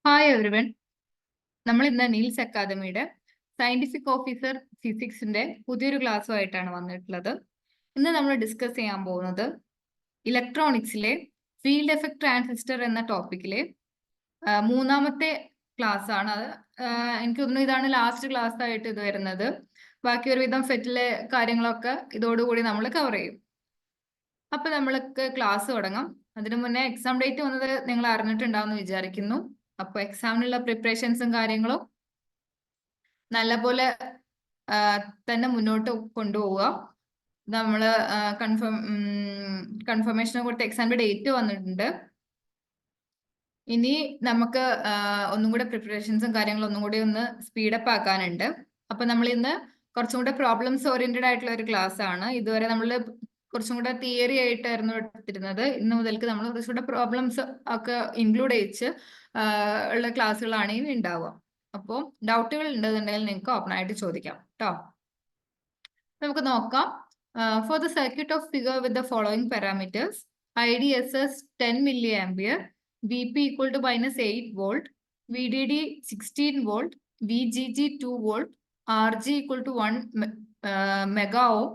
Hi everyone. നമ്മൾ ഇന്ന് Niels അക്കാദമിയുടെ സയന്റിഫിക് ഓഫീസർ ഫിസിക്സിന്റെ പുതിയൊരു ക്ലാസ്സുമായിട്ടാണ് വന്നിട്ടുള്ളത്. ഇന്ന് നമ്മൾ ഡിസ്കസ് ചെയ്യാൻ പോകുന്നത് ഇലക്ട്രോണിക്സിലെ ഫീൽഡ് എഫക്ട് ട്രാൻസിസ്റ്റർ എന്ന ടോപ്പിക്കിലെ മൂന്നാമത്തെ ക്ലാസ് ആണ്. അത് എനിക്ക് തോന്നുന്നു ഇതാണ് ലാസ്റ്റ് ക്ലാസ് ആയിട്ട് ഇത് വരുന്നത്. ബാക്കി ഒരുവിധം ഫെറ്റിലെ കാര്യങ്ങളൊക്കെ ഇതോടുകൂടി നമ്മൾ കവർ ചെയ്യും. അപ്പൊ നമ്മൾക്ക് ക്ലാസ് തുടങ്ങാം. അതിനു മുന്നേ എക്സാം ഡേറ്റ് വന്നത് നിങ്ങൾ അറിഞ്ഞിട്ടുണ്ടാവുമെന്ന് വിചാരിക്കുന്നു. അപ്പൊ എക്സാമിനുള്ള പ്രിപ്പറേഷൻസും കാര്യങ്ങളും നല്ലപോലെ തന്നെ മുന്നോട്ട് കൊണ്ടുപോവുക. നമ്മള് കൺഫർമേഷനെ കൊടുത്ത എക്സാമിന്റെ ഡേറ്റ് വന്നിട്ടുണ്ട്. ഇനി നമുക്ക് ഒന്നും കൂടെ പ്രിപ്പറേഷൻസും കാര്യങ്ങളും ഒന്നും കൂടി ഒന്ന് സ്പീഡപ്പ് ആക്കാനുണ്ട്. അപ്പൊ നമ്മൾ ഇന്ന് കുറച്ചും കൂടെ പ്രോബ്ലംസ് ഓറിയന്റഡ് ആയിട്ടുള്ള ഒരു ക്ലാസ് ആണ്. ഇതുവരെ നമ്മൾ കുറച്ചും കൂടെ തിയറി ആയിട്ടായിരുന്നു എടുത്തിരുന്നത്. ഇന്ന് മുതൽക്ക് നമ്മൾ കുറച്ചുകൂടെ പ്രോബ്ലംസ് ഒക്കെ ഇൻക്ലൂഡ് ചെയ്യിച്ച് ഉള്ള ക്ലാസ്സുകളാണ് ഇനി ഉണ്ടാവുക. അപ്പോൾ ഡൗട്ടുകൾ ഉണ്ടെന്നുണ്ടെങ്കിൽ നിങ്ങൾക്ക് ഓപ്പൺ ആയിട്ട് ചോദിക്കാം കേട്ടോ. നമുക്ക് നോക്കാം. For the circuit of figure with the following parameters: IDSS 10 milliampere, VP equal to -8 volt, VDD 16 volt, VGG 2 volt, RG equal to 1 mega ohm,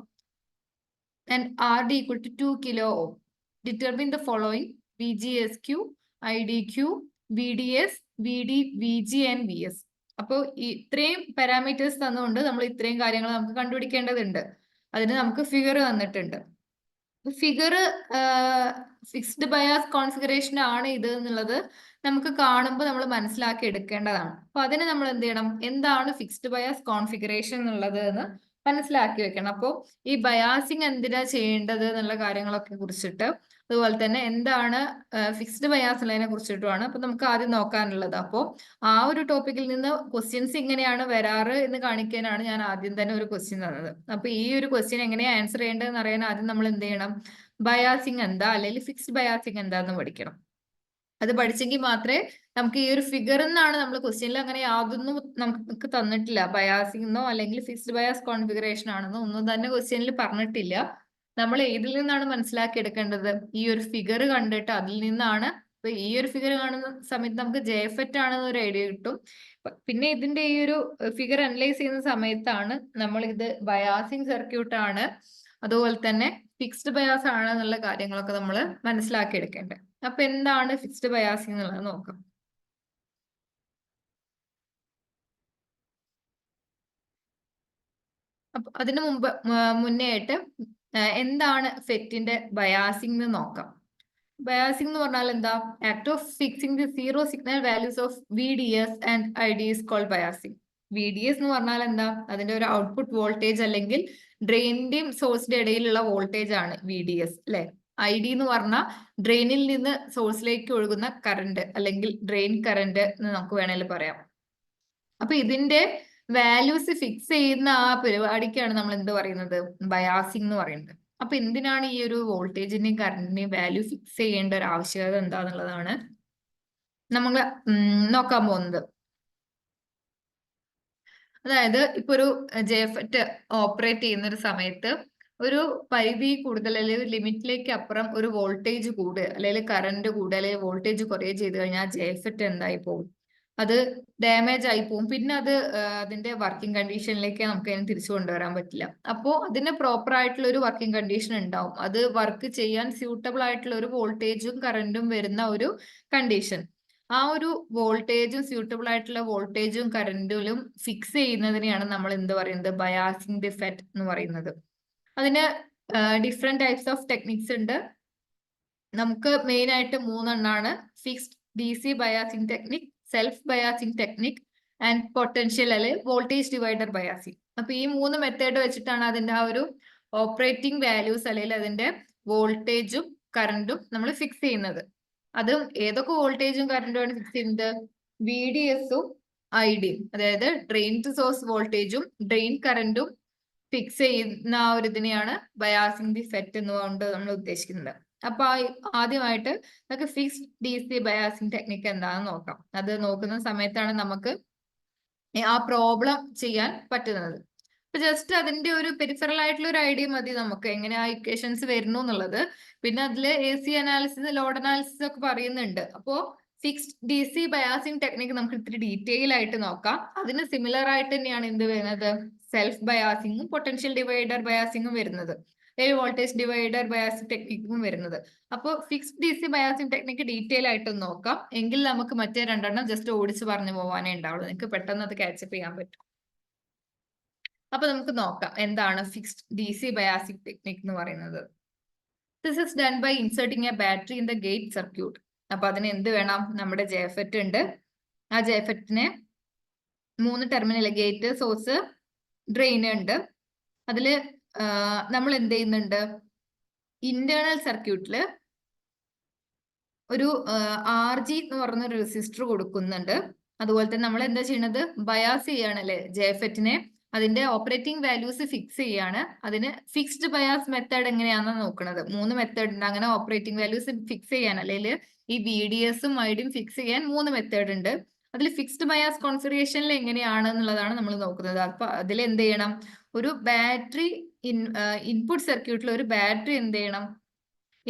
and RD equal to 2 kilo ohm. Determine the following: VGSQ, IDQ, VDS, VD, VG and VS. അപ്പോൾ ഇത്രയും parameters തന്നുകൊണ്ട് നമ്മൾ ഇത്രയും കാര്യങ്ങൾ നമുക്ക് കണ്ടുപിടിക്കേണ്ടതുണ്ട്. അതിന് നമുക്ക് figure തന്നിട്ടുണ്ട്. ഫിഗർ ഫിക്സ്ഡ് ബയാസ് കോൺഫിഗറേഷൻ ആണ് ഇത് എന്നുള്ളത് നമുക്ക് കാണുമ്പോൾ നമ്മൾ മനസ്സിലാക്കി എടുക്കേണ്ടതാണ്. അപ്പൊ അതിന് നമ്മൾ എന്ത് ചെയ്യണം? എന്താണ് ഫിക്സ്ഡ് ബയാസ് കോൺഫിഗറേഷൻ എന്നുള്ളത് എന്ന് മനസ്സിലാക്കി വെക്കണം. അപ്പോൾ ഈ ബയാസിങ് എന്തിനാ ചെയ്യേണ്ടത് എന്നുള്ള കാര്യങ്ങളൊക്കെ കുറിച്ചിട്ട്, അതുപോലെ തന്നെ എന്താണ് ഫിക്സ്ഡ് ബയാസ് ഉള്ളതിനെ കുറിച്ചിട്ടുമാണ് അപ്പൊ നമുക്ക് ആദ്യം നോക്കാനുള്ളത്. അപ്പോൾ ആ ഒരു ടോപ്പിക്കിൽ നിന്ന് ക്വസ്റ്റ്യൻസ് ഇങ്ങനെയാണ് വരാറ് എന്ന് കാണിക്കാനാണ് ഞാൻ ആദ്യം തന്നെ ഒരു ക്വസ്റ്റ്യൻ തന്നത്. അപ്പൊ ഈ ഒരു ക്വസ്റ്റ്യൻ എങ്ങനെയാണ് ആൻസർ ചെയ്യേണ്ടതെന്ന് അറിയാൻ ആദ്യം നമ്മൾ എന്ത് ചെയ്യണം? ബയാസിങ് എന്താ അല്ലെങ്കിൽ ഫിക്സ്ഡ് ബയാസിങ് എന്താന്ന് പഠിക്കണം. അത് പഠിച്ചെങ്കിൽ മാത്രമേ നമുക്ക് ഈ ഒരു ഫിഗർ എന്നാണ് നമ്മൾ ക്വസ്റ്റ്യനിൽ അങ്ങനെ യാതൊന്നും നമുക്ക് തന്നിട്ടില്ല. ബയാസിംഗ് എന്നോ അല്ലെങ്കിൽ ഫിക്സ്ഡ് ബയാസ് കോൺഫിഗറേഷൻ ആണെന്നോ ഒന്നും തന്നെ ക്വസ്റ്റ്യനിൽ പറഞ്ഞിട്ടില്ല. നമ്മൾ ഏതിൽ നിന്നാണ് മനസ്സിലാക്കി എടുക്കേണ്ടത്? ഈ ഒരു ഫിഗർ കണ്ടിട്ട് അതിൽ നിന്നാണ്. ഇപ്പൊ ഈ ഒരു ഫിഗർ കാണുന്ന സമയത്ത് നമുക്ക് JFET ആണെന്ന് ഒരു ഐഡിയ കിട്ടും. പിന്നെ ഇതിന്റെ ഈ ഒരു ഫിഗർ അനലൈസ് ചെയ്യുന്ന സമയത്താണ് നമ്മൾ ഇത് ബയാസിംഗ് സർക്യൂട്ട് ആണ്, അതുപോലെ തന്നെ ഫിക്സ്ഡ് ബയാസ് ആണ് എന്നുള്ള കാര്യങ്ങളൊക്കെ നമ്മൾ മനസ്സിലാക്കി എടുക്കേണ്ടത്. അപ്പൊ എന്താണ് ഫിക്സ്ഡ് ബയാസിംഗ് എന്നുള്ളത് നോക്കാം. അപ്പൊ അതിനു മുന്നേ ആയിട്ട് എന്താണ് ഫെറ്റിന്റെ ബയാസിംഗ് എന്ന് നോക്കാം. ബയാസിംഗ് എന്ന് പറഞ്ഞാൽ എന്താ? Act of fixing the zero signal values of VDS and ID is called biasing. VDS എന്ന് പറഞ്ഞാൽ എന്താ? അതിന്റെ ഒരു ഔട്ട്പുട്ട് വോൾട്ടേജ് അല്ലെങ്കിൽ ഡ്രെയിനിന്റെയും സോഴ്സിന്റെ ഇടയിലുള്ള വോൾട്ടേജ് ആണ് VDS അല്ലെ. ID എന്ന് പറഞ്ഞാൽ ഡ്രെയിനിൽ നിന്ന് സോഴ്സിലേക്ക് ഒഴുകുന്ന കറണ്ട് അല്ലെങ്കിൽ ഡ്രെയിൻ കറണ്ട് എന്ന് നമുക്ക് വേണമെങ്കിൽ പറയാം. അപ്പൊ ഇതിന്റെ വാല്യൂസ് ഫിക്സ് ചെയ്യുന്ന ആ പരിപാടിക്കാണ് നമ്മൾ എന്ത് പറയുന്നത്? ബയാസിംഗ് എന്ന് പറയുന്നത്. അപ്പൊ എന്തിനാണ് ഈ ഒരു വോൾട്ടേജിന്റെയും കറണ്ടിന്റെയും വാല്യൂ ഫിക്സ് ചെയ്യേണ്ട ഒരു ആവശ്യകത എന്താന്നുള്ളതാണ് നമ്മൾ നോക്കാൻ പോകുന്നത്. അതായത് ഇപ്പൊ ഒരു JFET ഓപ്പറേറ്റ് ചെയ്യുന്ന ഒരു സമയത്ത് ഒരു പരിധി കൂടുതൽ അല്ലെങ്കിൽ ലിമിറ്റിലേക്ക് അപ്പുറം ഒരു വോൾട്ടേജ് കൂടുക അല്ലെങ്കിൽ കറണ്ട് കൂടുക അല്ലെങ്കിൽ വോൾട്ടേജ് കുറയുക ചെയ്ത് കഴിഞ്ഞാൽ JFET എന്തായി പോകും? അത് ഡാമേജ് ആയി പോകും. പിന്നെ അത് അതിന്റെ വർക്കിംഗ് കണ്ടീഷനിലേക്ക് നമുക്ക് അതിനെ തിരിച്ചു കൊണ്ടുവരാൻ പറ്റില്ല. അപ്പോൾ അതിന് പ്രോപ്പർ ആയിട്ടുള്ള ഒരു വർക്കിംഗ് കണ്ടീഷൻ ഉണ്ടാവും. അത് വർക്ക് ചെയ്യാൻ സ്യൂട്ടബിൾ ആയിട്ടുള്ള ഒരു വോൾട്ടേജും കറണ്ടും വരുന്ന ഒരു കണ്ടീഷൻ. ആ ഒരു വോൾട്ടേജും സ്യൂട്ടബിൾ ആയിട്ടുള്ള വോൾട്ടേജും കറന്റിലും ഫിക്സ് ചെയ്യുന്നതിനെയാണ് നമ്മൾ എന്ത് പറയുന്നത്? ബയാസിംഗ് ദി ഫെറ്റ് എന്ന് പറയുന്നത്. അതിന് ഡിഫറെന്റ് ടൈപ്സ് ഓഫ് ടെക്നിക്സ് ഉണ്ട്. നമുക്ക് മെയിൻ ആയിട്ട് 3 എണ്ണാണ്: fixed DC biasing technique, self biasing technique and potential അല്ലെങ്കിൽ വോൾട്ടേജ് ഡിവൈഡർ ബയാസിംഗ്. അപ്പൊ ഈ 3 മെത്തേഡ് വെച്ചിട്ടാണ് അതിന്റെ ആ ഒരു ഓപ്പറേറ്റിംഗ് വാല്യൂസ് അല്ലെങ്കിൽ അതിന്റെ വോൾട്ടേജും കറണ്ടും നമ്മൾ ഫിക്സ് ചെയ്യുന്നത്. അതും ഏതൊക്കെ വോൾട്ടേജും കറണ്ടുമാണ് ഫിക്സ് ചെയ്യുന്നത്? VDS-ഉം ID-യും, അതായത് ഡ്രെയിൻ ടു സോഴ്സ് വോൾട്ടേജും ഡ്രെയിൻ കറണ്ടും ഫിക്സ് ചെയ്യുന്ന ആ ഒരു ഇതിനെയാണ് ബയാസിംഗ് ദി ഫെറ്റ് എന്നുകൊണ്ട് നമ്മൾ ഉദ്ദേശിക്കുന്നത്. അപ്പൊ ആദ്യമായിട്ട് നമുക്ക് ഫിക്സ്ഡ് DC ബയാസിംഗ് ടെക്നിക്ക് എന്താണെന്ന് നോക്കാം. അത് നോക്കുന്ന സമയത്താണ് നമുക്ക് ആ പ്രോബ്ലം ചെയ്യാൻ പറ്റുന്നത്. അപ്പൊ ജസ്റ്റ് അതിന്റെ ഒരു പെരിഫറൽ ആയിട്ടുള്ള ഒരു ഐഡിയ മതി നമുക്ക് എങ്ങനെ ആ ഇക്വേഷൻസ് വരുന്നു എന്നുള്ളത്. പിന്നെ അതില് AC അനാലിസിസ്, ലോഡ് അനാലിസിസ് ഒക്കെ പറയുന്നുണ്ട്. അപ്പോ fixed D C biasing technique നമുക്ക് ഇത്തിരി ഡീറ്റെയിൽ ആയിട്ട് നോക്കാം. അതിന് സിമിലർ ആയിട്ട് തന്നെയാണ് എന്ത് വരുന്നത്, സെൽഫ് ബയാസിങ്ങും പൊട്ടൻഷ്യൽ ഡിവൈഡർ ബയാസിങ്ങും വരുന്നത്, വോൾട്ടേജ് ഡിവൈഡർ ബയാസിംഗ് ടെക്നിക്കും വരുന്നത്. അപ്പോൾ fixed D C biasing technique detail ആയിട്ട് നോക്കാം. എങ്കിൽ നമുക്ക് മറ്റേ രണ്ടെണ്ണം ജസ്റ്റ് ഓടിച്ച് പറഞ്ഞു പോകാനേ ഉണ്ടാവുള്ളൂ. നിങ്ങൾക്ക് പെട്ടെന്ന് അത് ക്യാച്ചപ്പ് ചെയ്യാൻ പറ്റും. അപ്പൊ നമുക്ക് നോക്കാം എന്താണ് fixed D C biasing technique എന്ന് പറയുന്നത്. This is done by inserting a battery in the gate circuit. അപ്പൊ അതിന് എന്ത് വേണം, നമ്മുടെ ജെഫെറ്റ് ഉണ്ട്. ആ ജെഫെറ്റിന് 3 ടെർമിനൽ, ഗേറ്റ്, സോഴ്സ്, ഡ്രെയിൻ ഉണ്ട്. അതില് നമ്മൾ എന്ത് ചെയ്യുന്നുണ്ട്, ഇന്റേണൽ സർക്യൂട്ടില് ഒരു RG എന്ന് പറഞ്ഞൊരു റെസിസ്റ്റർ കൊടുക്കുന്നുണ്ട്. അതുപോലെ തന്നെ നമ്മൾ എന്താ ചെയ്യുന്നത്, ബയാസ് ചെയ്യണല്ലേ ജെഫെറ്റിനെ, അതിന്റെ ഓപ്പറേറ്റിംഗ് വാല്യൂസ് ഫിക്സ് ചെയ്യാണ്. അതിന് ഫിക്സ്ഡ് ബയാസ് മെത്തേഡ് എങ്ങനെയാണെന്ന് നോക്കുന്നത്. 3 മെത്തേഡ് ഉണ്ട് അങ്ങനെ ഓപ്പറേറ്റിംഗ് വാല്യൂസ് ഫിക്സ് ചെയ്യാൻ, അല്ലെങ്കിൽ ഈ VDS-ഉം IDയും ഫിക്സ് ചെയ്യാൻ 3 മെത്തേഡ് ഉണ്ട്. അതിൽ ഫിക്സ്ഡ് ബയാസ് കോൺഫിഗറേഷനിൽ എങ്ങനെയാണ് എന്നുള്ളതാണ് നമ്മൾ നോക്കുന്നത്. അപ്പൊ അതിൽ എന്ത് ചെയ്യണം, ഒരു ബാറ്ററി ഇൻപുട്ട് സർക്യൂട്ടിൽ ഒരു ബാറ്ററി എന്ത് ചെയ്യണം,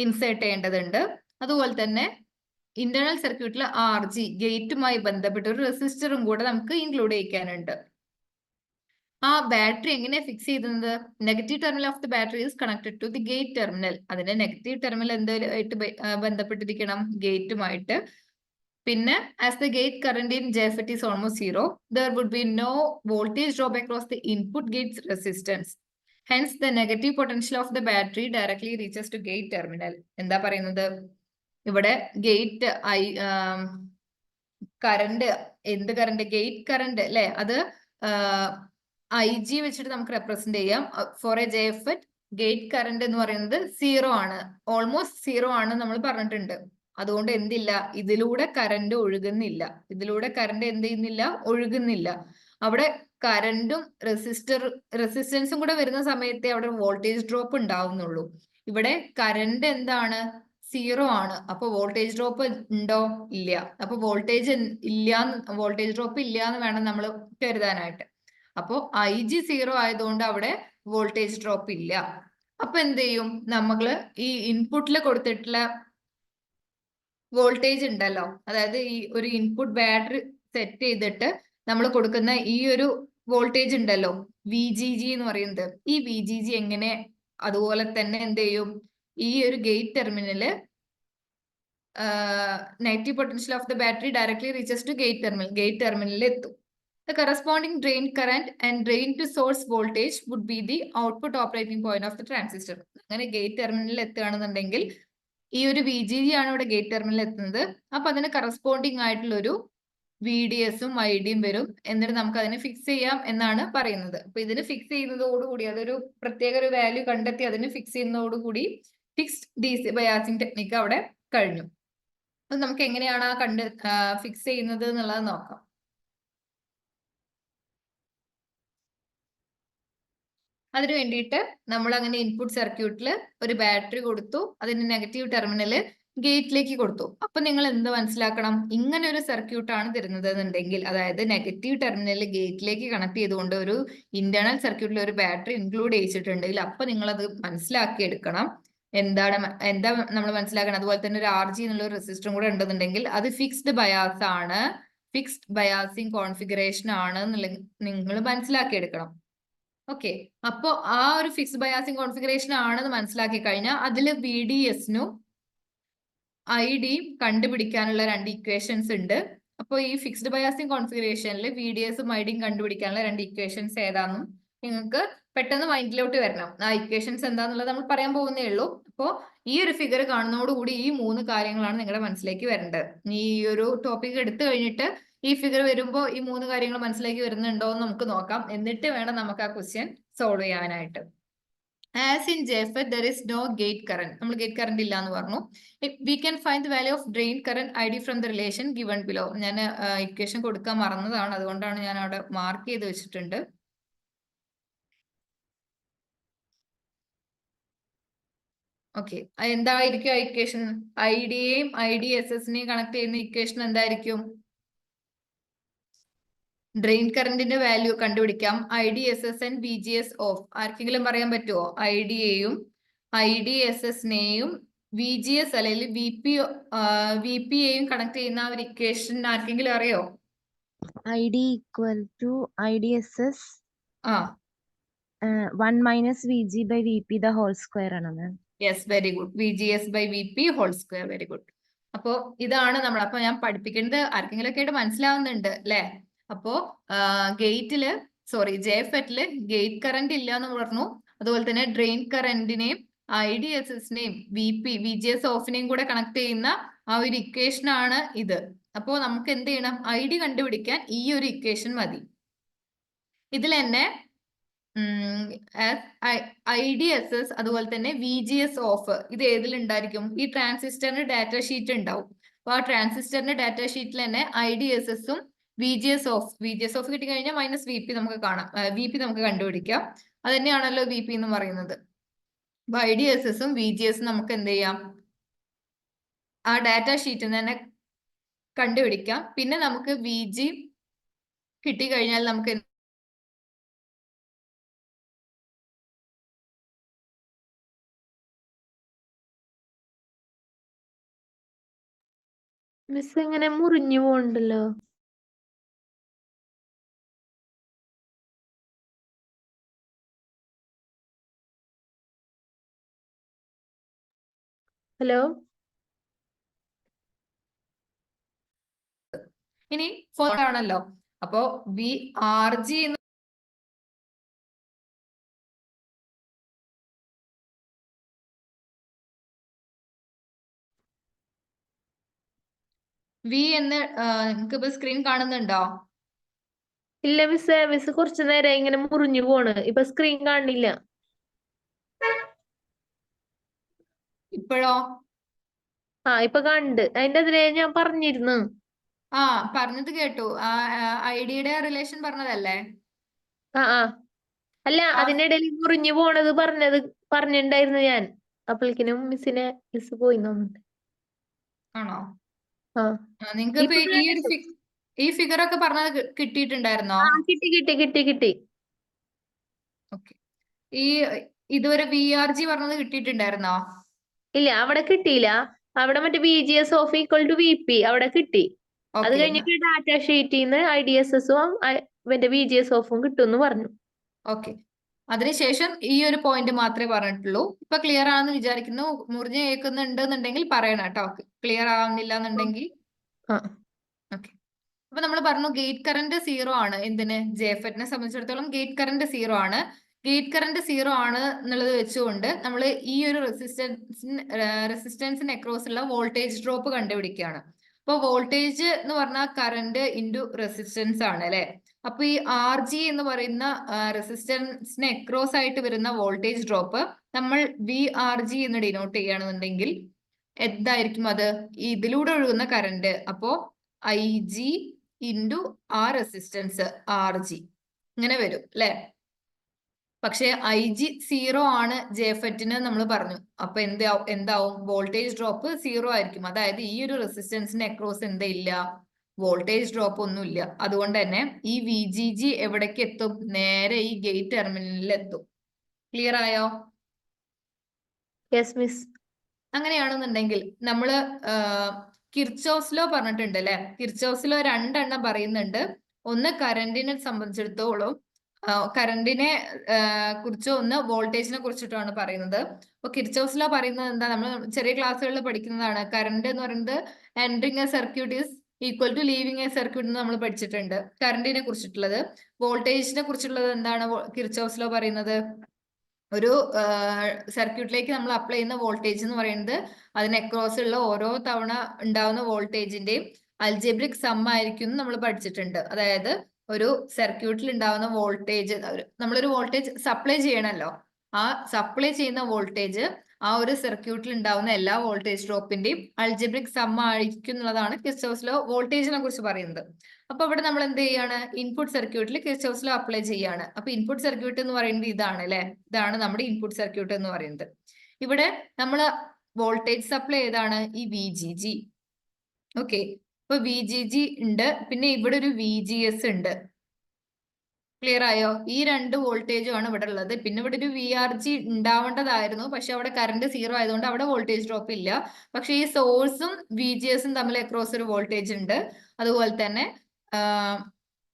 ഇൻസേർട്ട് ചെയ്യേണ്ടതുണ്ട്. അതുപോലെ തന്നെ ഇന്റേണൽ സർക്യൂട്ടിൽ RG ഗേറ്റുമായി ബന്ധപ്പെട്ട ഒരു റെസിസ്റ്ററും കൂടെ നമുക്ക് ഇൻക്ലൂഡ് ചെയ്യിക്കാനുണ്ട്. ആ ബാറ്ററി എങ്ങനെ ഫിക്സ് ചെയ്യുന്നത്, negative terminal of the battery is connected to the gate terminal. അതിന്റെ നെഗറ്റീവ് ടെർമിനൽ എന്തായിട്ട് ബന്ധപ്പെട്ടിരിക്കണം, ഗേറ്റുമായിട്ട്. പിന്നെ as the gate current in JFET is almost 0, there would be no voltage drop across the input gate's resistance. Hence the negative potential of the battery directly reaches to gate terminal. എന്താ പറയുന്നത്, ഇവിടെ gate current, എന്ത് current, gate current അല്ലെ, അത് IG വെച്ചിട്ട് നമുക്ക് represent ചെയ്യാം. For a JFET gate current എന്ന് പറയുന്നത് 0 ആണ്, ഓൾമോസ്റ്റ് 0 ആണ് നമ്മൾ പറഞ്ഞിട്ടുണ്ട്. അതുകൊണ്ട് എന്തില്ല, ഇതിലൂടെ കറണ്ട് ഒഴുകുന്നില്ല. ഇതിലൂടെ കറണ്ട് എന്ത് ചെയ്യുന്നില്ല, ഒഴുകുന്നില്ല. അവിടെ കറണ്ടും റെസിസ്റ്റൻസും കൂടെ വരുന്ന സമയത്തെ അവിടെ വോൾട്ടേജ് ഡ്രോപ്പ് ഉണ്ടാവുന്നുള്ളൂ. ഇവിടെ കറണ്ട് എന്താണ്, 0 ആണ്. അപ്പൊ വോൾട്ടേജ് ഡ്രോപ്പ് ഉണ്ടോ, ഇല്ല. അപ്പൊ വോൾട്ടേജ് ഡ്രോപ്പ് ഇല്ല എന്ന് വേണം നമ്മൾ കരുതാനായിട്ട്. അപ്പോ IG 0 ആയതുകൊണ്ട് അവിടെ വോൾട്ടേജ് ഡ്രോപ്പ് ഇല്ല. അപ്പൊ എന്ത് ചെയ്യും, നമ്മള് ഈ ഇൻപുട്ടിൽ കൊടുത്തിട്ടുള്ള വോൾട്ടേജ് ഉണ്ടല്ലോ, അതായത് ഈ ഒരു ഇൻപുട്ട് ബാറ്ററി സെറ്റ് ചെയ്തിട്ട് നമ്മൾ കൊടുക്കുന്ന ഈ ഒരു വോൾട്ടേജ് ഉണ്ടല്ലോ, VGG എന്ന് പറയുന്നത്, ഈ VGG എങ്ങനെ അതുപോലെ തന്നെ എന്ത് ചെയ്യും, ഈ ഒരു gate terminal negative potential of the battery directly reaches to gate ടെർമിനലിൽ എത്തും. The corresponding drain current and drain to source voltage would be the output operating point of the transistor. അങ്ങനെ ഗേറ്റ് ടെർമിനലിൽ എത്തുകയാണെന്നുണ്ടെങ്കിൽ ഈ ഒരു VGG ആണ് ഇവിടെ gate ടെർമിനലിൽ എത്തുന്നത്. അപ്പൊ അതിന് കറസ്പോണ്ടിങ് ആയിട്ടുള്ള ഒരു VDS-ഉം IDയും വരും. എന്നിട്ട് നമുക്ക് അതിനെ ഫിക്സ് ചെയ്യാം എന്നാണ് പറയുന്നത്. അപ്പൊ ഇതിന് ഫിക്സ് ചെയ്യുന്നതോടുകൂടി, അതൊരു പ്രത്യേക ഒരു വാല്യൂ കണ്ടെത്തി അതിന് ഫിക്സ് ചെയ്യുന്നതോടുകൂടി ഫിക്സ്ഡ് DC ബയാസിംഗ് ടെക്നിക്ക് അവിടെ കഴിഞ്ഞു. അപ്പൊ നമുക്ക് എങ്ങനെയാണ് ഫിക്സ് ചെയ്യുന്നത് എന്നുള്ളത് നോക്കാം. അതിനു വേണ്ടിയിട്ട് നമ്മൾ അങ്ങനെ ഇൻപുട്ട് സർക്യൂട്ടിൽ ഒരു ബാറ്ററി കൊടുത്തു, അതിന്റെ നെഗറ്റീവ് ടെർമിനല് ഗേറ്റിലേക്ക് കൊടുത്തു. അപ്പൊ നിങ്ങൾ എന്ത് മനസ്സിലാക്കണം, ഇങ്ങനെ ഒരു സർക്യൂട്ടാണ് തരുന്നത് എന്നുണ്ടെങ്കിൽ, അതായത് നെഗറ്റീവ് ടെർമിനല് ഗേറ്റിലേക്ക് കണക്ട് ചെയ്തുകൊണ്ട് ഒരു ഇന്റേണൽ സർക്യൂട്ടിൽ ഒരു ബാറ്ററി ഇൻക്ലൂഡ് ചെയ്യിച്ചിട്ടുണ്ടെങ്കിൽ അപ്പൊ നിങ്ങൾ അത് മനസ്സിലാക്കി എടുക്കണം. എന്താ നമ്മൾ മനസ്സിലാക്കണം. അതുപോലെ തന്നെ ഒരു RG എന്നുള്ള ഒരു റെസിസ്റ്ററും കൂടെ ഉണ്ടെന്നുണ്ടെങ്കിൽ അത് ഫിക്സ്ഡ് ബയാസ് ആണ്, ഫിക്സ്ഡ് ബയാസിംഗ് കോൺഫിഗറേഷൻ ആണ് എന്നുള്ളത് നിങ്ങൾ മനസ്സിലാക്കി എടുക്കണം. ഓക്കെ, അപ്പോ ആ ഒരു ഫിക്സ്ഡ് ബയാസിംഗ് കോൺഫിഗറേഷൻ ആണെന്ന് മനസ്സിലാക്കി കഴിഞ്ഞാൽ അതിൽ VDS-നും IDയും കണ്ടുപിടിക്കാനുള്ള 2 ഇക്വേഷൻസ് ഉണ്ട്. അപ്പോൾ ഈ ഫിക്സ്ഡ് ബയാസിംഗ് കോൺഫിഗറേഷനിൽ VDS-ഉം IDയും കണ്ടുപിടിക്കാനുള്ള 2 ഇക്വേഷൻസ് ഏതാണെന്നും നിങ്ങൾക്ക് പെട്ടെന്ന് മൈൻഡിലോട്ട് വരണം. ആ ഇക്വേഷൻസ് എന്താണെന്നുള്ളത് നമ്മൾ പറയാൻ പോകുന്നേ ഉള്ളൂ. അപ്പോൾ ഈ ഒരു ഫിഗർ കാണുന്നതോടുകൂടി ഈ 3 കാര്യങ്ങളാണ് നിങ്ങളുടെ മനസ്സിലേക്ക് വരേണ്ടത്. ഈ ഒരു ടോപ്പിക് എടുത്തു കഴിഞ്ഞിട്ട് ഈ ഫിഗർ വരുമ്പോൾ ഈ 3 കാര്യങ്ങൾ മനസ്സിലേക്ക് വരുന്നുണ്ടോ എന്ന് നമുക്ക് നോക്കാം. എന്നിട്ട് വേണം നമുക്ക് ആ ക്വസ്റ്റ്യൻ സോൾവ് ചെയ്യാനായിട്ട്. As in ജെഫെറ്റ് there is no gate current. നമ്മൾ ഗേറ്റ് കറന്റ് ഇല്ല എന്ന് പറഞ്ഞു. We can find the value of drain current ID from the relation given below. ഞാൻ ഇക്വേഷൻ കൊടുക്കാൻ മറന്നതാണ്, അതുകൊണ്ടാണ് ഞാൻ അവിടെ മാർക്ക് ചെയ്ത് വെച്ചിട്ടുണ്ട്. ഓക്കെ, എന്തായിരിക്കും ആ ഇക്വേഷൻ? IDയെയും IDSSനെയും കണക്ട് ചെയ്യുന്ന ഇക്വേഷൻ എന്തായിരിക്കും? ഡ്രെയിൻ കറന്റിന്റെ വാല്യൂ കണ്ടുപിടിക്കാം. IDSS and VGS of. ആർക്കെങ്കിലും പറയാൻ പറ്റുമോ? IDയെയും IDSSനെയും VGS അല്ലെങ്കിൽ VP-യെയും കണക്ട് ചെയ്യുന്ന ഒരു ഇക്വേഷൻ ആർക്കെങ്കിലും അറിയോ? ID equal to IDSS ആ 1 minus VG by VP the whole square ആണ് ma'am. Yes, very good. VGS by VP whole square. Very good. അപ്പോ ഇതാണ് നമ്മൾ, അപ്പൊ ഞാൻ പഠിപ്പിക്കുന്നത് ആർക്കെങ്കിലും ഒക്കെ ആയിട്ട് മനസ്സിലാവുന്നുണ്ട് അല്ലെ? അപ്പോ ഗേറ്റില് ജെഫെറ്റില് ഗേറ്റ് കറന്റ് ഇല്ല എന്ന് പറഞ്ഞു. അതുപോലെ തന്നെ ഡ്രെയിൻ കറന്റിനെയും IDSS-നെയും VGS ഓഫിനെയും കൂടെ കണക്ട് ചെയ്യുന്ന ആ ഒരു ഇക്വേഷൻ ആണ് ഇത്. അപ്പോ നമുക്ക് എന്ത് ചെയ്യണം? ID കണ്ടുപിടിക്കാൻ ഈ ഒരു ഇക്വേഷൻ മതി. ഇതിൽ തന്നെ IDSS അതുപോലെ തന്നെ VGS ഓഫ് ഇത് ഏതിലുണ്ടായിരിക്കും? ഈ ട്രാൻസിസ്റ്ററിന്റെ ഡാറ്റ ഷീറ്റ് ഉണ്ടാവും. അപ്പൊ ആ ട്രാൻസിസ്റ്ററിന്റെ ഡാറ്റ ഷീറ്റിൽ തന്നെ IDSS-ഉം VGS ഓഫ് കിട്ടിക്കഴിഞ്ഞാൽ മൈനസ് VP നമുക്ക് കാണാം. VP നമുക്ക് കണ്ടുപിടിക്കാം. അത് തന്നെയാണല്ലോ VP എന്ന് പറയുന്നത്. അപ്പൊ IDSS-ഉം VGS-ഉം നമുക്ക് എന്ത് ചെയ്യാം? ആ ഡാറ്റ ഷീറ്റിൽ തന്നെ കണ്ടുപിടിക്കാം. പിന്നെ നമുക്ക് VG കിട്ടിക്കഴിഞ്ഞാൽ നമുക്ക് മിസ് ഇങ്ങനെ മുറിഞ്ഞു പോണ്ടല്ലോ. ഹലോ, ഇനി ഫോർ ആണല്ലോ. അപ്പോ VRG എന്ന് നിങ്ങൾക്ക് ഇപ്പൊ സ്ക്രീൻ കാണുന്നുണ്ടോ? ഇല്ല മിസ് കുറച്ചു നേരം ഇങ്ങനെ മുറിഞ്ഞു പോണ്. ഇപ്പൊ സ്ക്രീൻ കാണുന്നില്ല. ഇപ്പോഴോ? ഇപ്പൊ കണ്ട്. അതിന്റെ അതിലെ ഞാൻ പറഞ്ഞിരുന്നു. പറഞ്ഞത് കേട്ടു. ID-യുടെ റിലേഷൻ പറഞ്ഞതല്ലേ? അല്ല, അതിനിടയിൽ മുറിഞ്ഞു പോണത് പറഞ്ഞിട്ടുണ്ടായിരുന്നു ഞാൻ. അപ്പോഴേക്കിനും മിസ് പോയി തോന്നുന്നുണ്ട്. ആണോ? നിങ്ങൾക്ക് ഇപ്പൊ ഈ ഫിഗർ ഒക്കെ പറഞ്ഞത് കിട്ടിയിട്ടുണ്ടായിരുന്നോ? കിട്ടി. ഓക്കെ. ഇതുവരെ VRG പറഞ്ഞത് കിട്ടിയിട്ടുണ്ടായിരുന്നോ? ഇല്ല, അവിടെ കിട്ടിയില്ല. അവിടെ മറ്റേ VGS off equal to VP അവിടെ കിട്ടി. അത് കഴിഞ്ഞിട്ട് ഡാറ്റ ഷീറ്റിൽ നിന്ന് IDSS-ഉം മറ്റേ VGS ഓഫും കിട്ടുമെന്ന് പറഞ്ഞു. ഓക്കെ. അതിനുശേഷം ഈ ഒരു പോയിന്റ് മാത്രമേ പറഞ്ഞിട്ടുള്ളൂ. ഇപ്പൊ ക്ലിയർ ആണെന്ന് വിചാരിക്കുന്നു. മുറിഞ്ഞ് കേൾക്കുന്നുണ്ടെന്നുണ്ടെങ്കിൽ പറയണം കേട്ടോ. ക്ലിയർ ആവുന്നില്ല എന്നുണ്ടെങ്കിൽ. ഓക്കെ. അപ്പൊ നമ്മൾ പറഞ്ഞു ഗേറ്റ് കറന്റ് 0 ആണ്. എന്തിന്? ജെഫെറ്റിനെ സംബന്ധിച്ചിടത്തോളം ഗേറ്റ് കറന്റ് 0 ആണ്. ഗേറ്റ് കറന്റ് 0 ആണ് എന്നുള്ളത് വെച്ചുകൊണ്ട് നമ്മൾ ഈ ഒരു റെസിസ്റ്റൻസിന് അക്രോസ് ഉള്ള വോൾട്ടേജ് ഡ്രോപ്പ് കണ്ടുപിടിക്കുകയാണ്. അപ്പൊ വോൾട്ടേജ് എന്ന് പറഞ്ഞാൽ കറന്റ് ഇൻറ്റു റെസിസ്റ്റൻസ് ആണ് അല്ലെ? അപ്പൊ ഈ RG എന്ന് പറയുന്ന റെസിസ്റ്റൻസിന് അക്രോസ് ആയിട്ട് വരുന്ന വോൾട്ടേജ് ഡ്രോപ്പ് നമ്മൾ VRG എന്ന് ഡിനോട്ട് ചെയ്യുകയാണെന്നുണ്ടെങ്കിൽ എന്തായിരിക്കും അത്? ഇതിലൂടെ ഒഴുകുന്ന കറന്റ്. അപ്പോ IG ഇൻറ്റു ആ റെസിസ്റ്റൻസ് RG ഇങ്ങനെ വരും അല്ലെ? പക്ഷെ IG 0 ആണ് ജെഫെറ്റിന് നമ്മൾ പറഞ്ഞു. അപ്പൊ എന്താവും? വോൾട്ടേജ് ഡ്രോപ്പ് 0 ആയിരിക്കും. അതായത് ഈ ഒരു റെസിസ്റ്റൻസിന് അക്രോസ് എന്തില്ല? വോൾട്ടേജ് ഡ്രോപ്പ് ഒന്നുമില്ല. അതുകൊണ്ട് തന്നെ ഈ VGG എവിടേക്ക് എത്തും? നേരെ ഈ ഗേറ്റ് ടെർമിനലിൽ എത്തും. ക്ലിയർ ആയോ? Yes miss. അങ്ങനെയാണെന്നുണ്ടെങ്കിൽ നമ്മള് കിർച്ചോഫ് ലോ പറഞ്ഞിട്ടുണ്ട് അല്ലെ? കിർച്ചോഫ് ലോ രണ്ടെണ്ണം പറയുന്നുണ്ട്. ഒന്ന് കറന്റിനെ സംബന്ധിച്ചിടത്തോളം കറന്റിനെ കുറിച്ച്, ഒന്ന് വോൾട്ടേജിനെ കുറിച്ചിട്ടാണ് പറയുന്നത്. അപ്പൊ കിർച്ചോഫ് ലോ പറയുന്നത് എന്താ? നമ്മൾ ചെറിയ ക്ലാസ്സുകളിൽ പഠിക്കുന്നതാണ്. കറന്റ് എന്ന് പറയുന്നത് entering a circuit is equal to leaving a circuit എന്ന് നമ്മൾ പഠിച്ചിട്ടുണ്ട്. കറന്റിനെ കുറിച്ചിട്ടുള്ളത്. വോൾട്ടേജിനെ കുറിച്ചുള്ളത് എന്താണ് കിർച്ചോഫ് ലോ പറയുന്നത്? ഒരു സർക്യൂട്ടിലേക്ക് നമ്മൾ അപ്ലൈ ചെയ്യുന്ന വോൾട്ടേജ് എന്ന് പറയുന്നത് അതിന് അക്രോസ് ഉള്ള ഓരോ തവണ ഉണ്ടാവുന്ന വോൾട്ടേജിന്റെയും അൽജബ്രിക് സം ആയിരിക്കും എന്ന് നമ്മൾ പഠിച്ചിട്ടുണ്ട്. അതായത് ഒരു സർക്യൂട്ടിൽ ഉണ്ടാവുന്ന വോൾട്ടേജ്, നമ്മളൊരു വോൾട്ടേജ് സപ്ലൈ ചെയ്യണമല്ലോ. ആ സപ്ലൈ ചെയ്യുന്ന വോൾട്ടേജ് ആ ഒരു സർക്യൂട്ടിൽ ഉണ്ടാവുന്ന എല്ലാ വോൾട്ടേജ് ഡ്രോപ്പിന്റെയും അൽജബ്രിക് സം ആയിരിക്കും എന്നുള്ളതാണ് കിർച്ചോഫ് ലോ വോൾട്ടേജിനെ കുറിച്ച് പറയുന്നത്. അപ്പൊ ഇവിടെ നമ്മൾ എന്ത് ചെയ്യാണ്? ഇൻപുട്ട് സർക്യൂട്ടിൽ കിർച്ചോഫ് ലോ അപ്ലൈ ചെയ്യാണ്. അപ്പൊ ഇൻപുട്ട് സർക്യൂട്ട് എന്ന് പറയുന്നത് ഇതാണ് അല്ലെ? ഇതാണ് നമ്മുടെ ഇൻപുട്ട് സർക്യൂട്ട് എന്ന് പറയുന്നത്. ഇവിടെ നമ്മൾ വോൾട്ടേജ് സപ്ലൈ ഏതാണ്? ഈ VGG. ഓക്കെ. ഇപ്പൊ VGG ഉണ്ട്. പിന്നെ ഇവിടെ ഒരു VGS ഉണ്ട്. ക്ലിയർ ആയോ? ഈ 2 വോൾട്ടേജും ആണ് ഇവിടെ ഉള്ളത്. പിന്നെ ഇവിടെ ഒരു VRG ഉണ്ടാവേണ്ടതായിരുന്നു, പക്ഷെ അവിടെ കറണ്ട് 0 ആയതുകൊണ്ട് അവിടെ വോൾട്ടേജ് ഡ്രോപ്പ് ഇല്ല. പക്ഷെ ഈ സോഴ്സും VGS തമ്മിൽ അക്രോസ് ഒരു വോൾട്ടേജ് ഉണ്ട്. അതുപോലെ തന്നെ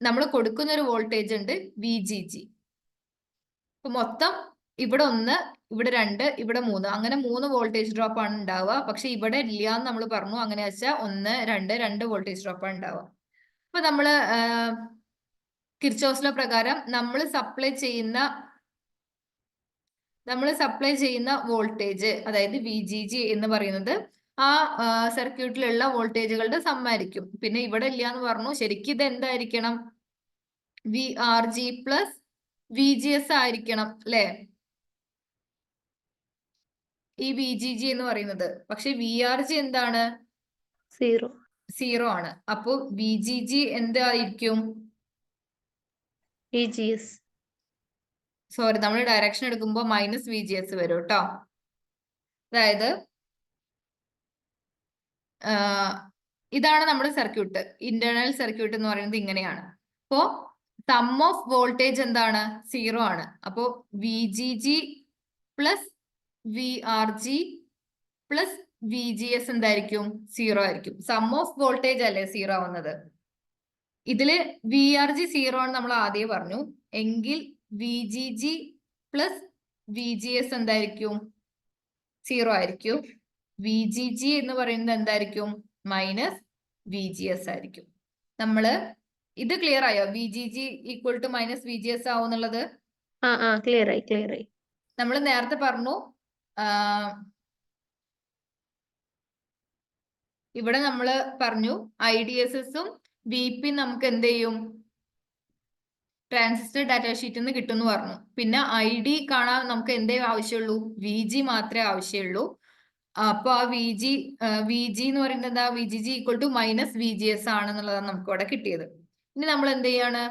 നമ്മൾ കൊടുക്കുന്ന ഒരു വോൾട്ടേജ് ഉണ്ട് VGG. അപ്പൊ മൊത്തം ഇവിടെ 1, ഇവിടെ 2, ഇവിടെ 3, അങ്ങനെ 3 വോൾട്ടേജ് ഡ്രോപ്പ് ആണ് ഉണ്ടാവുക. പക്ഷെ ഇവിടെ ഇല്ല എന്ന് നമ്മൾ പറഞ്ഞു. അങ്ങനെ വെച്ചാൽ 1, 2, 2 വോൾട്ടേജ് ഡ്രോപ്പ് ആണ് ഉണ്ടാവുക. അപ്പൊ നമ്മള് കിർച്ചോഫ് ലോ പ്രകാരം നമ്മൾ സപ്ലൈ ചെയ്യുന്ന വോൾട്ടേജ്, അതായത് VGG എന്ന് പറയുന്നത് ആ സർക്യൂട്ടിലുള്ള വോൾട്ടേജുകളുടെ സമ്മായിരിക്കും. പിന്നെ ഇവിടെ ഇല്ല എന്ന് പറഞ്ഞു. ശരിക്കും ഇത് എന്തായിരിക്കണം? VRG പ്ലസ് VGS ആയിരിക്കണം അല്ലെ, ഈ VGG എന്ന് പറയുന്നത്. പക്ഷെ VRG എന്താണ്? 0 ആണ്. അപ്പൊ VGG എന്തായിരിക്കും? VGS. സോറി, നമ്മൾ ഡയറക്ഷൻ എടുക്കുമ്പോൾ -VGS വരും കേട്ടോ. അതായത് ഇതാണ് നമ്മുടെ സർക്യൂട്ട്. ഇന്റേണൽ സർക്യൂട്ട് എന്ന് പറയുന്നത് ഇങ്ങനെയാണ്. അപ്പോ സം ഓഫ് വോൾട്ടേജ് എന്താണ്? 0 ആണ്. അപ്പോ VGG plus VRG plus VGS എന്തായിരിക്കും? 0 ആയിരിക്കും. സം ഓഫ് വോൾട്ടേജ് അല്ലേ 0 ആവുന്നത്. ഇതില് VRG 0 ആണ് നമ്മൾ ആദ്യം പറഞ്ഞു. എങ്കിൽ VGG പ്ലസ് VGS എന്തായിരിക്കും? 0 ആയിരിക്കും. VGG എന്ന് പറയുന്നത് എന്തായിരിക്കും? -VGS ആയിരിക്കും. നമ്മള് ഇത് ക്ലിയർ ആയോ? VGG ഈക്വൽ ടു -VGS ആവുന്നുള്ളത് ക്ലിയർ ആയി. നമ്മൾ നേരത്തെ പറഞ്ഞു, ഇവിടെ നമ്മൾ പറഞ്ഞു IDSS-ഉം VP നമുക്ക് എന്ത് ചെയ്യും? ട്രാൻസിസ്റ്റർ ഡാറ്റ ഷീറ്റിൽ നിന്ന് കിട്ടുമെന്ന് പറഞ്ഞു. പിന്നെ ID കാണാൻ നമുക്ക് എന്തേ ആവശ്യമുള്ളൂ? VG മാത്രമേ ആവശ്യമുള്ളൂ. അപ്പൊ ആ VG എന്ന് പറയുന്നത് എന്താ? VGG ഈക്വൽ ടു -VGS ആണെന്നുള്ളതാണ് നമുക്ക് ഇവിടെ കിട്ടിയത്. ഇനി നമ്മൾ എന്ത് ചെയ്യാണ്?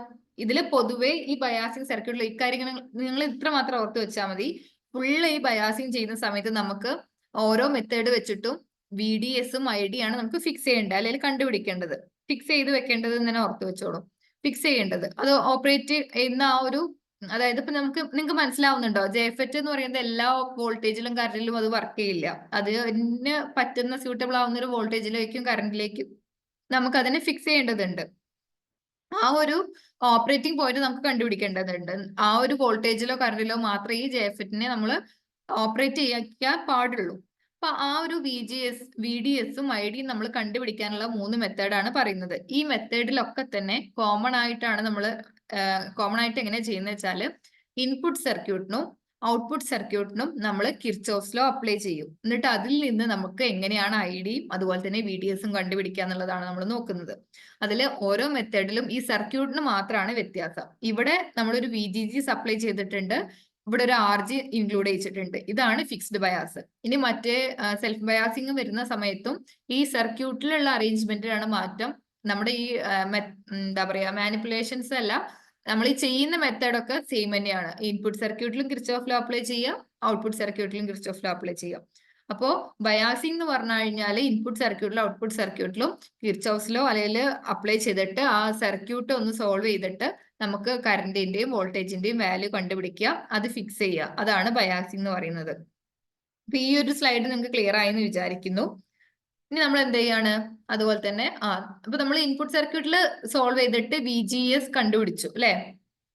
ഇതില് പൊതുവെ ഈ ബയാസിങ് സർക്യൂട്ടിൽ ഇക്കാര്യങ്ങൾ നിങ്ങൾ ഇത്ര മാത്രം ഓർത്ത് വെച്ചാൽ മതി. ഫുള്ള് ഈ ബയാസിങ് ചെയ്യുന്ന സമയത്ത് നമുക്ക് ഓരോ മെത്തേഡ് വെച്ചിട്ടും VDS-ഉം ID ആണ് നമുക്ക് ഫിക്സ് ചെയ്യേണ്ടത്, അല്ലെങ്കിൽ കണ്ടുപിടിക്കേണ്ടത്. ഫിക്സ് ചെയ്ത് വെക്കേണ്ടത് തന്നെ ഓർത്ത് വെച്ചോളൂ. ഫിക്സ് ചെയ്യേണ്ടത് അത് ഓപ്പറേറ്റ് ചെയ്യുന്ന ആ ഒരു, അതായത് ഇപ്പൊ നിങ്ങൾക്ക് മനസ്സിലാവുന്നുണ്ടോ? JFET എന്ന് പറയുന്നത് എല്ലാ വോൾട്ടേജിലും കറണ്ടിലും അത് വർക്ക് ചെയ്യില്ല. അതിന് പറ്റുന്ന സ്യൂട്ടബിൾ ആവുന്ന ഒരു വോൾട്ടേജിലേക്കും കറണ്ടിലേക്കും നമുക്ക് അതിനെ ഫിക്സ് ചെയ്യേണ്ടതുണ്ട്. ആ ഒരു ഓപ്പറേറ്റിംഗ് പോയിന്റ് നമുക്ക് കണ്ടുപിടിക്കേണ്ടതുണ്ട്. ആ ഒരു വോൾട്ടേജിലോ കറണ്ടിലോ മാത്രമേ ഈ JFET-നെ നമ്മൾ ഓപ്പറേറ്റ് ചെയ്യാൻ പാടുള്ളൂ. അപ്പൊ ആ ഒരു VDS-ഉം ID-യും നമ്മൾ കണ്ടുപിടിക്കാനുള്ള 3 മെത്തേഡാണ് പറയുന്നത്. ഈ മെത്തേഡിലൊക്കെ തന്നെ കോമൺ ആയിട്ട് എങ്ങനെ ചെയ്യുന്നത് വെച്ചാൽ, ഇൻപുട്ട് സർക്യൂട്ടിനും ഔട്ട്പുട്ട് സർക്യൂട്ടിനും നമ്മൾ കിർച്ചോഫ് ലോ അപ്ലൈ ചെയ്യും. എന്നിട്ട് അതിൽ നിന്ന് നമുക്ക് എങ്ങനെയാണ് ID-യും അതുപോലെ തന്നെ VDS-ഉം കണ്ടുപിടിക്കുക എന്നുള്ളതാണ് നമ്മൾ നോക്കുന്നത്. അതിൽ ഓരോ മെത്തേഡിലും ഈ സർക്യൂട്ടിന് മാത്രമാണ് വ്യത്യാസം. ഇവിടെ നമ്മളൊരു VGG സപ്ലൈ ചെയ്തിട്ടുണ്ട്, ഇവിടെ ഒരു RG ഇൻക്ലൂഡ് ചെയ്തിട്ടുണ്ട്. ഇതാണ് ഫിക്സ്ഡ് ബയാസ്. ഇനി മറ്റേ സെൽഫ് ബയാസിങ് വരുന്ന സമയത്തും ഈ സർക്യൂട്ടിലുള്ള അറേഞ്ച്മെന്റിലാണ് മാറ്റം. നമ്മുടെ ഈ എന്താ പറയാ മാനിപ്പുലേഷൻസ് എല്ലാം നമ്മൾ ഈ ചെയ്യുന്ന മെത്തേഡൊക്കെ സെയിം തന്നെയാണ്. ഇൻപുട്ട് സർക്യൂട്ടിലും കിർച്ചോഫ് ലോ അപ്ലൈ ചെയ്യാം, ഔട്ട്പുട്ട് സർക്യൂട്ടിലും കിർച്ചോഫ് ലോ അപ്ലൈ ചെയ്യാം. അപ്പോ ബയാസിംഗ് എന്ന് പറഞ്ഞു കഴിഞ്ഞാൽ ഇൻപുട്ട് സർക്യൂട്ടിലും ഔട്ട്പുട്ട് സർക്യൂട്ടിലും കിർച്ചോഫ് ലോ അല്ലെങ്കിൽ അപ്ലൈ ചെയ്തിട്ട് ആ സർക്യൂട്ട് ഒന്ന് സോൾവ് ചെയ്തിട്ട് നമുക്ക് കറണ്ടിന്റെയും വോൾട്ടേജിന്റെയും വാല്യൂ കണ്ടുപിടിക്കുക, അത് ഫിക്സ് ചെയ്യുക. അതാണ് ബയാസിംഗ് എന്ന് പറയുന്നത്. അപ്പൊ ഈ ഒരു സ്ലൈഡ് നിങ്ങൾക്ക് ക്ലിയർ ആയെന്ന് വിചാരിക്കുന്നു. ഇനി നമ്മൾ എന്ത് ചെയ്യാണ്? അതുപോലെ തന്നെ അപ്പൊ നമ്മൾ ഇൻപുട്ട് സർക്യൂട്ടിൽ സോൾവ് ചെയ്തിട്ട് VGS കണ്ടുപിടിച്ചു അല്ലെ.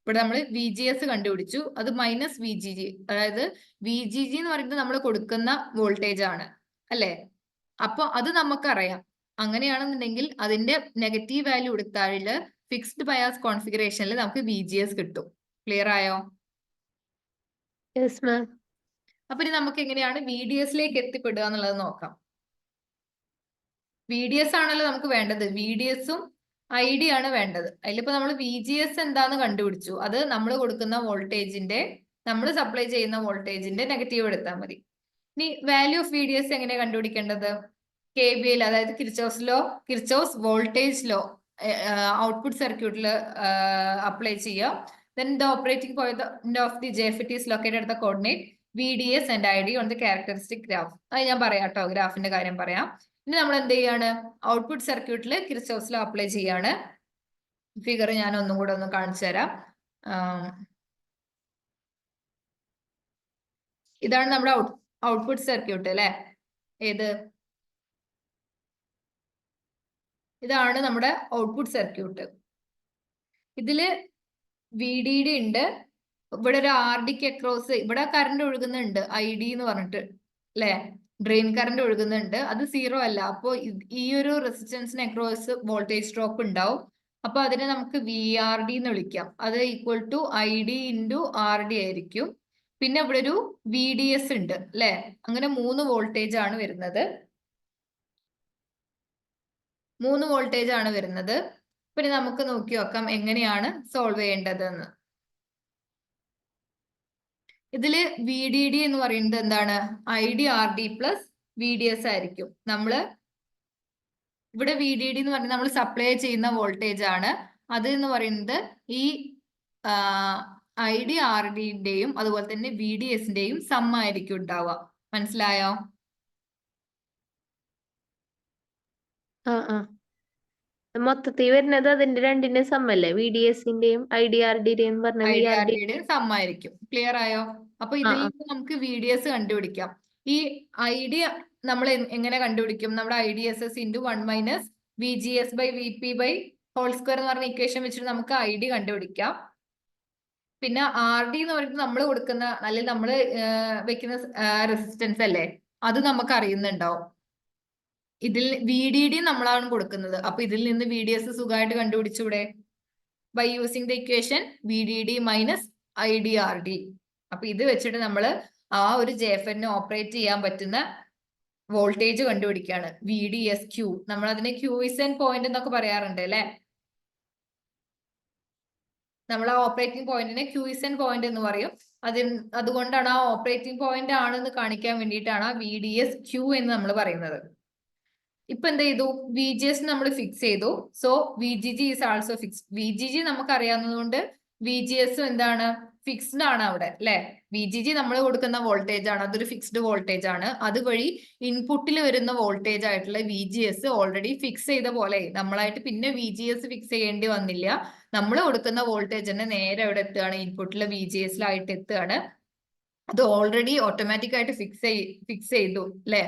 ഇവിടെ നമ്മൾ VGS കണ്ടുപിടിച്ചു, അത് -VGG, അതായത് VGG എന്ന് പറയുന്നത് നമ്മൾ കൊടുക്കുന്ന വോൾട്ടേജ് ആണ് അല്ലെ. അപ്പൊ അത് നമുക്കറിയാം. അങ്ങനെയാണെന്നുണ്ടെങ്കിൽ അതിന്റെ നെഗറ്റീവ് വാല്യൂ എടുത്താൽ ഫിക്സ്ഡ് ബയാസ് കോൺഫിഗറേഷനിൽ നമുക്ക് VGS കിട്ടും. ക്ലിയർ ആയോ? Yes ma'am. അപ്പൊ ഇനി നമുക്ക് എങ്ങനെയാണ് VDS-ലേക്ക് എത്തിപ്പെടുക എന്നുള്ളത് നോക്കാം. VDS ആണല്ലോ നമുക്ക് വേണ്ടത്. VDS-ഉം ID ആണ് വേണ്ടത്. അതിലിപ്പോ നമ്മൾ VGS എന്താന്ന് കണ്ടുപിടിച്ചു. അത് നമ്മൾ കൊടുക്കുന്ന വോൾട്ടേജിന്റെ, നമ്മൾ സപ്ലൈ ചെയ്യുന്ന വോൾട്ടേജിന്റെ നെഗറ്റീവ് എടുത്താൽ മതി. ഇനി വാല്യൂ ഓഫ് VDS എങ്ങനെ കണ്ടുപിടിക്കേണ്ടത്? KVL, അതായത് കിർച്ചോഫ്സ് വോൾട്ടേജ് ലോ ഔട്ട്പുട്ട് സർക്യൂട്ടിൽ അപ്ലൈ ചെയ്യുക. Then the operating point of the JFET is located at the coordinate VDS and ID on the characteristic graph. അത് ഞാൻ പറയാം കേട്ടോ, ഗ്രാഫിന്റെ കാര്യം പറയാം. ഇനി നമ്മൾ എന്ത് ചെയ്യാണ്? ഔട്ട്പുട്ട് സർക്യൂട്ടിൽ കിർച്ചോഫ്സ് ലോ അപ്ലൈ ചെയ്യാണ്. ഫിഗർ ഞാൻ ഒന്നും കൂടെ ഒന്ന് കാണിച്ചു തരാം. ഇതാണ് നമ്മുടെ ഔട്ട്പുട്ട് സർക്യൂട്ട് അല്ലെ. ഏത്? ഇതാണ് നമ്മുടെ ഔട്ട്പുട്ട് സർക്യൂട്ട്. ഇതില് VDD ഉണ്ട്, ഇവിടെ ഒരു RDക്ക് അക്രോസ് ഇവിടെ കറണ്ട് ഒഴുകുന്നുണ്ട്, ID എന്ന് പറഞ്ഞിട്ട് അല്ലെ, ഡ്രെയിൻ കറണ്ട് ഒഴുകുന്നുണ്ട്. അത് 0 അല്ല. അപ്പോൾ ഈ ഒരു റെസിസ്റ്റൻസിന് അക്രോസ് വോൾട്ടേജ് ഡ്രോപ്പ് ഉണ്ടാവും. അപ്പൊ അതിനെ നമുക്ക് VRD എന്ന് വിളിക്കാം. അത് equal to ID into RD ആയിരിക്കും. പിന്നെ ഇവിടെ ഒരു VDS ഉണ്ട് അല്ലെ. അങ്ങനെ 3 വോൾട്ടേജ് ആണ് വരുന്നത്. 3 വോൾട്ടേജ് ആണ് വരുന്നത്. പിന്നെ നമുക്ക് നോക്കി നോക്കാം എങ്ങനെയാണ് സോൾവ് ചെയ്യേണ്ടതെന്ന്. ഇതില് VDD എന്ന് പറയുന്നത് എന്താണ്? IDRD പ്ലസ് VDS ആയിരിക്കും. നമ്മള് ഇവിടെ VDD എന്ന് പറയുന്നത് നമ്മൾ സപ്ലൈ ചെയ്യുന്ന വോൾട്ടേജ് ആണ്. അത് എന്ന് പറയുന്നത് ഈ IDRDന്റെയും അതുപോലെ തന്നെ VDSന്റെയും സം ആയിരിക്കും ഉണ്ടാവുക. മനസ്സിലായോ? മൊത്തത്തിൽ വരുന്നത് അതിന്റെ രണ്ടിന്റെ സമ്മല്ലേ, VDSന്റെയും IDRDന്റെയും പറഞ്ഞ IDRDയുടെയും സം ആയിരിക്കും. ക്ലിയർ ആയോ? അപ്പൊ ഇതിൽ നിന്ന് നമുക്ക് VDS കണ്ടുപിടിക്കാം. ഈ ID നമ്മൾ എങ്ങനെ കണ്ടുപിടിക്കും? നമ്മുടെ IDSS into 1 minus VGS by VP by whole square എന്ന് പറഞ്ഞ ഇക്വേഷൻ വെച്ചിട്ട് നമുക്ക് ID കണ്ടുപിടിക്കാം. പിന്നെ RD എന്ന് പറയുന്നത് നമ്മൾ കൊടുക്കുന്ന അല്ലെങ്കിൽ നമ്മൾ വെക്കുന്ന റെസിസ്റ്റൻസ് അല്ലേ, അത് നമുക്ക് അറിയുന്നുണ്ടാവും. ഇതിൽ VDD നമ്മളാണ് കൊടുക്കുന്നത്. അപ്പൊ ഇതിൽ നിന്ന് VDS സുഖമായിട്ട് കണ്ടുപിടിച്ചൂടെ? By using the equation VDD minus IDRD. അപ്പൊ ഇത് വെച്ചിട്ട് നമ്മൾ ആ ഒരു JFN ഓപ്പറേറ്റ് ചെയ്യാൻ പറ്റുന്ന വോൾട്ടേജ് കണ്ടുപിടിക്കുകയാണ്. VDSQ. നമ്മൾ അതിനെ ക്യൂയിസെന്റ് പോയിന്റ് എന്നൊക്കെ പറയാറുണ്ട് അല്ലെ. നമ്മൾ ആ ഓപ്പറേറ്റിംഗ് പോയിന്റിനെ ക്യൂയിസെന്റ് പോയിന്റ് എന്ന് പറയും. അതുകൊണ്ടാണ് ആ ഓപ്പറേറ്റിംഗ് പോയിന്റ് ആണെന്ന് കാണിക്കാൻ വേണ്ടിയിട്ടാണ് ആ VDSQ എന്ന് നമ്മൾ പറയുന്നത്. ഇപ്പൊ എന്ത് ചെയ്തു? VGS നമ്മൾ ഫിക്സ് ചെയ്തു. So VGG is also fixed. VGG നമുക്ക് അറിയാവുന്നതുകൊണ്ട് VGS എന്താണ്? ഫിക്സ്ഡ് ആണ് അവിടെ അല്ലെ. VGG നമ്മൾ കൊടുക്കുന്ന വോൾട്ടേജ് ആണ്, അതൊരു ഫിക്സ്ഡ് വോൾട്ടേജ് ആണ്. അതുവഴി ഇൻപുട്ടിൽ വരുന്ന വോൾട്ടേജ് ആയിട്ടുള്ള VGS ഓൾറെഡി ഫിക്സ് ചെയ്ത പോലെ നമ്മളായിട്ട് പിന്നെ VGS ഫിക്സ് ചെയ്യേണ്ടി വന്നില്ല. നമ്മൾ കൊടുക്കുന്ന വോൾട്ടേജ് തന്നെ നേരെ അവിടെ എത്തുകയാണ്, ഇൻപുട്ടിലെ VGSലായിട്ട് എത്തുകയാണ്. അത് ഓൾറെഡി ഓട്ടോമാറ്റിക് ആയിട്ട് ഫിക്സ് ചെയ്തു അല്ലെ.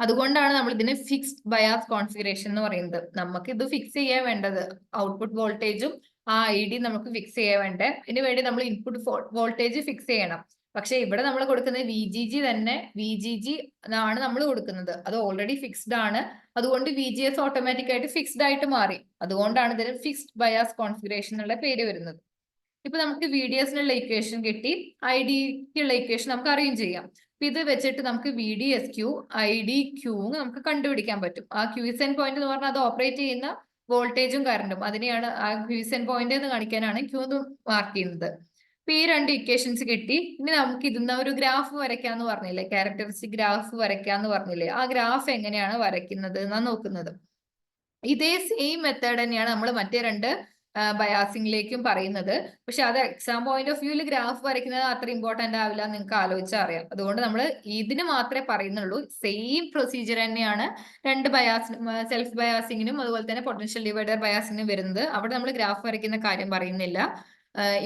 അതുകൊണ്ടാണ് നമ്മൾ ഇതിനെ ഫിക്സ്ഡ് ബയാസ് കോൺഫിഗറേഷൻ എന്ന് പറയുന്നത്. നമുക്ക് ഇത് ഫിക്സ് ചെയ്യാൻ വേണ്ടത് ഔട്ട്പുട്ട് വോൾട്ടേജും ആ ID നമുക്ക് ഫിക്സ് ചെയ്യാൻ വേണ്ടേ. ഇതിന് വേണ്ടി നമ്മൾ ഇൻപുട്ട് വോൾട്ടേജ് ഫിക്സ് ചെയ്യണം. പക്ഷെ ഇവിടെ നമ്മൾ കൊടുക്കുന്നത് VGG തന്നെ, VGG ആണ് നമ്മൾ കൊടുക്കുന്നത്. അത് ഓൾറെഡി ഫിക്സ്ഡ് ആണ്. അതുകൊണ്ട് VGS ഓട്ടോമാറ്റിക് ആയിട്ട് ഫിക്സ്ഡ് ആയിട്ട് മാറി. അതുകൊണ്ടാണ് ഇതിന് ഫിക്സ്ഡ് ബയാസ് കോൺഫിഗറേഷൻ എന്നുള്ള പേര് വരുന്നത്. ഇപ്പൊ നമുക്ക് VDSനുള്ള ഇക്വേഷൻ കിട്ടി, IDക്കുള്ള ഇക്വേഷൻ നമുക്ക് അറേഞ്ച് ചെയ്യാം. അപ്പൊ ഇത് വെച്ചിട്ട് നമുക്ക് VDSQ IDQ നമുക്ക് കണ്ടുപിടിക്കാൻ പറ്റും. ആ ക്യൂയിസെന്റ് പോയിന്റ് എന്ന് പറഞ്ഞാൽ അത് ഓപ്പറേറ്റ് ചെയ്യുന്ന വോൾട്ടേജും കറണ്ടും, അതിനെയാണ് ആ ക്യൂയിസെന്റ് പോയിന്റ് എന്ന് കാണിക്കാനാണ് Q എന്ന് മാർക്ക് ചെയ്യുന്നത്. അപ്പൊ ഈ രണ്ട് ഇക്വേഷൻസ് കിട്ടി. ഇനി നമുക്ക് ഇതിന്ന് ഒരു ഗ്രാഫ് വരയ്ക്കാന്ന് പറഞ്ഞില്ലേ, ക്യാരക്ടറിസ്റ്റിക് ഗ്രാഫ് വരയ്ക്കാന്ന് പറഞ്ഞില്ലേ. ആ ഗ്രാഫ് എങ്ങനെയാണ് വരയ്ക്കുന്നത് എന്നാണ് നോക്കുന്നത്. ഇതേ സെയിം മെത്തേഡ് തന്നെയാണ് നമ്മൾ മറ്റേ രണ്ട് ബയാസിംഗിലേക്കും പറയുന്നത്. പക്ഷെ അത് എക്സാം പോയിന്റ് ഓഫ് വ്യൂവിൽ ഗ്രാഫ് വരയ്ക്കുന്നത് അത്ര ഇമ്പോർട്ടന്റ് ആവില്ല, നിങ്ങൾക്ക് ആലോചിച്ചാൽ അറിയാം. അതുകൊണ്ട് നമ്മൾ ഇതിന് മാത്രമേ പറയുന്നുള്ളൂ. സെയിം പ്രൊസീജിയർ തന്നെയാണ് രണ്ട് സെൽഫ് ബയാസിങ്ങിനും അതുപോലെ തന്നെ പൊട്ടൻഷ്യൽ ഡിവൈഡർ ബയാസിങ്ങിനും വരുന്നത്. അവിടെ നമ്മൾ ഗ്രാഫ് വരയ്ക്കുന്ന കാര്യം പറയുന്നില്ല.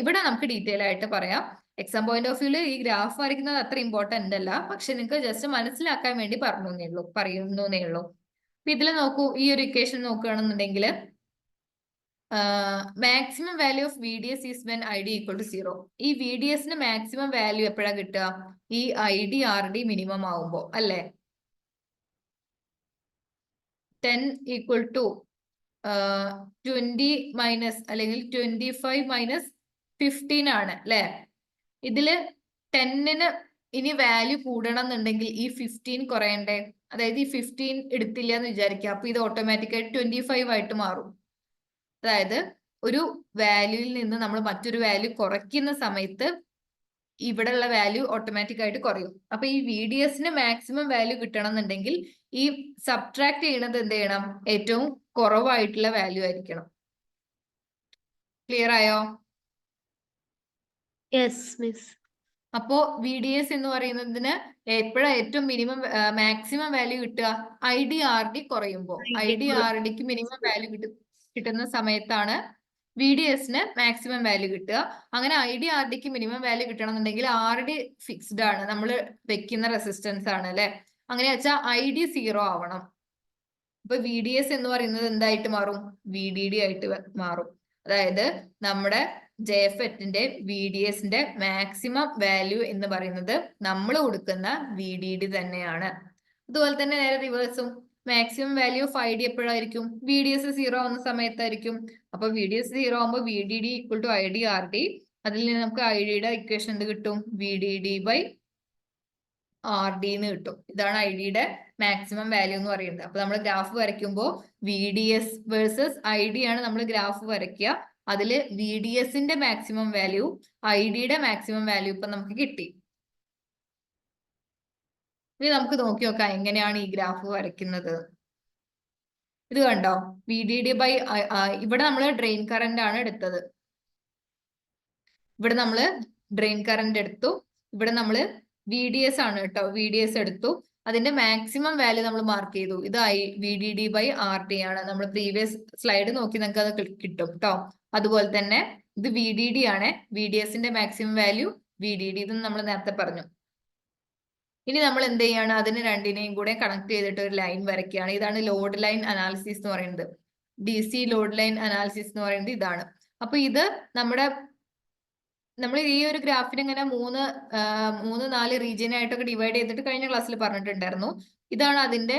ഇവിടെ നമുക്ക് ഡീറ്റെയിൽ ആയിട്ട് പറയാം. എക്സാം പോയിന്റ് ഓഫ് വ്യൂവിൽ ഈ ഗ്രാഫ് വരയ്ക്കുന്നത് അത്ര ഇമ്പോർട്ടന്റ് അല്ല, പക്ഷെ നിങ്ങൾക്ക് ജസ്റ്റ് മനസ്സിലാക്കാൻ വേണ്ടി പറയുന്നേ ഉള്ളൂ. അപ്പൊ ഇതിൽ നോക്കൂ, ഈ ഒരു ഇക്വേഷൻ നോക്കുകയാണെന്നുണ്ടെങ്കിൽ maximum value of VDS is when ID equal to 0. ഈ VDSന് മാക്സിമം വാല്യൂ എപ്പോഴാണ് കിട്ടുക? ഈ IDRD മിനിമം ആവുമ്പോ അല്ലെ. 10 ഈക്വൽ ടു 20 മൈനസ് അല്ലെങ്കിൽ 25 മൈനസ് 15 ആണ് അല്ലെ. ഇതില് 10ന് ഇനി വാല്യൂ കൂടണം എന്നുണ്ടെങ്കിൽ ഈ 15 കുറയണ്ടേ. അതായത് ഈ 15 എടുത്തില്ല എന്ന് വിചാരിക്കുക. അപ്പൊ ഇത് ഓട്ടോമാറ്റിക്കായിട്ട് 25 ആയിട്ട് മാറും. അതായത് ഒരു വാല്യൂയിൽ നിന്ന് നമ്മൾ മറ്റൊരു വാല്യൂ കുറയ്ക്കുന്ന സമയത്ത് ഇവിടെയുള്ള വാല്യൂ ഓട്ടോമാറ്റിക് ആയിട്ട് കുറയും. അപ്പൊ ഈ VDSന് മാക്സിമം വാല്യൂ കിട്ടണം എന്നുണ്ടെങ്കിൽ ഈ സബ്ട്രാക്ട് ചെയ്യണത് എന്ത് ചെയ്യണം? ഏറ്റവും കുറവായിട്ടുള്ള വാല്യൂ ആയിരിക്കണം. ക്ലിയർ ആയോ? Yes miss. അപ്പോ VDS എന്ന് പറയുന്നതിന് എപ്പോഴാണ് ഏറ്റവും മാക്സിമം വാല്യൂ കിട്ടുക? IDRD കുറയുമ്പോൾ. IDRDക്ക് മിനിമം വാല്യൂ കിട്ടുന്ന സമയത്താണ് VDS-ന് മാക്സിമം വാല്യൂ കിട്ടുക. അങ്ങനെ ID RDക്ക് മിനിമം വാല്യൂ കിട്ടണമെന്നുണ്ടെങ്കിൽ RD ഫിക്സ്ഡ് ആണ്, നമ്മൾ വെക്കുന്ന റെസിസ്റ്റൻസ് ആണ് അല്ലെ. അങ്ങനെ വെച്ചാൽ ID 0 ആവണം. അപ്പൊ VDS എന്ന് പറയുന്നത് എന്തായിട്ട് മാറും? VDD ആയിട്ട് മാറും. അതായത് നമ്മുടെ JFETന്റെ VDSന്റെ മാക്സിമം വാല്യൂ എന്ന് പറയുന്നത് നമ്മൾ കൊടുക്കുന്ന VDD തന്നെയാണ്. അതുപോലെ തന്നെ നേരെ റിവേഴ്സും, മാക്സിമം വാല്യൂ ഓഫ് ID എപ്പോഴായിരിക്കും? VDS 0 ആവുന്ന സമയത്തായിരിക്കും. അപ്പൊ VDS 0 ആവുമ്പോൾ VDD equal to ID RD. അതിൽ നിന്ന് നമുക്ക് IDയുടെ ഇക്വേഷൻ എന്ത് കിട്ടും? VDD ബൈ RD എന്ന് കിട്ടും. ഇതാണ് IDയുടെ മാക്സിമം വാല്യൂ എന്ന് പറയുന്നത്. അപ്പൊ നമ്മൾ ഗ്രാഫ് വരയ്ക്കുമ്പോൾ VDS വേഴ്സസ് ID ആണ് നമ്മൾ ഗ്രാഫ് വരയ്ക്കുക. അതില് VDSന്റെ മാക്സിമം വാല്യൂ, IDയുടെ മാക്സിമം വാല്യൂ ഇപ്പൊ നമുക്ക് കിട്ടി. ഇനി നമുക്ക് നോക്കി നോക്കാം എങ്ങനെയാണ് ഈ ഗ്രാഫ് വരയ്ക്കുന്നത്. ഇത് കണ്ടോ? VDD ബൈ ഇവിടെ നമ്മൾ ഡ്രെയിൻ കറന്റ് ആണ് എടുത്തത്. ഇവിടെ നമ്മൾ ഡ്രെയിൻ കറന്റ് എടുത്തു. ഇവിടെ നമ്മൾ VDS ആണ് കേട്ടോ, VDS എടുത്തു. അതിന്റെ മാക്സിമം വാല്യൂ നമ്മൾ മാർക്ക് ചെയ്തു. ഇത് VDD ബൈ RD ആണ്. നമ്മൾ പ്രീവിയസ് സ്ലൈഡ് നോക്കി നിങ്ങൾക്ക് അത് കിട്ടും കേട്ടോ. അതുപോലെ തന്നെ ഇത് VDD ആണ്. VDSന്റെ മാക്സിമം വാല്യൂ VDD ഇതെന്ന് നമ്മൾ നേരത്തെ പറഞ്ഞു. ഇനി നമ്മൾ എന്ത് ചെയ്യാണ്? അതിന് രണ്ടിനെയും കൂടെ കണക്ട് ചെയ്തിട്ട് ഒരു ലൈൻ വരയ്ക്കുകയാണ്. ഇതാണ് ലോഡ് ലൈൻ അനാലിസിസ് എന്ന് പറയുന്നത്. DC ലോഡ് ലൈൻ അനാലിസിസ് എന്ന് പറയുന്നത് ഇതാണ്. അപ്പൊ ഇത് നമ്മൾ ഈ ഒരു ഗ്രാഫിനെ ഇങ്ങനെ മൂന്ന് നാല് റീജിയൻ ആയിട്ടൊക്കെ ഡിവൈഡ് ചെയ്തിട്ട് കഴിഞ്ഞ ക്ലാസ്സിൽ പറഞ്ഞിട്ടുണ്ടായിരുന്നു. ഇതാണ് അതിന്റെ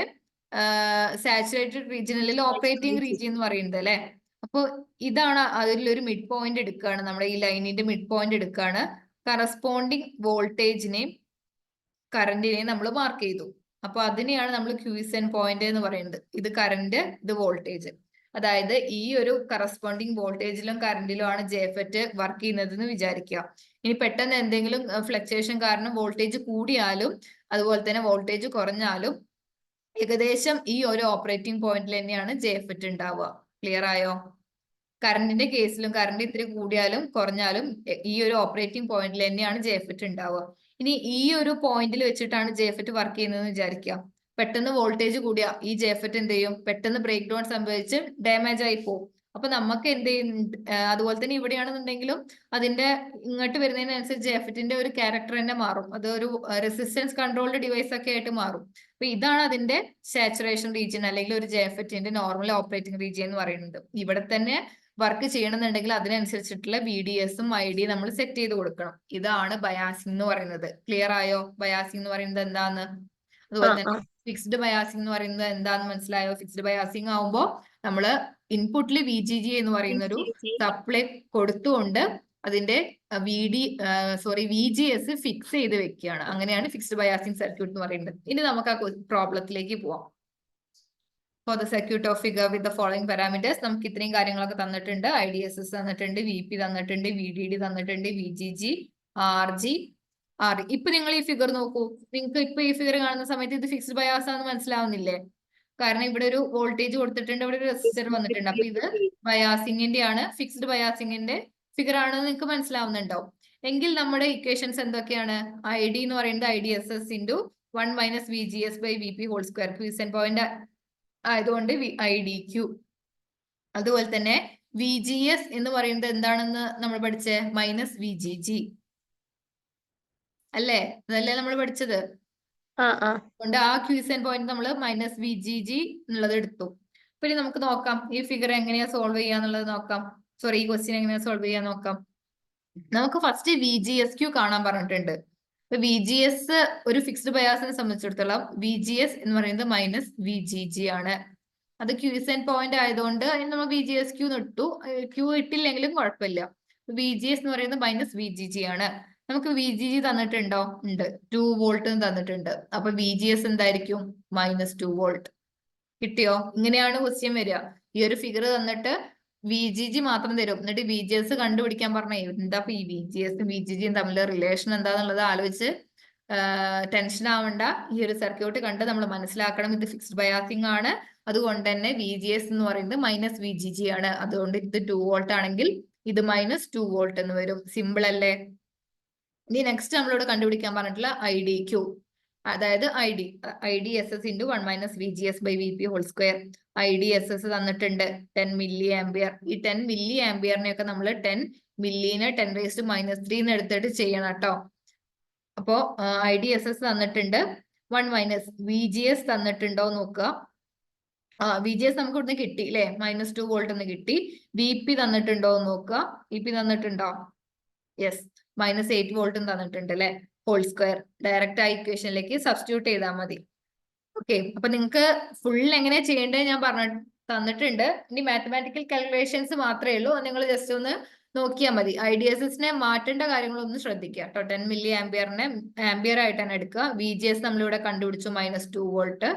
സാച്ചുറേറ്റഡ് റീജിയൻ അല്ലെങ്കിൽ ഓപ്പറേറ്റിംഗ് റീജിയൻ എന്ന് പറയുന്നത് അല്ലെ. അപ്പൊ ഇതാണ് അതിലൊരു മിഡ് പോയിന്റ് എടുക്കുകയാണ്. നമ്മുടെ ഈ ലൈനിന്റെ മിഡ് പോയിന്റ് എടുക്കുകയാണ്. കറസ്പോണ്ടിങ് വോൾട്ടേജിനെയും കറന്റിനെയും നമ്മൾ മാർക്ക് ചെയ്തു. അപ്പൊ അതിനെയാണ് നമ്മൾ ക്യൂസെന്റ് പോയിന്റ് എന്ന് പറയുന്നത്. ഇത് കറന്റ്, ഇത് വോൾട്ടേജ്. അതായത് ഈ ഒരു കറസ്പോണ്ടിങ് വോൾട്ടേജിലും കറന്റിലും ആണ് JFET വർക്ക് ചെയ്യുന്നത് എന്ന് വിചാരിക്കുക. ഇനി പെട്ടെന്ന് എന്തെങ്കിലും ഫ്ലക്ച്വേഷൻ കാരണം വോൾട്ടേജ് കൂടിയാലും അതുപോലെ തന്നെ വോൾട്ടേജ് കുറഞ്ഞാലും ഏകദേശം ഈ ഒരു ഓപ്പറേറ്റിംഗ് പോയിന്റിൽ തന്നെയാണ് JFET ഉണ്ടാവുക. ക്ലിയർ ആയോ? കറന്റിന്റെ കേസിലും കറന്റ് ഇത്തിരി കൂടിയാലും കുറഞ്ഞാലും ഈ ഒരു ഓപ്പറേറ്റിംഗ് പോയിന്റിൽ തന്നെയാണ് JFET ഉണ്ടാവുക. ഇനി ഈ ഒരു പോയിന്റിൽ വെച്ചിട്ടാണ് JFET വർക്ക് ചെയ്യുന്നത് വിചാരിക്കുക. പെട്ടെന്ന് വോൾട്ടേജ് കൂടിയ ഈ JFET എന്ത് ചെയ്യും? പെട്ടെന്ന് ബ്രേക്ക് ഡൗൺ സംഭവിച്ച് ഡാമേജ് ആയി പോകും. അപ്പൊ നമുക്ക് എന്ത് ചെയ്യും? അതുപോലെ തന്നെ ഇവിടെയാണെന്നുണ്ടെങ്കിലും അതിന്റെ ഇങ്ങോട്ട് വരുന്നതിനനുസരിച്ച് JFETന്റെ ഒരു ക്യാരക്ടർ തന്നെ മാറും. അത് ഒരു റെസിസ്റ്റൻസ് കൺട്രോൾഡ് ഡിവൈസ് ഒക്കെ ആയിട്ട് മാറും. അപ്പൊ ഇതാണ് അതിന്റെ സാച്ചുറേഷൻ റീജിയൻ അല്ലെങ്കിൽ ഒരു JFETന്റെ നോർമൽ ഓപ്പറേറ്റിംഗ് റീജിയൻ എന്ന് പറയുന്നത്. ഇവിടെ തന്നെ വർക്ക് ചെയ്യണമെന്നുണ്ടെങ്കിൽ അതിനനുസരിച്ചിട്ടുള്ള VDSും ID നമ്മൾ സെറ്റ് ചെയ്ത് കൊടുക്കണം. ഇതാണ് ബയാസിംഗ് എന്ന് പറയുന്നത്. ക്ലിയർ ആയോ? ബയാസിംഗ് എന്ന് പറയുന്നത് എന്താന്ന്? അതുപോലെ തന്നെ ഫിക്സ്ഡ് ബയാസിംഗ് എന്ന് പറയുന്നത് എന്താന്ന് മനസ്സിലായോ? ഫിക്സ്ഡ് ബയാസിംഗ് ആവുമ്പോൾ നമ്മള് ഇൻപുട്ടിൽ VGG എന്ന് പറയുന്ന ഒരു സപ്ലൈ കൊടുത്തുകൊണ്ട് അതിന്റെ VGS ഫിക്സ് ചെയ്ത് വെക്കുകയാണ്. അങ്ങനെയാണ് ഫിക്സ്ഡ് ബയാസിംഗ് സർക്യൂട്ട് എന്ന് പറയുന്നത്. ഇനി നമുക്ക് ആ പ്രോബ്ലത്തിലേക്ക് പോവാം. For the circuit of figure with the following parameters, നമുക്ക് ഇത്രയും കാര്യങ്ങളൊക്കെ തന്നിട്ടുണ്ട്. IDSS തന്നിട്ടുണ്ട്, VP തന്നിട്ടുണ്ട്, VDD തന്നിട്ടുണ്ട്, VGG, RG, RE. ഇപ്പൊ നിങ്ങൾ ഈ ഫിഗർ നോക്കൂ. നിങ്ങൾക്ക് ഇപ്പൊ ഈ ഫിഗർ കാണുന്ന സമയത്ത് ഇത് ഫിക്സ്ഡ് ബയാസ് ആണെന്ന് മനസ്സിലാവുന്നില്ലേ? കാരണം ഇവിടെ ഒരു വോൾട്ടേജ് കൊടുത്തിട്ടുണ്ട്, ഇവിടെ ഒരു റെസിസ്റ്റർ വന്നിട്ടുണ്ട്. അപ്പൊ ഇത് ബയാസിംഗിന്റെ ആണ്, ഫിക്സ്ഡ് ബയാസിംഗിന്റെ ഫിഗർ ആണെന്ന് നിങ്ങൾക്ക് മനസ്സിലാവുന്നുണ്ടാവും. എങ്കിൽ നമ്മുടെ ഇക്വേഷൻസ് എന്തൊക്കെയാണ്? ID എന്ന് പറയുന്നത് IDSS into 1 minus VGS by VP whole square. Quiescent point ആയതുകൊണ്ട് IDQ. അതുപോലെ തന്നെ VGS എന്ന് പറയുന്നത് എന്താണെന്ന് നമ്മൾ പഠിച്ചേ? മൈനസ് VGG അല്ലേ? അതല്ലേ നമ്മൾ പഠിച്ചത്? അതുകൊണ്ട് ആ ക്യൂസെന്റ് പോയിന്റ് നമ്മൾ മൈനസ് VGG എന്നുള്ളത് എടുത്തു. അപ്പൊ ഇനി നമുക്ക് നോക്കാം ഈ ഫിഗർ എങ്ങനെയാ സോൾവ് ചെയ്യാന്നുള്ളത് നോക്കാം. സോറി, ഈ ക്വസ്റ്റ്യൻ എങ്ങനെയാ സോൾവ് ചെയ്യാൻ നോക്കാം. നമുക്ക് ഫസ്റ്റ് VGSQ കാണാൻ പറഞ്ഞിട്ടുണ്ട്. അപ്പൊ VGS ഒരു ഫിക്സ്ഡ് ബയാസിനെ സംബന്ധിച്ചിടത്തോളം VGS എന്ന് പറയുന്നത് മൈനസ് VGG ആണ്. അത് ക്യൂസെന്റ് പോയിന്റ് ആയതുകൊണ്ട് നമ്മൾ VGSQ ഇട്ടു. Q ഇട്ടില്ലെങ്കിലും കുഴപ്പമില്ല. VGS എന്ന് പറയുന്നത് മൈനസ് VGG ആണ്. നമുക്ക് VGG തന്നിട്ടുണ്ടോ? ഉണ്ട്. 2 വോൾട്ട് തന്നിട്ടുണ്ട്. അപ്പൊ VGS എന്തായിരിക്കും? Minus 2 volt. കിട്ടിയോ? ഇങ്ങനെയാണ് ക്വസ്റ്റ്യൻ വരിക. ഈ ഒരു ഫിഗർ തന്നിട്ട് VGG മാത്രം തരും, എന്നിട്ട് VGS കണ്ടുപിടിക്കാൻ പറഞ്ഞേ. എന്താ ഈ VGSും VGGയും തമ്മിലുള്ള റിലേഷൻ എന്താന്നുള്ളത് ആലോചിച്ച് ടെൻഷൻ ആവണ്ട. ഈ ഒരു സർക്യൂട്ട് കണ്ട് നമ്മൾ മനസ്സിലാക്കണം ഇത് ഫിക്സ്ഡ് ബയാസിംഗ് ആണ്. അതുകൊണ്ട് തന്നെ VGS എന്ന് പറയുന്നത് മൈനസ് VGG ആണ്. അതുകൊണ്ട് ഇത് 2 വോൾട്ട് ആണെങ്കിൽ ഇത് മൈനസ് 2 വോൾട്ട് എന്ന് വരും. സിമ്പിൾ അല്ലേ? ഇനി നെക്സ്റ്റ് നമ്മളോട് കണ്ടുപിടിക്കാൻ പറഞ്ഞിട്ടുള്ള IDQ. അതായത് IDSS into 1 - VGS/VP whole square. IDSS തന്നിട്ടുണ്ട് 10 മില്ലി ആംബിയർ. ഈ 10 മില്ലി ആംബിയറിനെയൊക്കെ നമ്മൾ 10 മില്ലിനെ 10⁻³ എടുത്തിട്ട് ചെയ്യണം കേട്ടോ. അപ്പോ IDSS തന്നിട്ടുണ്ട്, 1 - VGS തന്നിട്ടുണ്ടോ നോക്കുക. VGS നമുക്ക് ഇവിടുന്ന് കിട്ടി അല്ലെ, -2 വോൾട്ട് എന്ന് കിട്ടി. VP തന്നിട്ടുണ്ടോ എന്ന് നോക്കുക. VP തന്നിട്ടുണ്ടോ? യെസ്, -8 വോൾട്ടും തന്നിട്ടുണ്ട് അല്ലെ. ഹോൾ സ്ക്വയർ ഡയറക്റ്റ് ആ ഇക്വേഷനിലേക്ക് സബ്സ്റ്റിറ്റ്യൂട്ട് ചെയ്താൽ മതി. ഓക്കെ, അപ്പൊ നിങ്ങൾക്ക് ഫുൾ എങ്ങനെ ചെയ്യേണ്ടത് ഞാൻ തന്നിട്ടുണ്ട്. ഇനി മാത്തമാറ്റിക്കൽ കാൽക്കുലേഷൻസ് മാത്രമേ ഉള്ളൂ, നിങ്ങൾ ജസ്റ്റ് ഒന്ന് നോക്കിയാൽ മതി. IDSSനെ മാറ്റേണ്ട കാര്യങ്ങളൊന്നും ശ്രദ്ധിക്കുക കേട്ടോ. 10 മില്ലി ആംബിയറിനെ ആംബിയർ ആയിട്ടാണ് എടുക്കുക. VGS നമ്മളിവിടെ കണ്ടുപിടിച്ചു -2 വോൾട്ട്.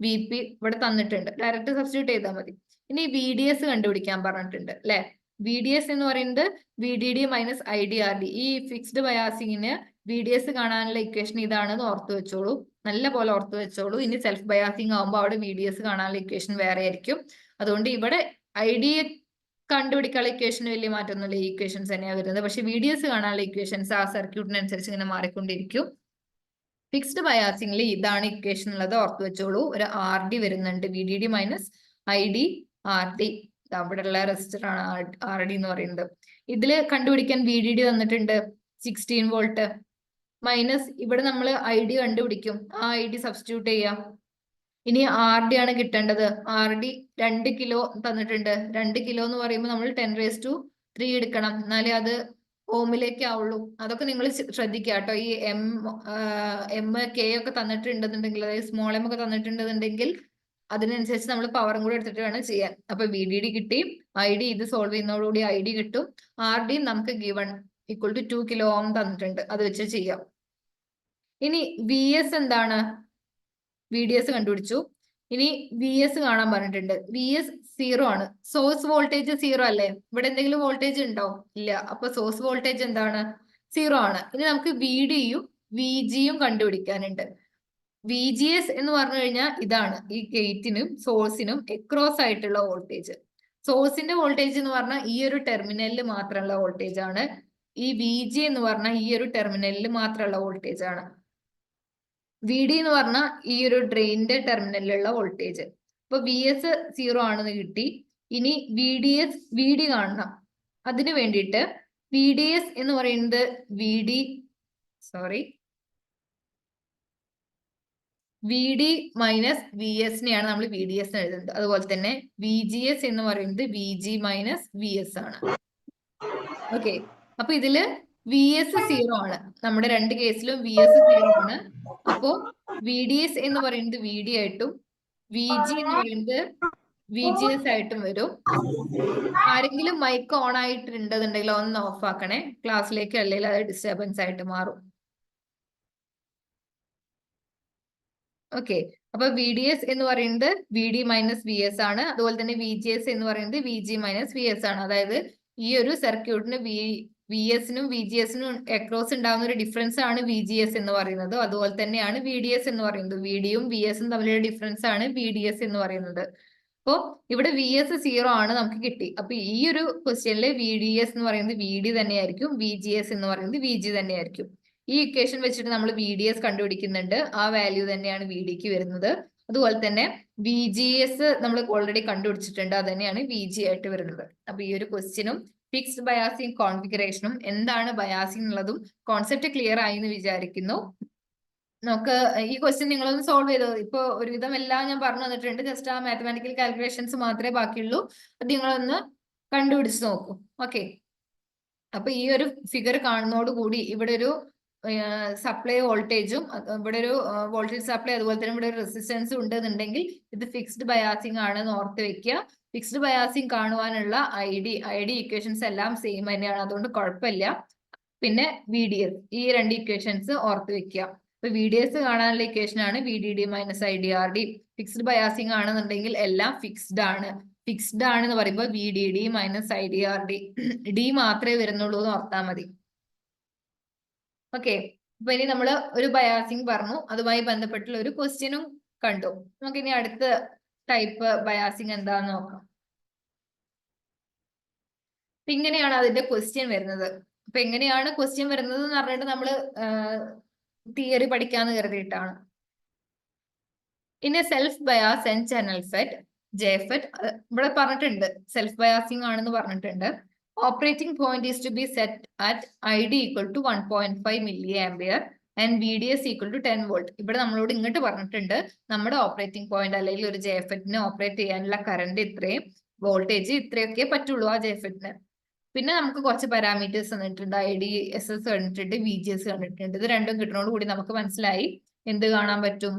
VP ഇവിടെ തന്നിട്ടുണ്ട്, ഡയറക്റ്റ് സബ്സ്റ്റിറ്റ്യൂട്ട് ചെയ്താൽ മതി. ഇനി VDS കണ്ടുപിടിക്കാൻ പറഞ്ഞിട്ടുണ്ട് അല്ലെ. VDS എന്ന് പറയുന്നത് VDD - IDRD. ഈ ഫിക്സ്ഡ് ബയാസിങ്ങിന് VDS കാണാനുള്ള ഇക്വേഷൻ ഇതാണെന്ന് ഓർത്ത് വെച്ചോളൂ, നല്ല പോലെ ഓർത്ത് വെച്ചോളൂ. ഇനി സെൽഫ് ബയാസിങ് ആകുമ്പോൾ അവിടെ VDS കാണാനുള്ള ഇക്വേഷൻ വേറെ ആയിരിക്കും. അതുകൊണ്ട് ഇവിടെ ID കണ്ടുപിടിക്കാനുള്ള ഇക്വേഷന് വലിയ മാറ്റമൊന്നുമില്ല, ഈ ഇക്വേഷൻസ് തന്നെയാണ് വരുന്നത്. പക്ഷെ VDS കാണാനുള്ള ഇക്വേഷൻസ് ആ സർക്യൂട്ടിനനുസരിച്ച് ഇങ്ങനെ മാറിക്കൊണ്ടിരിക്കും. ഫിക്സ്ഡ് ബയാസിംഗിൽ ഇതാണ് ഇക്വേഷൻ ഉള്ളത്, ഓർത്ത് വെച്ചോളൂ. ഒരു RD വരുന്നുണ്ട്, VDD - IDRD. അവിടെയുള്ള റെസിസ്റ്റർ ആണ് RD എന്ന് പറയുന്നത്. ഇതില് കണ്ടുപിടിക്കാൻ VDD തന്നിട്ടുണ്ട് 16 വോൾട്ട് മൈനസ് ഇവിടെ നമ്മൾ ID കണ്ടുപിടിക്കും, ആ ID സബ്സ്റ്റിറ്റ്യൂട്ട് ചെയ്യാം. ഇനി RD ആണ് കിട്ടേണ്ടത്. RD 2 കിലോ തന്നിട്ടുണ്ട്. 2 കിലോ എന്ന് പറയുമ്പോൾ നമ്മൾ 10⁻³ എടുക്കണം, എന്നാലേ അത് ഓമിലേക്ക് ആവുള്ളൂ. അതൊക്കെ നിങ്ങൾ ശ്രദ്ധിക്കുക കേട്ടോ. ഈ M K ഒക്കെ തന്നിട്ടുണ്ടെന്നുണ്ടെങ്കിൽ, അതായത് സ്മോൾ M ഒക്കെ തന്നിട്ടുണ്ടെന്നുണ്ടെങ്കിൽ അതിനനുസരിച്ച് നമ്മൾ പവറും കൂടെ എടുത്തിട്ട് വേണം ചെയ്യാൻ. അപ്പൊ VDD കിട്ടി, ID ഇത് സോൾവ് ചെയ്യുന്നതോടുകൂടി ID കിട്ടും. RD നമുക്ക് ഗിവൺ = 2 കിലോ ഓം തന്നിട്ടുണ്ട്, അത് വെച്ച് ചെയ്യാം. ഇനി VS എന്താണ്? VDS കണ്ടുപിടിച്ചു. ഇനി VS കാണാൻ പറഞ്ഞിട്ടുണ്ട്. VS 0 ആണ്. സോഴ്സ് വോൾട്ടേജ് 0 അല്ലേ? ഇവിടെ എന്തെങ്കിലും വോൾട്ടേജ് ഉണ്ടോ? ഇല്ല. അപ്പൊ സോഴ്സ് വോൾട്ടേജ് എന്താണ്? 0 ആണ്. ഇനി നമുക്ക് VDയും VGയും കണ്ടുപിടിക്കാനുണ്ട്. VGS എന്ന് പറഞ്ഞു കഴിഞ്ഞാൽ ഇതാണ്, ഈ ഗേറ്റിനും സോഴ്സിനും എക്രോസ് ആയിട്ടുള്ള വോൾട്ടേജ്. സോഴ്സിന്റെ വോൾട്ടേജ് എന്ന് പറഞ്ഞാൽ ഈ ഒരു ടെർമിനലിൽ മാത്രമുള്ള വോൾട്ടേജ് ആണ്. ഈ VG എന്ന് പറഞ്ഞാൽ ഈ ഒരു ടെർമിനലിൽ മാത്രമുള്ള വോൾട്ടേജ് ആണ്. VD എന്ന് പറഞ്ഞാൽ ഈ ഒരു ഡ്രെയിനിന്റെ ടെർമിനലിലുള്ള വോൾട്ടേജ്. അപ്പൊ VS 0 ആണെന്ന് കിട്ടി. ഇനി VD കാണണം. അതിനു വേണ്ടിയിട്ട് VDS എന്ന് പറയുന്നത് VD - VS നെയാണ് നമ്മൾ VDS എഴുതുന്നത്. അതുപോലെ തന്നെ VGS എന്ന് പറയുന്നത് VG - VS ആണ്. ഓക്കെ, അപ്പൊ ഇതില് VS 0 ആണ്. നമ്മുടെ രണ്ട് കേസിലും VS 0 ആണ്. അപ്പോ VDS എന്ന് പറയുന്നത് VD ആയിട്ടും VG എന്ന് പറയുന്നത് VGS ആയിട്ടും വരും. ആരെങ്കിലും മൈക്ക് ഓൺ ആയിട്ടുണ്ടെന്നുണ്ടെങ്കിൽ ഒന്ന് ഓഫ് ആക്കണേ, ക്ലാസ്സിലേക്ക് അല്ലെങ്കിൽ അത് ഡിസ്റ്റർബൻസ് ആയിട്ട് മാറും. ഓക്കെ, അപ്പൊ VDS എന്ന് പറയുന്നത് VD - VS ആണ്. അതുപോലെ തന്നെ VGS എന്ന് പറയുന്നത് VG - VS ആണ്. അതായത് ഈ ഒരു സർക്യൂട്ടിന് VS-നും VGS-നും അക്രോസ് ഉണ്ടാകുന്ന ഒരു ഡിഫറൻസ് ആണ് VGS എന്ന് പറയുന്നത്. അതുപോലെ തന്നെയാണ് VDS എന്ന് പറയുന്നത്. VD-യും VS-ഉം തമ്മിലുള്ള ഡിഫറൻസ് ആണ് VDS എന്ന് പറയുന്നത്. അപ്പോ ഇവിടെ VS 0 ആണ് നമുക്ക് കിട്ടി. അപ്പൊ ഈ ഒരു ക്വസ്റ്റ്യനിൽ VDS എന്ന് പറയുന്നത് VD തന്നെയായിരിക്കും, VGS എന്ന് പറയുന്നത് VG തന്നെയായിരിക്കും. ഈ ഇക്വേഷൻ വെച്ചിട്ട് നമ്മൾ VDS കണ്ടുപിടിക്കുന്നുണ്ട്, ആ വാല്യൂ തന്നെയാണ് VDക്ക് വരുന്നത്. അതുപോലെ തന്നെ VGS നമ്മൾ ഓൾറെഡി കണ്ടുപിടിച്ചിട്ടുണ്ട്, അത് തന്നെയാണ് VG ആയിട്ട് വരുന്നത്. അപ്പൊ ഈ ഒരു ക്വസ്റ്റ്യനും ഫിക്സ്ഡ് ബയാസിംഗ് കോൺഫിഗറേഷനും എന്താണ് ബയാസിംഗ് എന്നുള്ളതും കോൺസെപ്റ്റ് ക്ലിയർ ആയി എന്ന് വിചാരിക്കുന്നു. നമുക്ക് ഈ ക്വസ്റ്റ്യൻ നിങ്ങളൊന്ന് സോൾവ് ചെയ്തോ. ഇപ്പൊ ഒരുവിധം എല്ലാം ഞാൻ പറഞ്ഞു തന്നിട്ടുണ്ട്, ജസ്റ്റ് ആ മാത്തമാറ്റിക്കൽ കാൽക്കുലേഷൻസ് മാത്രമേ ബാക്കിയുള്ളൂ. അത് നിങ്ങളൊന്ന് കണ്ടുപിടിച്ച് നോക്കൂ. ഓക്കെ, അപ്പൊ ഈ ഒരു ഫിഗർ കാണുന്നതോടുകൂടി ഇവിടെ ഒരു സപ്ലൈ വോൾട്ടേജും ഇവിടെ ഒരു വോൾട്ടേജ് സപ്ലൈ, അതുപോലെ തന്നെ ഇവിടെ ഒരു റെസിസ്റ്റൻസും ഉണ്ടെന്നുണ്ടെങ്കിൽ ഇത് ഫിക്സ്ഡ് ബയാസിംഗ് ആണെന്ന് ഓർത്ത് വെക്കുക. ഫിക്സ്ഡ് ബയാസിംഗ് കാണുവാനുള്ള ID ഇക്വേഷൻസ് എല്ലാം സെയിം തന്നെയാണ്, അതുകൊണ്ട് കുഴപ്പമില്ല. പിന്നെ VDS, ഈ രണ്ട് ഇക്വേഷൻസ് ഓർത്ത് വെക്കുക. അപ്പൊ VDS കാണാനുള്ള ഇക്വേഷൻ ആണ് VDD - IDRD. ഫിക്സ്ഡ് ബയാസിംഗ് ആണെന്നുണ്ടെങ്കിൽ എല്ലാം ഫിക്സ്ഡ് ആണ്. ഫിക്സ്ഡ് ആണെന്ന് പറയുമ്പോൾ VDD - IDRD, D മാത്രമേ വരുന്നുള്ളൂ എന്ന് ഓർത്താൽ മതി. ഓക്കെ, അപ്പൊ ഇനി നമ്മൾ ഒരു ബയാസിംഗ് പറഞ്ഞു, അതുമായി ബന്ധപ്പെട്ടുള്ള ഒരു ക്വസ്റ്റ്യനും കണ്ടു. നമുക്ക് ഇനി അടുത്ത ടൈപ്പ് ബയാസിംഗ് എന്താന്ന് നോക്കാം. അപ്പൊ ഇങ്ങനെയാണ് അതിന്റെ ക്വസ്റ്റ്യൻ വരുന്നത്. അപ്പൊ എങ്ങനെയാണ് ക്വസ്റ്റ്യൻ വരുന്നത് എന്ന് പറഞ്ഞിട്ട് നമ്മൾ തിയറി പഠിക്കാന്ന് കരുതിയിട്ടാണ്. ഇനി self bias and channel FET JFET ഇവിടെ പറഞ്ഞിട്ടുണ്ട് സെൽഫ് ബയാസിംഗ് ആണെന്ന് പറഞ്ഞിട്ടുണ്ട്. Operating point is to be set at ID equal to 1.5 milli ampere and VDS equal to 10 volt. ഇവിടെ നമ്മളോട് ഇങ്ങോട്ട് പറഞ്ഞിട്ടുണ്ട് നമ്മുടെ ഓപ്പറേറ്റിംഗ് പോയിന്റ് അല്ലെങ്കിൽ ഒരു ജെഫെറ്റിന് ഓപ്പറേറ്റ് ചെയ്യാനുള്ള കറണ്ട് ഇത്രയും, വോൾട്ടേജ് ഇത്രയൊക്കെ പറ്റുള്ളൂ ആ ജെഫെറ്റിന്. പിന്നെ നമുക്ക് കുറച്ച് പാരാമീറ്റേഴ്സ് തന്നിട്ടുണ്ട്, IDSS കണ്ടിട്ടുണ്ട്, VGS കണ്ടിട്ടുണ്ട്. ഇത് രണ്ടും കിട്ടുന്നതോട് കൂടി നമുക്ക് മനസ്സിലായി എന്ത് കാണാൻ പറ്റും,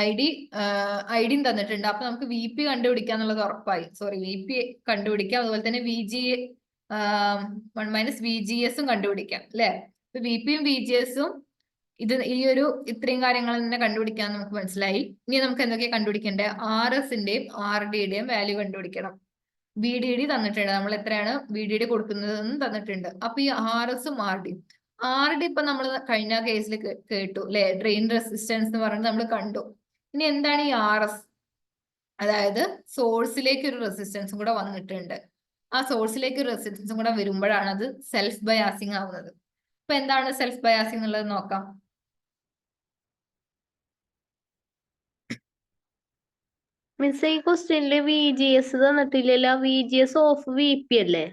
ഐഡിയും തന്നിട്ടുണ്ട്. അപ്പൊ നമുക്ക് VP കണ്ടുപിടിക്കുക എന്നുള്ളത് ഉറപ്പായി. VP കണ്ടുപിടിക്കാം, അതുപോലെ തന്നെ VGS കണ്ടുപിടിക്കാം അല്ലെ. അപ്പൊ VPയും VGSഉം ഈ ഒരു ഇത്രയും കാര്യങ്ങൾ തന്നെ കണ്ടുപിടിക്കാൻ നമുക്ക് മനസ്സിലായി. ഇനി നമുക്ക് എന്തൊക്കെയാ കണ്ടുപിടിക്കേണ്ടത്, RSന്റെയും RDയുടെയും വാല്യൂ കണ്ടുപിടിക്കണം. VDD തന്നിട്ടുണ്ട്, നമ്മൾ എത്രയാണ് VDD കൊടുക്കുന്നതെന്ന് തന്നിട്ടുണ്ട്. അപ്പൊ ഈ RSഉം RD ഇപ്പൊ നമ്മൾ കഴിഞ്ഞ കേസിൽ കേട്ടു അല്ലെ, ഡ്രെയിൻ റെസിസ്റ്റൻസ് എന്ന് പറഞ്ഞിട്ട് നമ്മൾ കണ്ടു. ഇനി എന്താണ് ഈ RS, അതായത് സോഴ്സിലേക്ക് ഒരു റെസിസ്റ്റൻസും കൂടെ വന്നിട്ടുണ്ട്. ആ സോഴ്സിലേക്ക് ഒരു റെസിസ്റ്റൻസും കൂടെ വരുമ്പോഴാണ് അത് സെൽഫ് ബയാസിംഗ് ആവുന്നത്. അപ്പൊ എന്താണ് സെൽഫ് ബയാസിംഗ് എന്നുള്ളത് നോക്കാം. മിസ് ഈ ക്വസ്റ്റ്യനില് VGS തന്നിട്ടില്ലല്ലോ, VGS ഓഫ് VP അല്ലേ?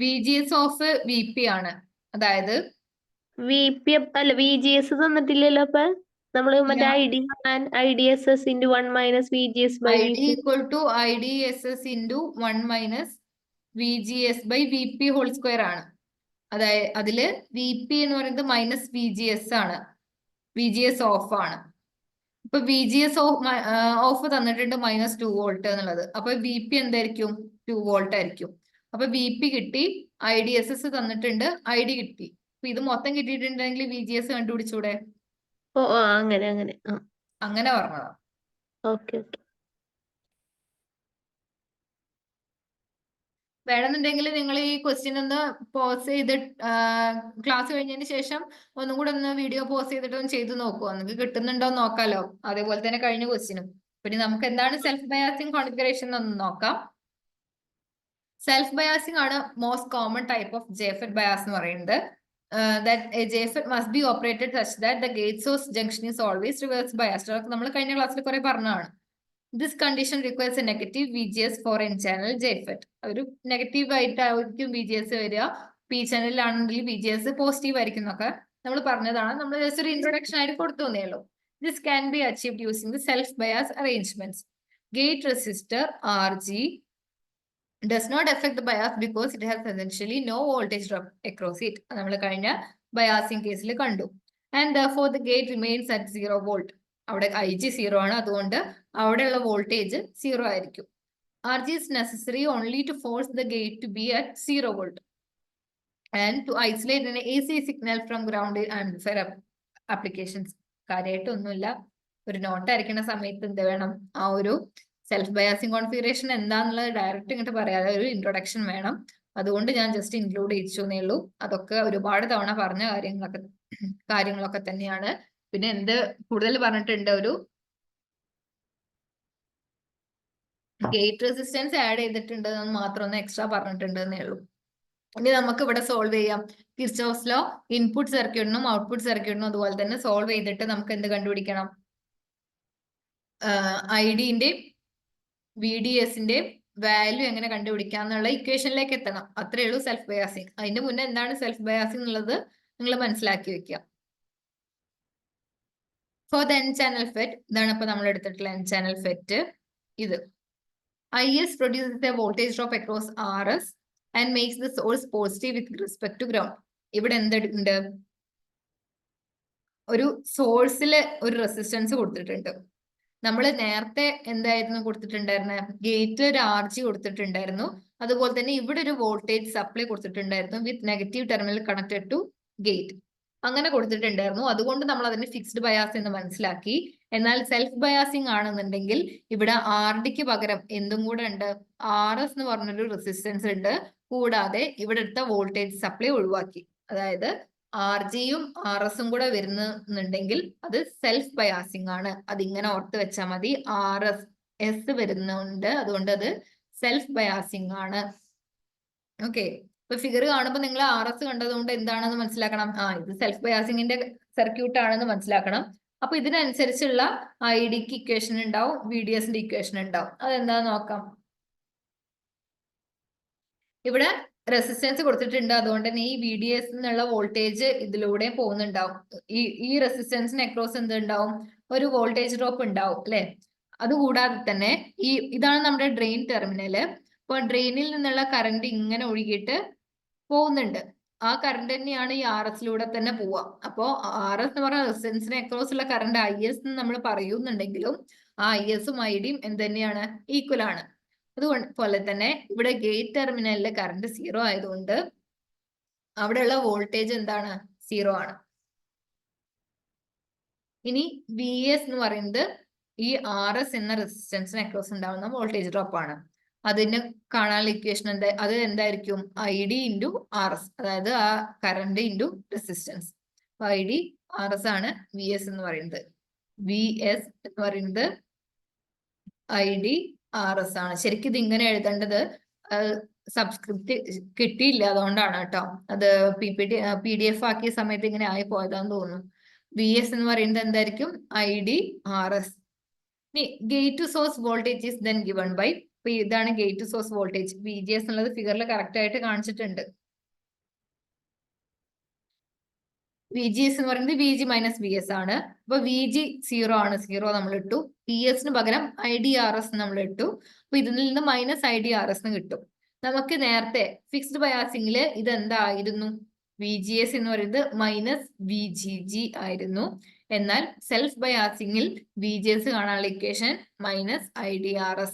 VGS ഓഫ് VP ആണ്, അതായത് VP അല്ല, VGS തന്നിട്ടില്ലല്ലോ. അപ്പൊ നമ്മള് മറ്റേ IDSS into 1 minus VGS by ID VP. equal to IDSS into 1 minus VGS by VP whole square ആണ്. അതായത് അതില് VP എന്ന് പറയുന്നത് മൈനസ് VGS ആണ്, VGS ഓഫ് ആണ്. ഇപ്പൊ VGS ഓഫ് തന്നിട്ടുണ്ട് -2 വോൾട്ട് എന്നുള്ളത്. അപ്പൊ VP എന്തായിരിക്കും, 2 വോൾട്ട് ആയിരിക്കും. അപ്പൊ VP കിട്ടി, IDSS തന്നിട്ടുണ്ട്, ID കിട്ടി. അപ്പൊ ഇത് മൊത്തം കിട്ടിയിട്ടുണ്ടെങ്കിൽ VGS കണ്ടുപിടിച്ചൂടെ? ഓ അങ്ങനെ അങ്ങനെ അങ്ങനെ പറഞ്ഞതാ. ഓക്കെ. വേണമെന്നുണ്ടെങ്കിൽ നിങ്ങൾ ഈ ക്വസ്റ്റ്യൻ ഒന്ന് പോസ് ചെയ്ത് ക്ലാസ് കഴിഞ്ഞതിന് ശേഷം ഒന്നും കൂടെ ഒന്ന് വീഡിയോ പോസ് ചെയ്തിട്ട് ഒന്ന് ചെയ്ത് നോക്കുക, നിങ്ങൾക്ക് കിട്ടുന്നുണ്ടോ എന്ന് നോക്കാലോ. അതേപോലെ തന്നെ കഴിഞ്ഞ ക്വസ്റ്റ്യനും. പിന്നെ നമുക്ക് എന്താണ് സെൽഫ് ബയാസിംഗ് കോൺഫിഗറേഷൻ എന്ന് നോക്കാം. സെൽഫ് ബയാസിംഗ് ആണ് most common type of ജെഫെറ്റ് bias എന്ന് പറയുന്നത്. That a JFET must be operated such that the gate source junction is always reverse biased. നമ്മൾ കഴിഞ്ഞ ക്ലാസ്സിൽ കുറെ പറഞ്ഞതാണ്. This condition requires a negative VGS for N-channel JFET. ഒരു negative ആയിട്ടായിരിക്കും VGS വരിക, P ചാനലിലാണെങ്കിൽ VGS പോസിറ്റീവ് ആയിരിക്കും എന്നൊക്കെ നമ്മൾ പറഞ്ഞതാണ്. നമ്മൾ ജസ്റ്റ് ഒരു ഇൻട്രൊഡക്ഷൻ ആയിട്ട് കൊടുത്തു തന്നേ ഉള്ളൂ. This can be achieved using the self bias arrangements. Gate resistor RG does not affect the bias because it has essentially no voltage drop across it. നമ്മൾ കഴിഞ്ഞ ബയാസിംഗ് കേസിൽ കണ്ടു. And therefore the gate remains at 0 volt. അവിടെ IG 0 ആണ്, അതുകൊണ്ട് അവിടെയുള്ള voltage 0 ആയിരിക്കും. RG is necessary only to force the gate to be at 0 volt and to isolate an AC signal from ground amplifier applications. കാര്യമായിട്ടൊന്നുമില്ല, ഒരു not ആയിരിക്കുന്ന സമയത്ത് എന്ത് വേണം, ആ ഒരു സെൽഫ് ബയാസിംഗ് കോൺഫിഗറേഷൻ എന്താന്നുള്ളത് ഡയറക്റ്റ് ഇങ്ങോട്ട് പറയാതെ ഒരു ഇൻട്രൊഡക്ഷൻ വേണം. അതുകൊണ്ട് ഞാൻ ജസ്റ്റ് ഇൻക്ലൂഡ് ചെയ്യിച്ചേ ഉള്ളൂ. അതൊക്കെ ഒരുപാട് തവണ പറഞ്ഞ കാര്യങ്ങളൊക്കെ തന്നെയാണ്. പിന്നെ എന്ത് കൂടുതൽ പറഞ്ഞിട്ടുണ്ട്, ഒരു ഗേറ്റ് റെസിസ്റ്റൻസ് ആഡ് ചെയ്തിട്ടുണ്ട് എന്ന് മാത്രം ഒന്ന് എക്സ്ട്രാ പറഞ്ഞിട്ടുണ്ട് എന്നേ ഉള്ളൂ. ഇനി നമുക്ക് ഇവിടെ സോൾവ് ചെയ്യാം. കിർച്ചോഫ്സ് ലോ ഇൻപുട്ട് സർക്യൂട്ടിനും ഔട്ട്പുട്ട് സർക്യൂട്ടിനും അതുപോലെ തന്നെ സോൾവ് ചെയ്തിട്ട് നമുക്ക് എന്ത് കണ്ടുപിടിക്കണം, IDന്റെയും VDSന്റെയും വാല്യൂ എങ്ങനെ കണ്ടുപിടിക്കാം എന്നുള്ള ഇക്വേഷനിലേക്ക് എത്തണം. അത്രേ ഉള്ളൂ സെൽഫ് ബയാസിംഗ്. അതിന്റെ മുന്നേ എന്താണ് സെൽഫ് ബയാസിംഗ് എന്നുള്ളത് നിങ്ങൾ മനസ്സിലാക്കി വെക്കുക. ഫോർ ദ N-channel FET, ഇതാണ് ഇപ്പൊ നമ്മൾ എടുത്തിട്ടുള്ള N-channel FET. ഇത് IS produces a voltage drop across RS and makes the source positive with respect to ground. ഇവിടെ എന്തുണ്ട്, ഒരു സോഴ്സില് ഒരു റെസിസ്റ്റൻസ് കൊടുത്തിട്ടുണ്ട്. നമ്മൾ നേരത്തെ എന്തായിരുന്നു കൊടുത്തിട്ടുണ്ടായിരുന്നത്, ഗേറ്റിൽ ഒരു RG കൊടുത്തിട്ടുണ്ടായിരുന്നു. അതുപോലെ തന്നെ ഇവിടെ ഒരു വോൾട്ടേജ് സപ്ലൈ കൊടുത്തിട്ടുണ്ടായിരുന്നു with negative terminal connected to gate, അങ്ങനെ കൊടുത്തിട്ടുണ്ടായിരുന്നു. അതുകൊണ്ട് നമ്മൾ അതിന് ഫിക്സ്ഡ് ബയാസ് എന്ന് മനസ്സിലാക്കി. എന്നാൽ സെൽഫ് ബയാസിംഗ് ആണെന്നുണ്ടെങ്കിൽ ഇവിടെ RDക്ക് പകരം എന്തും കൂടെ ഉണ്ട്, RS എന്ന് പറഞ്ഞൊരു റെസിസ്റ്റൻസ് ഉണ്ട്. കൂടാതെ ഇവിടെ എടുത്ത വോൾട്ടേജ് സപ്ലൈ ഒഴിവാക്കി. അതായത് RGയും RSും കൂടെ വരുന്നുണ്ടെങ്കിൽ അത് സെൽഫ് ബയാസിംഗ് ആണ്. അതിങ്ങനെ ഓർത്ത് വെച്ചാൽ മതി. RS വരുന്നുണ്ട്, അതുകൊണ്ട് അത് സെൽഫ് ബയാസിംഗ് ആണ്. ഓക്കെ, ഇപ്പൊ ഫിഗർ കാണുമ്പോൾ നിങ്ങൾ RS കണ്ടതുകൊണ്ട് എന്താണെന്ന് മനസ്സിലാക്കണം, ഇത് സെൽഫ് ബയാസിംഗിന്റെ സർക്യൂട്ട് ആണെന്ന് മനസ്സിലാക്കണം. അപ്പൊ ഇതിനനുസരിച്ചുള്ള ഐഡിക്ക് ഇക്വേഷൻ ഉണ്ടാവും, VDSന്റെ ഇക്വേഷൻ ഉണ്ടാവും. അതെന്താന്ന് നോക്കാം. ഇവിടെ റെസിസ്റ്റൻസ് കൊടുത്തിട്ടുണ്ട്, അതുകൊണ്ട് തന്നെ ഈ VDS എന്നുള്ള വോൾട്ടേജ് ഇതിലൂടെ പോകുന്നുണ്ടാവും. ഈ റെസിസ്റ്റൻസിന് അക്രോസ് എന്തുണ്ടാവും, ഒരു വോൾട്ടേജ് ഡ്രോപ്പ് ഉണ്ടാവും അല്ലെ. അതുകൂടാതെ തന്നെ ഇതാണ് നമ്മുടെ ഡ്രെയിൻ ടെർമിനല്. അപ്പൊ ഡ്രെയിനിൽ നിന്നുള്ള കറണ്ട് ഇങ്ങനെ ഒഴുകിയിട്ട് പോകുന്നുണ്ട്. ആ കറണ്ട് തന്നെയാണ് ഈ RS തന്നെ പോവുക. അപ്പോ RS എന്ന് പറഞ്ഞ റെസിസ്റ്റൻസിന് അക്രോസ് ഉള്ള കറണ്ട് IS എന്ന് നമ്മൾ പറയുന്നുണ്ടെങ്കിലും ആ ISഉം IDയും എന്ത് തന്നെയാണ്, ഈക്വൽ ആണ്. അതുപോലെ തന്നെ ഇവിടെ ഗേറ്റ് ടെർമിനലിലെ കറണ്ട് 0 ആയതുകൊണ്ട് അവിടെയുള്ള വോൾട്ടേജ് എന്താണ്, 0 ആണ്. ഇനി VS എന്ന് പറയുന്നത് ഈ RS എന്ന റെസിസ്റ്റൻസിന് അക്രോസ് ഉണ്ടാവുന്ന വോൾട്ടേജ് ഡ്രോപ്പ് ആണ്. അതിന് കാണാനുള്ള ഇക്വേഷൻ അത് എന്തായിരിക്കും, ID ഇൻറ്റു RS, അതായത് ആ current into resistance. ID RS ആണ് VS എന്ന് പറയുന്നത്. VS എന്ന് പറയുന്നത് ID RS ആണ്. ശരിക്കും ഇത് ഇങ്ങനെ എഴുതേണ്ടത് സബ്സ്ക്രിപ്റ്റ് കിട്ടിയില്ല, അതുകൊണ്ടാണ് കേട്ടോ. അത് PDF ആക്കിയ സമയത്ത് ഇങ്ങനെ ആയി പോയതാന്ന് തോന്നുന്നു. VS എന്ന് പറയുന്നത് എന്തായിരിക്കും, ID RS. ഇനി gate to source voltage is then given by, ഇതാണ് gate to source voltage. VGS എന്നുള്ളത് ഫിഗറിൽ കറക്റ്റ് ആയിട്ട് കാണിച്ചിട്ടുണ്ട്. VGS എന്ന് പറയുന്നത് VG മൈനസ് VS ആണ്. അപ്പൊ VG 0 ആണ്, 0 നമ്മൾ ഇട്ടു. VSന് പകരം IDRS നമ്മൾ ഇട്ടു. അപ്പൊ ഇതിൽ നിന്ന് മൈനസ് IDRS കിട്ടും. നമുക്ക് നേരത്തെ ഫിക്സ്ഡ് ബയാസിംഗില് ഇത് എന്തായിരുന്നു, VGS എന്ന് പറയുന്നത് മൈനസ് VGG ആയിരുന്നു. എന്നാൽ സെൽഫ് ബയാസിംഗിൽ VGS കാണാനുള്ള ഇക്വേഷൻ മൈനസ് IDRS.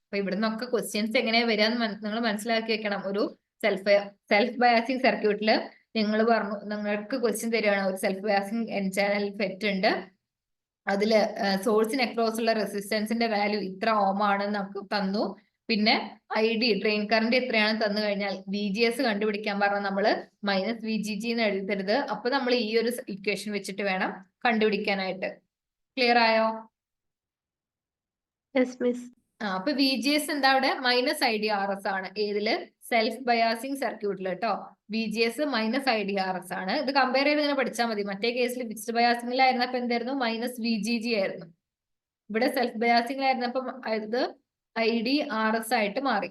അപ്പൊ ഇവിടെ നിന്നൊക്കെ ക്വസ്റ്റ്യൻസ് എങ്ങനെയാ വരികയെന്ന് നിങ്ങൾ മനസ്സിലാക്കി വെക്കണം. ഒരു സെൽഫ് ബയാസിംഗ് സർക്യൂട്ടില് നിങ്ങൾ പറഞ്ഞു, നിങ്ങൾക്ക് ക്വസ്റ്റ്യൻ തരികയാണ്, ഒരു സെൽഫ് ബയാസിംഗ് N ചാനൽ ഫെറ്റ് ഉണ്ട്, അതില് സോഴ്സിന് അക്രോസ് ഉള്ള റെസിസ്റ്റൻസിന്റെ വാല്യൂ ഇത്ര ഓം ആണെന്ന് നമുക്ക് തന്നു. പിന്നെ ID ഡ്രെയിൻ കറണ്ട് എത്രയാണ് തന്നു കഴിഞ്ഞാൽ VGS കണ്ടുപിടിക്കാൻ പറഞ്ഞാൽ നമ്മള് മൈനസ് VGG എന്ന് എഴുതരുത്. അപ്പൊ നമ്മൾ ഈ ഒരു ഇക്വേഷൻ വെച്ചിട്ട് വേണം കണ്ടുപിടിക്കാനായിട്ട്. ക്ലിയർ ആയോ? അപ്പൊ VGS എന്താ അവിടെ, മൈനസ് IDRS ആണ്. ഏതില്, സെൽഫ് ബയാസിംഗ് സർക്യൂട്ടിൽ കേട്ടോ. VGS മൈനസ് IDRS ആണ്. ഇത് കമ്പയർ ചെയ്ത് ഇങ്ങനെ പഠിച്ചാൽ മതി. മറ്റേ കേസിൽ ഫിക്സ്ഡ് ബയാസിംഗിലായിരുന്നപ്പോ എന്തായിരുന്നു, മൈനസ് VGG ആയിരുന്നു. ഇവിടെ സെൽഫ് ബയാസിംഗിലായിരുന്നപ്പോ ഇത് IDRS ആയിട്ട് മാറി.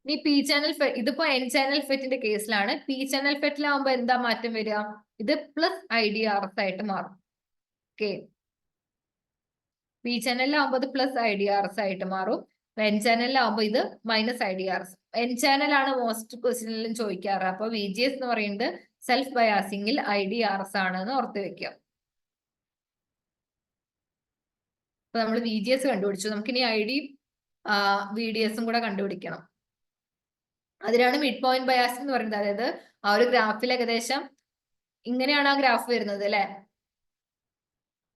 ഇനി P ചാനൽ ഇതിപ്പോ N ചാനൽ ഫെറ്റിന്റെ കേസിലാണ്. P ചാനൽ ഫെറ്റിലാവുമ്പോ എന്താ മാറ്റം വരിക, ഇത് പ്ലസ് IDRS ആയിട്ട് മാറും. ഓക്കെ, P ചാനലിലാവുമ്പോൾ ഇത് പ്ലസ് IDRS ആയിട്ട് മാറും. N ചാനലിലാവുമ്പോൾ ഇത് മൈനസ് IDRS. N ചാനലാണ് മോസ്റ്റ് ക്വസ്റ്റ്യനിലും ചോദിക്കാറ്. അപ്പൊ VGS എന്ന് പറയുന്നത് സെൽഫ് ബയാസിംഗിൽ IDRS ആണെന്ന് ഓർത്ത് വെക്കുക. അപ്പൊ നമ്മൾ VGS കണ്ടുപിടിച്ചു. നമുക്കിനി ID VDSും കൂടെ കണ്ടുപിടിക്കണം. അതിനാണ് മിഡ് പോയിന്റ് ബയാസിംഗ് എന്ന് പറയുന്നത്. അതായത് ആ ഒരു ഗ്രാഫിൽ ഏകദേശം ഇങ്ങനെയാണ് ആ ഗ്രാഫ് വരുന്നത് അല്ലെ.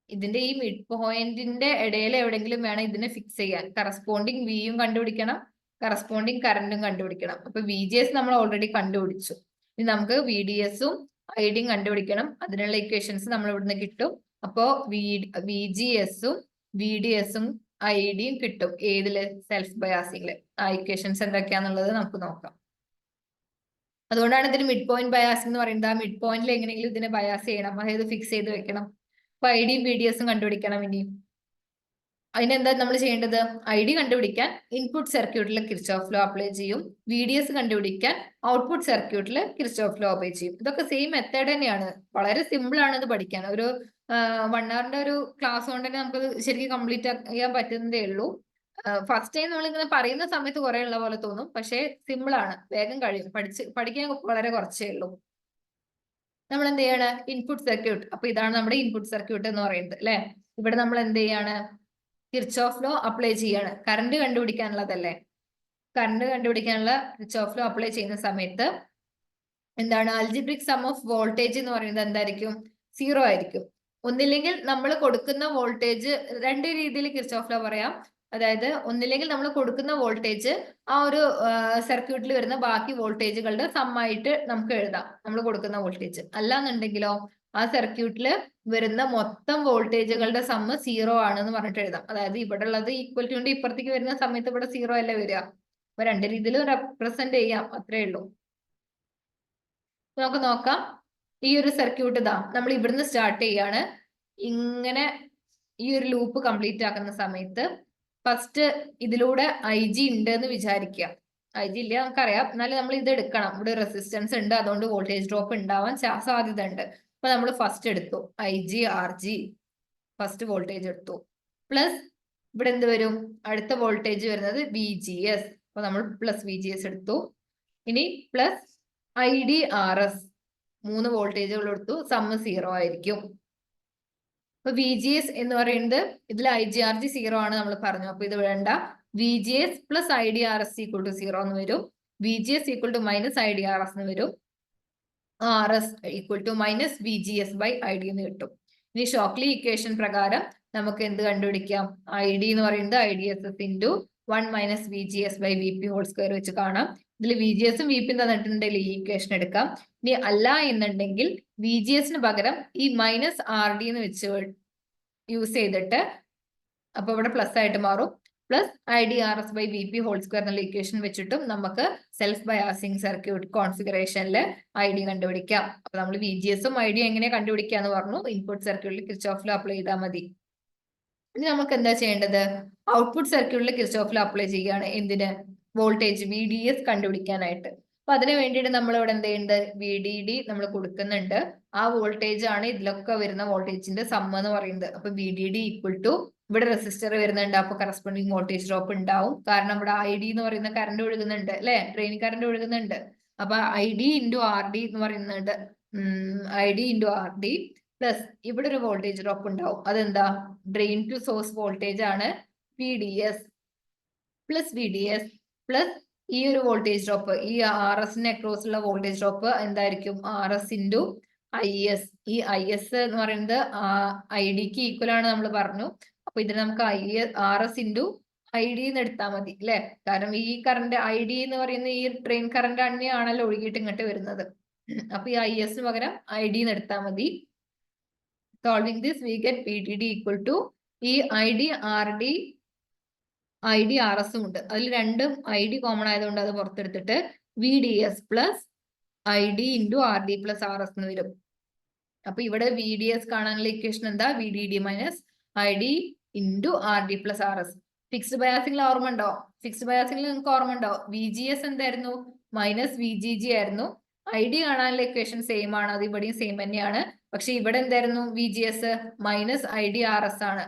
ഇതിന്റെ ഈ മിഡ് പോയിന്റിന്റെ ഇടയിൽ എവിടെയെങ്കിലും വേണം ഇതിനെ ഫിക്സ് ചെയ്യാൻ. കറസ്പോണ്ടിങ് വിയും കണ്ടുപിടിക്കണം, കറസ്പോണ്ടിങ് കറണ്ടും കണ്ടുപിടിക്കണം. അപ്പൊ VGS നമ്മൾ ഓൾറെഡി കണ്ടുപിടിച്ചു. ഇനി നമുക്ക് VDSും IDയും കണ്ടുപിടിക്കണം. അതിനുള്ള ഇക്വേഷൻസ് നമ്മൾ ഇവിടുന്ന് കിട്ടും. അപ്പോ VGSും VDSും IDയും കിട്ടും. ഏതില്, സെൽഫ് ബയാസിംഗില്. ആ ഇക്വേഷൻസ് എന്തൊക്കെയാന്നുള്ളത് നമുക്ക് നോക്കാം. അതുകൊണ്ടാണ് ഇതിന് മിഡ് പോയിന്റ് ബയാസിംഗ് എന്ന് പറയുന്നത്. ആ മിഡ് പോയിന്റിൽ എങ്ങനെയെങ്കിലും ഇതിനെ ബയാസ് ചെയ്യണം, അതായത് ഫിക്സ് ചെയ്ത് വെക്കണം. അപ്പൊ IDയും VDSും കണ്ടുപിടിക്കണം. ഇനി അതിനെന്താ നമ്മൾ ചെയ്യേണ്ടത്, ID കണ്ടുപിടിക്കാൻ ഇൻപുട്ട് സർക്യൂട്ടിൽ കിർച്ചോഫ് ലോ അപ്ലൈ ചെയ്യും. VDS കണ്ടുപിടിക്കാൻ ഔട്ട്പുട്ട് സർക്യൂട്ടിൽ കിർച്ചോഫ് ലോ അപ്ലൈ ചെയ്യും. ഇതൊക്കെ സെയിം മെത്തേഡ് തന്നെയാണ്. വളരെ സിമ്പിൾ ആണ് ഇത് പഠിക്കാൻ. ഒരു 1 hourന്റെ ഒരു ക്ലാസ് കൊണ്ട് തന്നെ നമുക്ക് ശരിക്കും കംപ്ലീറ്റ് ചെയ്യാൻ പറ്റുന്നതേ ഉള്ളൂ. ഫസ്റ്റ് ടൈം നമ്മൾ ഇങ്ങനെ പറയുന്ന സമയത്ത് കുറെ ഉള്ള പോലെ തോന്നും, പക്ഷേ സിമ്പിൾ ആണ്, വേഗം കഴിയും. പഠിക്കാൻ വളരെ കുറച്ചേ ഉള്ളൂ. നമ്മൾ എന്ത് ചെയ്യാണ്, ഇൻപുട്ട് സർക്യൂട്ട്. അപ്പൊ ഇതാണ് നമ്മുടെ ഇൻപുട്ട് സർക്യൂട്ട് എന്ന് പറയുന്നത് അല്ലെ. ഇവിടെ നമ്മൾ എന്ത് ചെയ്യാണ്, കിർച്ചോഫ് ലോ അപ്ലൈ ചെയ്യാണ്. കറണ്ട് കണ്ടുപിടിക്കാനുള്ളതല്ലേ. കറണ്ട് കണ്ടുപിടിക്കാനുള്ള കിർച്ചോഫ് ലോ അപ്ലൈ ചെയ്യുന്ന സമയത്ത് എന്താണ്, അൽജിബ്രിക് സം ഓഫ് വോൾട്ടേജ് എന്ന് പറയുന്നത് എന്തായിരിക്കും, 0 ആയിരിക്കും. ഒന്നില്ലെങ്കിൽ നമ്മൾ കൊടുക്കുന്ന വോൾട്ടേജ്, രണ്ട് രീതിയിൽ കിർച്ചോഫ് ലോ പറയാം. അതായത് ഒന്നില്ലെങ്കിൽ നമ്മൾ കൊടുക്കുന്ന വോൾട്ടേജ് ആ ഒരു സർക്യൂട്ടിൽ വരുന്ന ബാക്കി വോൾട്ടേജുകളുടെ സമ്മായിട്ട് നമുക്ക് എഴുതാം, നമ്മൾ കൊടുക്കുന്ന വോൾട്ടേജ്. അല്ലാന്നുണ്ടെങ്കിലോ ആ സർക്യൂട്ടിൽ വരുന്ന മൊത്തം വോൾട്ടേജുകളുടെ സമ്മ് 0 ആണെന്ന് പറഞ്ഞിട്ട് എഴുതാം. അതായത് ഇവിടെ ഉള്ളത് ഈക്വൽ ടു ഇപ്പുറത്തേക്ക് വരുന്ന സമയത്ത് ഇവിടെ 0 അല്ലേ വരിക. അപ്പൊ രണ്ട് രീതിയിൽ റെപ്രസെന്റ് ചെയ്യാം, അത്രേ ഉള്ളൂ. നമുക്ക് നോക്കാം. ഈ ഒരു സർക്യൂട്ട് ഇതാ, നമ്മൾ ഇവിടുന്ന് സ്റ്റാർട്ട് ചെയ്യാണ്. ഇങ്ങനെ ഈ ഒരു ലൂപ്പ് കംപ്ലീറ്റ് ആക്കുന്ന സമയത്ത് ഫസ്റ്റ് ഇതിലൂടെ IG ഉണ്ട് എന്ന് വിചാരിക്കുക. IG ഇല്ല നമുക്കറിയാം, എന്നാലും നമ്മൾ ഇത് എടുക്കണം. ഇവിടെ റെസിസ്റ്റൻസ് ഉണ്ട്, അതുകൊണ്ട് വോൾട്ടേജ് ഡ്രോപ്പ് ഉണ്ടാവാൻ സാധ്യത ഉണ്ട്. അപ്പൊ നമ്മൾ ഫസ്റ്റ് എടുത്തു RG ഫസ്റ്റ് വോൾട്ടേജ് എടുത്തു. പ്ലസ് ഇവിടെ എന്ത് വരും, അടുത്ത വോൾട്ടേജ് വരുന്നത് VGS. അപ്പൊ നമ്മൾ പ്ലസ് VGS എടുത്തു. ഇനി പ്ലസ് IDRS 3 വോൾട്ടേജുകൾ എടുത്തു. സമ്മ് 0 ആയിരിക്കും. അപ്പൊ VGS എന്ന് പറയുന്നത് ഇതിൽ IGRG 0 ആണ് നമ്മൾ പറഞ്ഞു. അപ്പൊ ഇത് വേണ്ട. VGS plus IDRS equal to 0 എന്ന് വരും. VGS equal to minus IDRS എന്ന് വരും. RS equal to minus VGS by ID എന്ന് കിട്ടും. ഇനി ഷോക്ലി ഇക്വേഷൻ പ്രകാരം നമുക്ക് എന്ത് കണ്ടുപിടിക്കാം? ID എന്ന് പറയുന്നത് IDSS into 1 minus VGS by VP whole square വെച്ച് കാണാം. ഇതിൽ VGSും VPയും തന്നിട്ടുണ്ടെങ്കിൽ ഈ ഇക്വേഷൻ എടുക്കാം. ഇനി അല്ല എന്നുണ്ടെങ്കിൽ VGSന് പകരം ഈ മൈനസ് RD എന്ന് വെച്ച് യൂസ് ചെയ്തിട്ട്, അപ്പൊ ഇവിടെ പ്ലസ് ആയിട്ട് മാറും. Plus IDRS by VP whole square എന്നുള്ള ഇക്വേഷൻ വെച്ചിട്ടും നമുക്ക് സെൽഫ് ബയാസിംഗ് സർക്യൂട്ട് കോൺഫിഗറേഷനിൽ ID കണ്ടുപിടിക്കാം. അപ്പൊ നമ്മൾ VGSും ID എങ്ങനെ കണ്ടുപിടിക്കാന്ന് പറഞ്ഞു. ഇൻപുട്ട് സർക്യൂട്ടിൽ കിർച്ചോഫ് ലോ അപ്ലൈ ചെയ്താൽ മതി. ഇനി നമുക്ക് എന്താ ചെയ്യേണ്ടത്? ഔട്ട്പുട്ട് സർക്യൂട്ടിൽ കിർച്ചോഫ് ലോ അപ്ലൈ ചെയ്യുകയാണ്. എന്തിന്? വോൾട്ടേജ് VDS കണ്ടുപിടിക്കാനായിട്ട്. അപ്പൊ അതിന് വേണ്ടിയിട്ട് നമ്മൾ ഇവിടെ എന്ത് ചെയ്യുന്നുണ്ട്? VDD നമ്മൾ കൊടുക്കുന്നുണ്ട്. ആ വോൾട്ടേജ് ആണ് ഇതിലൊക്കെ വരുന്ന വോൾട്ടേജിന്റെ സമ്മ എന്ന് പറയുന്നത്. അപ്പൊ VDD ഈക്വൽ ടു ഇവിടെ റെസിസ്റ്റർ വരുന്നുണ്ട്. അപ്പൊ കറസ്പോണ്ടിങ് വോൾട്ടേജ് ഡ്രോപ്പ് ഉണ്ടാവും. കാരണം ഇവിടെ ID എന്ന് പറയുന്ന കറണ്ട് ഒഴുകുന്നുണ്ട് അല്ലെ, ഡ്രെയിൻ കറണ്ട് ഒഴുകുന്നുണ്ട്. അപ്പൊ ID ഇൻറ്റു RD എന്ന് പറയുന്നുണ്ട്. ID ഇൻറ്റു RD പ്ലസ് ഇവിടെ ഒരു വോൾട്ടേജ് ഡ്രോപ്പ് ഉണ്ടാവും. അതെന്താ? ഡ്രെയിൻ ടു സോഴ്സ് വോൾട്ടേജ് ആണ് VDS പ്ലസ് VDS പ്ലസ് ഈ ഒരു വോൾട്ടേജ് ഡ്രോപ്പ്, ഈ RSന് അക്രോസ് ഉള്ള വോൾട്ടേജ് ഡ്രോപ്പ് എന്തായിരിക്കും? RS into IS. ഈ IS എന്ന് പറയുന്നത് IDക്ക് ഈക്വൽ ആണ് നമ്മൾ പറഞ്ഞു. അപ്പൊ ഇതിന് നമുക്ക് RS ഇൻറ്റു ID എന്ന് എടുത്താൽ മതി അല്ലെ. കാരണം ഈ കറണ്ട് ID എന്ന് പറയുന്ന ഈ ട്രെയിൻ കറണ്ട് തന്നെയാണല്ലോ ഒഴുകിയിട്ട് ഇങ്ങോട്ട് വരുന്നത്. അപ്പൊ ഈ IS പകരം ID എന്ന് എടുത്താൽ മതി. Solving this we get VDD equal to ഈ IDRS ഉണ്ട്. അതിൽ രണ്ടും ID കോമൺ ആയതുകൊണ്ട് അത് പുറത്തെടുത്തിട്ട് VDS plus ID into RD plus RS എന്ന് വരും. അപ്പൊ ഇവിടെ VDS കാണാനുള്ള ഇക്വേഷൻ എന്താ? VDD minus ID into RD plus RS. Fixed ബയാസിംഗിൽ ഓർമ്മ ഉണ്ടോ? ഫിക്സ്ഡ് ബയാസിംഗിൽ നിങ്ങൾക്ക് ഓർമ്മ ഉണ്ടോ? VGS എന്തായിരുന്നു? മൈനസ് VGG ആയിരുന്നു. ID കാണാനുള്ള ഇക്വേഷൻ സെയിം ആണ്. അത് ഇവിടെയും സെയിം തന്നെയാണ്. പക്ഷെ ഇവിടെ എന്തായിരുന്നു? VGS മൈനസ് IDRS ആണ്.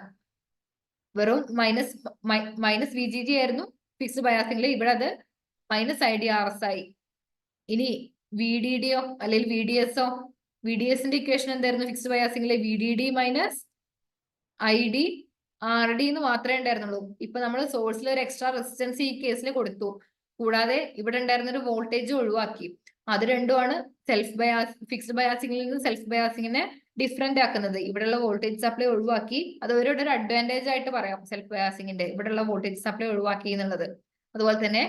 വെറും മൈനസ് VGG ആയിരുന്നു ഫിക്സ്ഡ് ബയാസിംഗിൽ. ഇവിടെ അത് മൈനസ് IDRS ആയി. ഇനി VDDയോ അല്ലെങ്കിൽ VDSോ? VDSന്റെ ഇക്വേഷൻ എന്തായിരുന്നു ഫിക്സ്ഡ് ബയാസിംഗിൽ? VDD മൈനസ് RD എന്ന് മാത്രമേ ഉണ്ടായിരുന്നുള്ളൂ. ഇപ്പൊ നമ്മൾ സോഴ്സിൽ ഒരു എക്സ്ട്രാ റെസിസ്റ്റൻസ് ഈ കേസിൽ കൊടുത്തു. കൂടാതെ ഇവിടെ ഉണ്ടായിരുന്ന ഒരു വോൾട്ടേജ് ഒഴിവാക്കി. അത് രണ്ടുമാണ് ഫിക്സ്ഡ് ബയാസിംഗിൽ നിന്ന് സെൽഫ് ബയാസിംഗിനെ ഡിഫറെന്റ് ആക്കുന്നത്. ഇവിടെയുള്ള വോൾട്ടേജ് സപ്ലൈ ഒഴിവാക്കി. അത് ഒരു അഡ്വാൻറ്റേജ് ആയിട്ട് പറയാം സെൽഫ് ബയാസിംഗിന്റെ. ഇവിടെയുള്ള വോൾട്ടേജ് സപ്ലൈ ഒഴിവാക്കി എന്നുള്ളത്. അതുപോലെ തന്നെ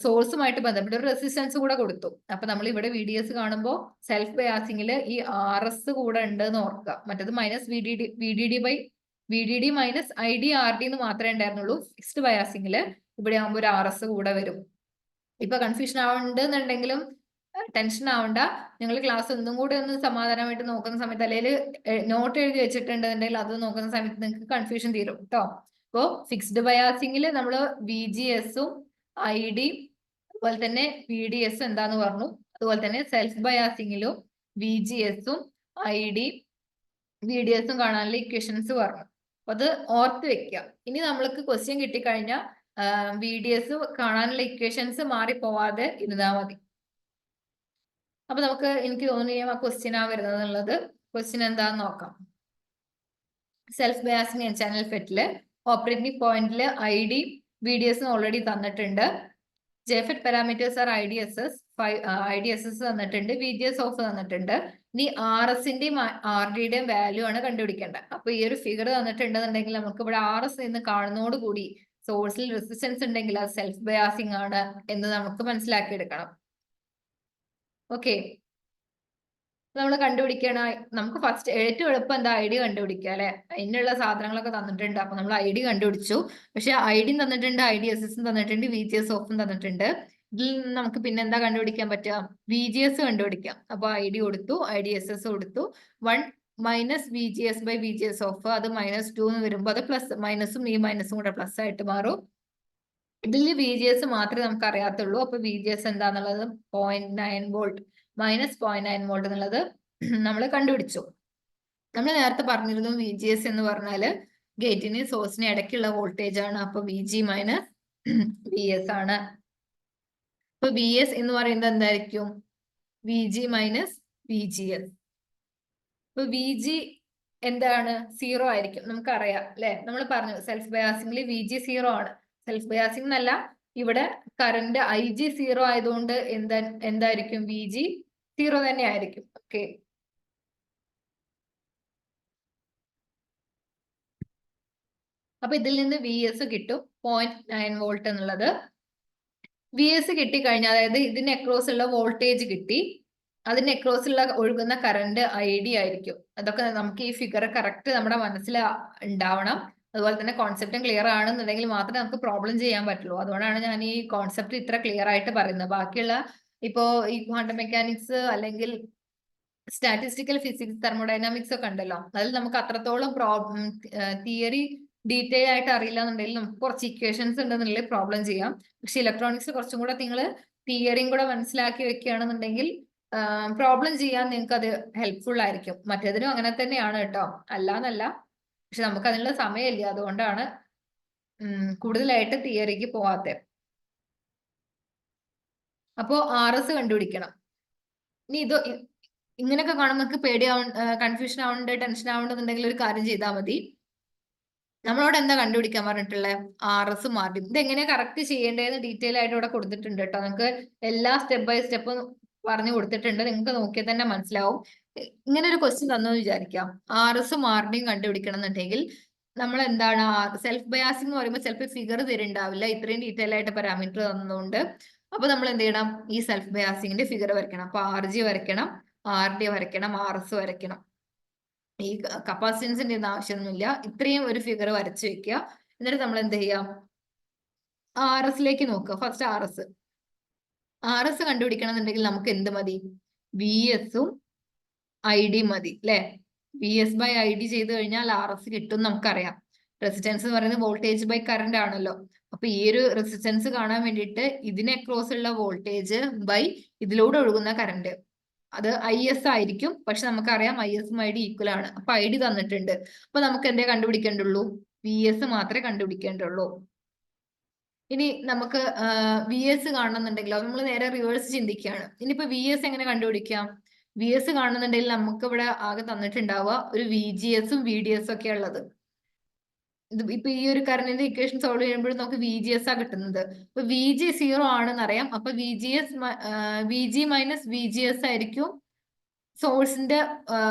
സോഴ്സുമായിട്ട് ബന്ധപ്പെട്ട ഒരു റെസിസ്റ്റൻസ് കൂടെ കൊടുത്തു. അപ്പൊ നമ്മൾ ഇവിടെ VDS കാണുമ്പോൾ സെൽഫ് ബയാസിംഗിൽ ഈ RS കൂടെ ഉണ്ട് എന്ന് ഓർക്കുക. മറ്റത് മൈനസ് VDD മൈനസ് IDRD എന്ന് മാത്രമേ ഉണ്ടായിരുന്നുള്ളൂ. ഫിക്സ്ഡ് ബയാസിംഗിൽ ഇവിടെ ആകുമ്പോൾ ഒരു RS കൂടെ വരും. ഇപ്പൊ കൺഫ്യൂഷൻ ആവുന്നുണ്ടെങ്കിലും ടെൻഷൻ ആവണ്ട. നിങ്ങൾ ക്ലാസ് ഒന്നും കൂടെ ഒന്ന് സമാധാനമായിട്ട് നോക്കുന്ന സമയത്ത്, അല്ലെങ്കിൽ നോട്ട് എഴുതി വെച്ചിട്ടുണ്ടെന്നുണ്ടെങ്കിൽ അത് നോക്കുന്ന സമയത്ത് നിങ്ങൾക്ക് കൺഫ്യൂഷൻ തീരും കേട്ടോ. അപ്പോ ഫിക്സ്ഡ് ബയാസിംഗിൽ നമ്മൾ VGSും ID അതുപോലെ തന്നെ VDS എന്താന്ന് പറഞ്ഞു. അതുപോലെ തന്നെ സെൽഫ് ബയാസിംഗിലും VGSും ID VDSും കാണാനുള്ള ഇക്വേഷൻസ് പറഞ്ഞു. അപ്പൊ അത് ഓർത്ത് വെക്കുക. ഇനി നമ്മൾക്ക് ക്വസ്റ്റ്യൻ കിട്ടിക്കഴിഞ്ഞാൽ VDS കാണാനുള്ള ഇക്വേഷൻസ് മാറിപ്പോവാതെ ഇരുന്നാൽ മതി. അപ്പൊ നമുക്ക് എനിക്ക് തോന്നുന്നു ആ ക്വസ്റ്റ്യൻ ആ വരുന്നത് എന്നുള്ളത്. ക്വസ്റ്റ്യൻ എന്താന്ന് നോക്കാം. സെൽഫ് ബയാസിംഗ് ചാനൽ ഫെറ്റില് ഓപ്പറേറ്റിംഗ് പോയിന്റില് ID VDS ഓൾറെഡി തന്നിട്ടുണ്ട്. ജെഫെറ്റ് പാരാമീറ്റേഴ്സ് ആർ IDSS തന്നിട്ടുണ്ട്. VGS ഓഫ് തന്നിട്ടുണ്ട്. ഇനി RSന്റെയും RDയുടെയും വാല്യൂ ആണ് കണ്ടുപിടിക്കേണ്ടത്. അപ്പൊ ഈ ഒരു ഫിഗർ തന്നിട്ടുണ്ടെന്നുണ്ടെങ്കിൽ നമുക്ക് ഇവിടെ RS എന്ന് കാണുന്നതോടുകൂടി സോഴ്സിൽ റെസിസ്റ്റൻസ് ഉണ്ടെങ്കിൽ അത് സെൽഫ് ബയാസിംഗ് ആണ് എന്ന് നമുക്ക് മനസ്സിലാക്കിയെടുക്കണം. ഓക്കെ, നമ്മൾ കണ്ടുപിടിക്കണ നമുക്ക് ഫസ്റ്റ് ഏറ്റവും എളുപ്പം എന്താ? ID കണ്ടുപിടിക്കുക അല്ലെ. അതിനുള്ള സാധനങ്ങളൊക്കെ തന്നിട്ടുണ്ട്. അപ്പൊ നമ്മൾ ID കണ്ടുപിടിച്ചു. പക്ഷെ ID തന്നിട്ടുണ്ട്, IDSS തന്നിട്ടുണ്ട്, VGS ഓഫും തന്നിട്ടുണ്ട്. ഇതിൽ നിന്ന് നമുക്ക് പിന്നെ എന്താ കണ്ടുപിടിക്കാൻ പറ്റുക? VGS കണ്ടുപിടിക്കാം. അപ്പൊ ID കൊടുത്തു, IDSS കൊടുത്തു. 1 minus V G S by V G S off അത് -2 എന്ന് വരുമ്പോൾ അത് പ്ലസ് മൈനസും ഈ മൈനസും കൂടെ പ്ലസ് ആയിട്ട് മാറും. ഇതിൽ വി ജി എസ് മാത്രമേ നമുക്ക് അറിയാത്തുള്ളൂ. അപ്പൊ വി ജി എസ് എന്താന്നുള്ളത് 0.9 വോൾട്ട് -0.9 വോൾട്ട് എന്നുള്ളത് നമ്മൾ കണ്ടുപിടിച്ചു. നമ്മൾ നേരത്തെ പറഞ്ഞിരുന്നു വി ജി എസ് എന്ന് പറഞ്ഞാല് ഗേറ്റിന് സോഴ്സിന് ഇടയ്ക്കുള്ള വോൾട്ടേജ് ആണ്. അപ്പൊ V G minus V S ആണ്. അപ്പൊ വി എസ് എന്ന് പറയുന്നത് എന്തായിരിക്കും? V G minus V G S. അപ്പൊ വി ജി എന്താണ്? 0 ആയിരിക്കും. നമുക്കറിയാം അല്ലെ, നമ്മൾ പറഞ്ഞു സെൽഫ് ബയാസിംഗിൽ വി ജി 0 ആണ്. സെൽഫ് ബയാസിംഗ് എന്നല്ല, ഇവിടെ കറണ്ട് ഐ ജി 0 ആയതുകൊണ്ട് എന്തായിരിക്കും? വി ജി 0 തന്നെ ആയിരിക്കും. ഓക്കെ, അപ്പൊ ഇതിൽ നിന്ന് വി എസ് കിട്ടും 0.9 വോൾട്ട് എന്നുള്ളത്. വി എസ് കിട്ടിക്കഴിഞ്ഞാൽ, അതായത് ഇതിന് അക്രോസ് ഉള്ള വോൾട്ടേജ് കിട്ടി, അതിന് അക്രോസ് ഉള്ള ഒഴുകുന്ന കറണ്ട് ഐ ഡി ആയിരിക്കും. അതൊക്കെ നമുക്ക് ഈ ഫിഗർ കറക്റ്റ് നമ്മുടെ മനസ്സിൽ ഉണ്ടാവണം. അതുപോലെ തന്നെ കോൺസെപ്റ്റും ക്ലിയർ ആണെന്നുണ്ടെങ്കിൽ മാത്രമേ നമുക്ക് പ്രോബ്ലം ചെയ്യാൻ പറ്റുള്ളൂ. അതുകൊണ്ടാണ് ഞാൻ ഈ കോൺസെപ്റ്റ് ഇത്ര ക്ലിയർ ആയിട്ട് പറയുന്നത്. ബാക്കിയുള്ള ഇപ്പോ ഈ ക്വാണ്ടം മെക്കാനിക്സ് അല്ലെങ്കിൽ സ്റ്റാറ്റിസ്റ്റിക്കൽ ഫിസിക്സ്, തെർമോഡൈനാമിക്സ് ഒക്കെ ഉണ്ടല്ലോ, അതിൽ നമുക്ക് അത്രത്തോളം തിയറി ഡീറ്റെയിൽ ആയിട്ട് അറിയില്ല എന്നുണ്ടെങ്കിൽ നമുക്ക് കുറച്ച് ഇക്വേഷൻസ് ഉണ്ടെന്നുണ്ടെങ്കിൽ പ്രോബ്ലം ചെയ്യാം. പക്ഷെ ഇലക്ട്രോണിക്സ് കുറച്ചും കൂടെ നിങ്ങൾ തിയറിയും കൂടെ മനസ്സിലാക്കി വെക്കുകയാണെന്നുണ്ടെങ്കിൽ പ്രോബ്ലം ചെയ്യാൻ നിങ്ങൾക്ക് അത് ഹെൽപ്ഫുൾ ആയിരിക്കും. മറ്റേതിനും അങ്ങനെ തന്നെയാണ് കേട്ടോ, അല്ലാന്നല്ല. പക്ഷെ നമുക്ക് അതിനുള്ള സമയമില്ല, അതുകൊണ്ടാണ് കൂടുതലായിട്ട് തിയറിക്ക് പോവാത്തത്. അപ്പോ ആർ എസ് കണ്ടുപിടിക്കണം. ഇനി ഇങ്ങനെയൊക്കെ കാണുമ്പോൾ നമുക്ക് കൺഫ്യൂഷൻ ആവുന്നുണ്ട്, ടെൻഷൻ ആവുന്നുണ്ടെന്നുണ്ടെങ്കിൽ ഒരു കാര്യം ചെയ്താൽ മതി. നമ്മളോട് എന്താ കണ്ടുപിടിക്കാൻ പറഞ്ഞിട്ടുള്ളത്? ആർ എസ് മാറി. ഇത് എങ്ങനെയാ കറക്റ്റ് ചെയ്യേണ്ടതെന്ന് ഡീറ്റെയിൽ ആയിട്ട് ഇവിടെ കൊടുത്തിട്ടുണ്ട് കേട്ടോ. നിങ്ങൾക്ക് എല്ലാ സ്റ്റെപ്പ് ബൈ സ്റ്റെപ്പ് പറഞ്ഞു കൊടുത്തിട്ടുണ്ട്. നിങ്ങൾക്ക് നോക്കിയാൽ തന്നെ മനസ്സിലാവും. ഇങ്ങനെ ഒരു ക്വസ്റ്റ്യൻ തന്നു വിചാരിക്കാം, ആർ എസ് മാറിനെയും കണ്ടുപിടിക്കണം എന്നുണ്ടെങ്കിൽ നമ്മൾ എന്താണ്, സെൽഫ് ബയാസിംഗ് എന്ന് പറയുമ്പോൾ ചിലപ്പോൾ ഫിഗർ തരുന്നുണ്ടാവില്ല, ഇത്രയും ഡീറ്റെയിൽ ആയിട്ട് പാരാമീറ്റർ തന്നതുകൊണ്ട്. അപ്പൊ നമ്മൾ എന്ത് ചെയ്യണം? ഈ സെൽഫ് ബയാസിംഗിന്റെ ഫിഗർ വരയ്ക്കണം. അപ്പൊ ആർ ജി വരയ്ക്കണം, ആർ ഡി വരയ്ക്കണം, ആർ എസ് വരയ്ക്കണം. ഈ കപ്പാസിറ്റൻസിന്റെ ഒന്നും ആവശ്യമൊന്നുമില്ല. ഇത്രയും ഒരു ഫിഗർ വരച്ചു വെക്കുക. എന്നിട്ട് നമ്മൾ എന്ത് ചെയ്യാം? ആർ എസിലേക്ക് നോക്കുക. ഫസ്റ്റ് ആർ എസ് കണ്ടുപിടിക്കണം എന്നുണ്ടെങ്കിൽ നമുക്ക് എന്ത് മതി? വി എസും ഐ ഡി മതി അല്ലെ. V S by I D ചെയ്ത് കഴിഞ്ഞാൽ ആർ എസ് കിട്ടും നമുക്കറിയാം. റെസിസ്റ്റൻസ് എന്ന് പറയുന്നത് വോൾട്ടേജ് ബൈ കറണ്ട് ആണല്ലോ. അപ്പൊ ഈ ഒരു റെസിസ്റ്റൻസ് കാണാൻ വേണ്ടിയിട്ട് ഇതിനെ അക്രോസ് ഉള്ള വോൾട്ടേജ് ബൈ ഇതിലൂടെ ഒഴുകുന്ന കറണ്ട്, അത് ഐ എസ് ആയിരിക്കും. പക്ഷെ നമുക്കറിയാം ഐ എസും ഐ ഡി ഈക്വൽ ആണ്. അപ്പൊ ഐ ഡി തന്നിട്ടുണ്ട്. അപ്പൊ നമുക്ക് എന്തേ കണ്ടുപിടിക്കേണ്ടുള്ളൂ? വി എസ് മാത്രമേ കണ്ടുപിടിക്കേണ്ടുള്ളൂ. ഇനി നമുക്ക് വി എസ് കാണണമെന്നുണ്ടെങ്കിലോ നമ്മൾ നേരെ റിവേഴ്സ് ചിന്തിക്കുകയാണ്. ഇനിയിപ്പോ വി എസ് എങ്ങനെ കണ്ടുപിടിക്കാം? വി എസ് കാണുന്നുണ്ടെങ്കിൽ നമുക്ക് ഇവിടെ ആകെ തന്നിട്ടുണ്ടാവുക ഒരു വി ജി എസും വി ഡി എസും ഒക്കെ ഉള്ളത്. ഇപ്പൊ ഈ ഒരു കറണ്ടിന്റെ ഇക്വേഷൻ സോൾവ് ചെയ്യുമ്പോൾ നമുക്ക് വി ജി എസ് ആ കിട്ടുന്നത്. അപ്പൊ വി ജി 0 ആണെന്ന് അറിയാം. അപ്പൊ V G minus V G S ആയിരിക്കും സോഴ്സിന്റെ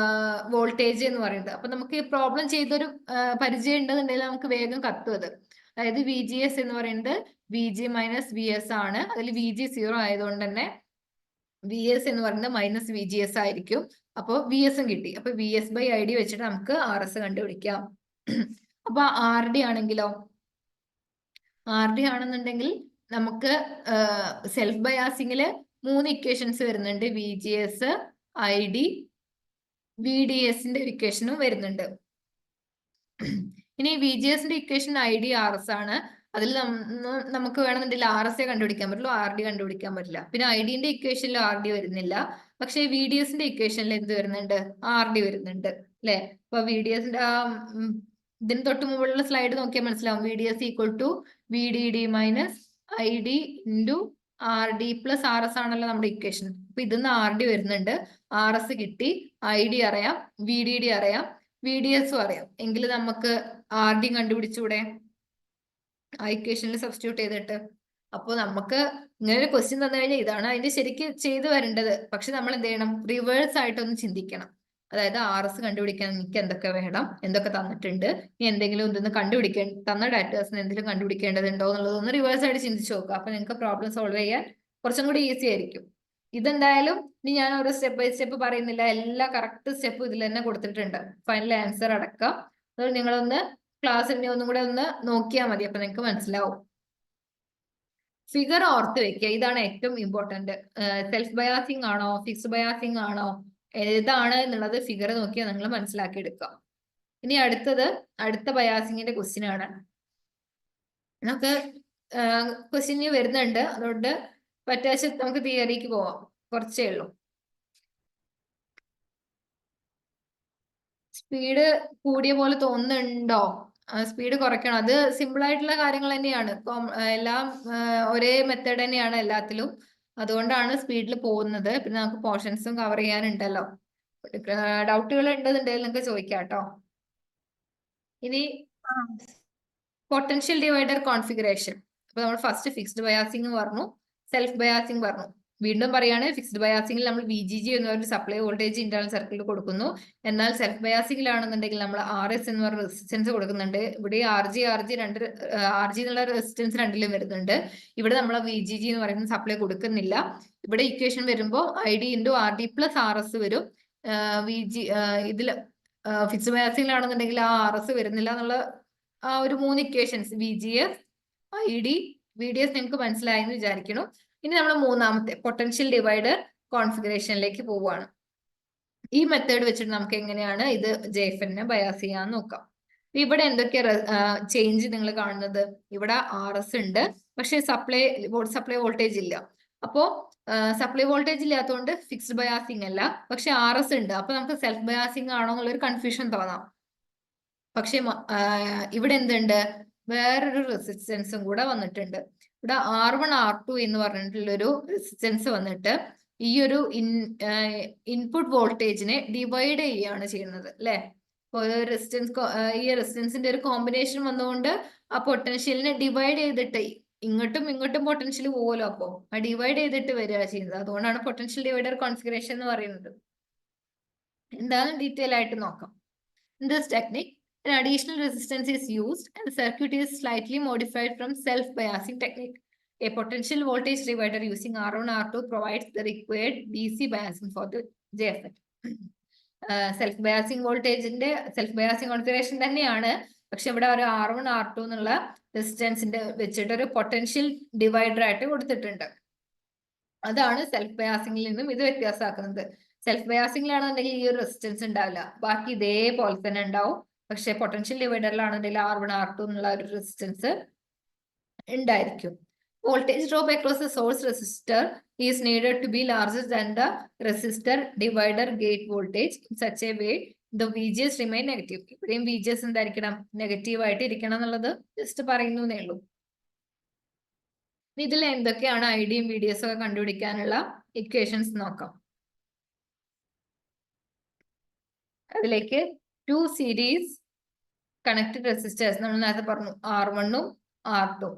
വോൾട്ടേജ് എന്ന് പറയുന്നത്. അപ്പൊ നമുക്ക് ഈ പ്രോബ്ലം ചെയ്തൊരു പരിചയം ഉണ്ടെന്നുണ്ടെങ്കിൽ നമുക്ക് വേഗം കത്തും അത്. അതായത് വി ജി എസ് എന്ന് പറയുന്നത് V G minus V S ആണ്. അതിൽ വി ജി 0 ആയതുകൊണ്ട് തന്നെ വി എസ് എന്ന് പറയുന്നത് മൈനസ് വി ജി എസ് ആയിരിക്കും. അപ്പോൾ വി എസും കിട്ടി. അപ്പൊ V S by I D വെച്ചിട്ട് നമുക്ക് ആർ എസ് കണ്ടുപിടിക്കാം. അപ്പൊ ആർ ഡി ആണെങ്കിലോ, ആർ ഡി ആണെന്നുണ്ടെങ്കിൽ നമുക്ക് സെൽഫ് ബയാസിംഗില് 3 ഇക്വേഷൻസ് വരുന്നുണ്ട്. V G S, I D, V D എസിന്റെ ഇക്വേഷനും വരുന്നുണ്ട്. ഇനി വി ജി എസിന്റെ equation I D R S ആണ്. അതിൽ നമുക്ക് വേണമെന്നുണ്ടെങ്കിൽ ആർ എസ് കണ്ടുപിടിക്കാൻ പറ്റുള്ളൂ, ആർ ഡി കണ്ടുപിടിക്കാൻ പറ്റില്ല. പിന്നെ ഐ ഡിന്റെ ഇക്വേഷനിൽ ആർ ഡി വരുന്നില്ല. പക്ഷെ വി ഡി എസിന്റെ ഇക്വേഷനിൽ എന്ത് വരുന്നുണ്ട്? ആർ ഡി വരുന്നുണ്ട് അല്ലെ. അപ്പൊ വി ഡി എസിന്റെ ഇതിന് തൊട്ട് മുകളിലുള്ള സ്ലൈഡ് നോക്കിയാൽ മനസ്സിലാവും. V D S equal to V D D minus I D into R D plus R S ആണല്ലോ നമ്മുടെ ഇക്വേഷൻ. അപ്പൊ ഇതിന്ന് ആർ ഡി വരുന്നുണ്ട്, ആർ എസ് കിട്ടി, ഐ ഡി അറിയാം, വി ഡി ഡി അറിയാം, വി ഡി എസും അറിയാം. എങ്കിൽ നമുക്ക് ആർ ഡി കണ്ടുപിടിച്ചൂടെ ആ ഇക്വേഷനിൽ സബ്സ്റ്റിറ്റ്യൂട്ട് ചെയ്തിട്ട്? അപ്പോൾ നമുക്ക് ഇങ്ങനെ ഒരു ക്വസ്റ്റ്യൻ തന്നു കഴിഞ്ഞാൽ ഇതാണ് അതിന്റെ ശരിക്ക് ചെയ്തു വരേണ്ടത്. പക്ഷെ നമ്മൾ എന്ത് ചെയ്യണം? റിവേഴ്സ് ആയിട്ടൊന്ന് ചിന്തിക്കണം. അതായത് ആർ എസ് കണ്ടുപിടിക്കാൻ എനിക്ക് എന്തൊക്കെ വേണം, എന്തൊക്കെ തന്നിട്ടുണ്ട്, ഇനി എന്തെങ്കിലും ഇതൊന്ന് തന്ന ഡാറ്റാസിന് എന്തെങ്കിലും കണ്ടുപിടിക്കേണ്ടതുണ്ടോ എന്നുള്ളതൊന്ന് റിവേഴ്സ് ആയിട്ട് ചിന്തിച്ചു നോക്കുക. അപ്പൊ നിങ്ങൾക്ക് പ്രോബ്ലം സോൾവ് ചെയ്യാൻ കുറച്ചും കൂടി ഈസി ആയിരിക്കും. ഇതെന്തായാലും ഇനി ഞാൻ ഓരോ സ്റ്റെപ്പ് ബൈ സ്റ്റെപ്പ് പറയുന്നില്ല, എല്ലാ കറക്റ്റ് സ്റ്റെപ്പും ഇതിൽ തന്നെ കൊടുത്തിട്ടുണ്ട്, ഫൈനൽ ആൻസർ അടക്കം. അതുകൊണ്ട് നിങ്ങളൊന്ന് ക്ലാസ്സിനെ ഒന്നും കൂടെ ഒന്ന് നോക്കിയാൽ മതി, അപ്പൊ നിങ്ങൾക്ക് മനസ്സിലാവും. ഫിഗർ ഓർത്ത് വെക്കുക, ഇതാണ് ഏറ്റവും ഇമ്പോർട്ടന്റ്. സെൽഫ് ബയാസിംഗ് ആണോ ഫിക്സ്ഡ് ബയാസിംഗ് ആണോ ഏതാണ് എന്നുള്ളത് ഫിഗർ നോക്കിയാൽ നിങ്ങൾ മനസ്സിലാക്കി എടുക്കുക. ഇനി അടുത്ത ബയാസിങ്ങിന്റെ ക്വസ്റ്റ്യൻ ആണ്. നമുക്ക് ക്വസ്റ്റ്യൻ വരുന്നുണ്ട്, അതുകൊണ്ട് പറ്റാച്ച നമുക്ക് തിയറിക്ക് പോവാം. കുറച്ചേ ഉള്ളൂ. സ്പീഡ് കൂടിയ പോലെ തോന്നുന്നുണ്ടോ? സ്പീഡ് കുറയ്ക്കണം. അത് സിമ്പിൾ ആയിട്ടുള്ള കാര്യങ്ങൾ തന്നെയാണ്. എല്ലാം ഒരേ മെത്തേഡ് തന്നെയാണ് എല്ലാത്തിലും. അതുകൊണ്ടാണ് സ്പീഡിൽ പോകുന്നത്. പിന്നെ നമുക്ക് പോർഷൻസും കവർ ചെയ്യാനുണ്ടല്ലോ. ഡൗട്ടുകൾ ഉണ്ടെന്നുണ്ടെങ്കിൽ നിങ്ങൾക്ക് ചോദിക്കാം കേട്ടോ. ഇനി പൊട്ടൻഷ്യൽ ഡിവൈഡർ കോൺഫിഗറേഷൻ. അപ്പൊ നമ്മൾ ഫസ്റ്റ് ഫിക്സ്ഡ് ബയാസിംഗ് പറഞ്ഞു, സെൽഫ് ബയാസിംഗ് പറഞ്ഞു. വീണ്ടും പറയാണ്, ഫിക്സ്ഡ് ബയാസിംഗിൽ നമ്മൾ VGG എന്ന ഒരു സപ്ലൈ വോൾട്ടേജ് ഇന്റേണൽ സർക്യൂട്ടിൽ കൊടുക്കുന്നു. എന്നാൽ സെൽഫ് ബയാസിംഗിലാണെന്നുണ്ടെങ്കിൽ നമ്മൾ RS എന്ന് പറഞ്ഞ റെസിസ്റ്റൻസ് കൊടുക്കുന്നുണ്ട്. ഇവിടെ RG എന്നുള്ള റെസിസ്റ്റൻസ് രണ്ടിലും വരുന്നുണ്ട്. ഇവിടെ നമ്മൾ VGG എന്ന് പറയുന്ന സപ്ലൈ കൊടുക്കുന്നില്ല. ഇവിടെ ഇക്വേഷൻ വരുമ്പോൾ ID × RD + RS വരും. ഇതില് ഫിക്സ്ഡ് ബയാസിംഗിലാണെന്നുണ്ടെങ്കിൽ ആ RS വരുന്നില്ല എന്നുള്ള ആ ഒരു 3 ഇക്വേഷൻസ് VGS, ID, VDS നിങ്ങൾക്ക് മനസ്സിലായെന്ന് വിചാരിക്കണം. ഇനി നമ്മൾ മൂന്നാമത്തെ പൊട്ടൻഷ്യൽ ഡിവൈഡർ കോൺഫിഗറേഷനിലേക്ക് പോവുകയാണ്. ഈ മെത്തേഡ് വെച്ചിട്ട് നമുക്ക് എങ്ങനെയാണ് ഇത് JFN ബയാസ് ചെയ്യാന്ന് നോക്കാം. ഇവിടെ എന്തൊക്കെയാ ചേഞ്ച് നിങ്ങൾ കാണുന്നത്? ഇവിടെ RS ഉണ്ട്, പക്ഷെ സപ്ലൈ വോൾട്ടേജ് ഇല്ല. അപ്പോ സപ്ലൈ വോൾട്ടേജ് ഇല്ലാത്തതുകൊണ്ട് ഫിക്സ്ഡ് ബയാസിംഗ് അല്ല, പക്ഷെ RS ഉണ്ട്. അപ്പൊ നമുക്ക് സെൽഫ് ബയാസിംഗ് ആണോ എന്നുള്ളൊരു കൺഫ്യൂഷൻ തോന്നാം. പക്ഷെ ഇവിടെ എന്തുണ്ട്? വേറൊരു റെസിസ്റ്റൻസും കൂടെ വന്നിട്ടുണ്ട്. ഇവിടെ R1 R2 എന്ന് പറഞ്ഞിട്ടുള്ളൊരു റെസിസ്റ്റൻസ് വന്നിട്ട് ഈ ഒരു ഇൻപുട്ട് വോൾട്ടേജിനെ ഡിവൈഡ് ചെയ്യുകയാണ് ചെയ്യുന്നത് അല്ലെ. ഈ റെസിസ്റ്റൻസിന്റെ ഒരു കോമ്പിനേഷൻ വന്നുകൊണ്ട് ആ പൊട്ടൻഷ്യലിനെ ഡിവൈഡ് ചെയ്തിട്ട് ഇങ്ങോട്ടും പൊട്ടൻഷ്യൽ പോകുമല്ലോ. അപ്പോ ആ ഡിവൈഡ് ചെയ്തിട്ട് വരിക ചെയ്യുന്നത്. അതുകൊണ്ടാണ് പൊട്ടൻഷ്യൽ ഡിവൈഡർ കോൺഫിഗറേഷൻ എന്ന് പറയുന്നത്. എന്താണെന്ന് ഡീറ്റെയിൽ ആയിട്ട് നോക്കാം. In this technique, an additional resistance is used and the circuit is slightly modified from self-biasing technique. A potential voltage divider using R1 R2 provides the required DC biasing for the JFET. Self biasing configuration തന്നെയാണ്. പക്ഷെ ഇവിടെ ഒരു R1 R2 എന്നുള്ള റെസിസ്റ്റൻസിന്റെ വെച്ചിട്ട് ഒരു potential divider ആയിട്ട് കൊടുത്തിട്ടുണ്ട്. അതാണ് സെൽഫ് ബയാസിംഗിൽ നിന്നും ഇത് വ്യത്യാസമാക്കുന്നത്. സെൽഫ് ബയാസിംഗിലാണെന്നുണ്ടെങ്കിൽ ഈ ഒരു റെസിസ്റ്റൻസ് ഉണ്ടാവില്ല, ബാക്കി ഇതേപോലെ തന്നെ ഉണ്ടാവും. പക്ഷെ പൊട്ടൻഷ്യൽ ഡിവൈഡറിലാണെന്നുണ്ടെങ്കിൽ R1 R2 എന്നുള്ള ഒരു റെസിസ്റ്റൻസ് ഉണ്ടായിരിക്കും. Voltage drop across the source resistor is needed to be larger than the resistor divider gate voltage in such a way the VGS remain negative. ഇവിടെയും VGS എന്തായിരിക്കണം? നെഗറ്റീവ് ആയിട്ട് ഇരിക്കണം എന്നുള്ളത് just പറയുന്നേ ഉള്ളൂ. ഇതിൽ എന്തൊക്കെയാണ് IDയും VDS ഒക്കെ കണ്ടുപിടിക്കാനുള്ള ഇക്വേഷൻസ് നോക്കാം. അതിലേക്ക് 2 സീരീസ് കണക്റ്റഡ് റെസിസ്റ്റേഴ്സ് നമ്മൾ നേരത്തെ പറഞ്ഞു, R1 ഉം R2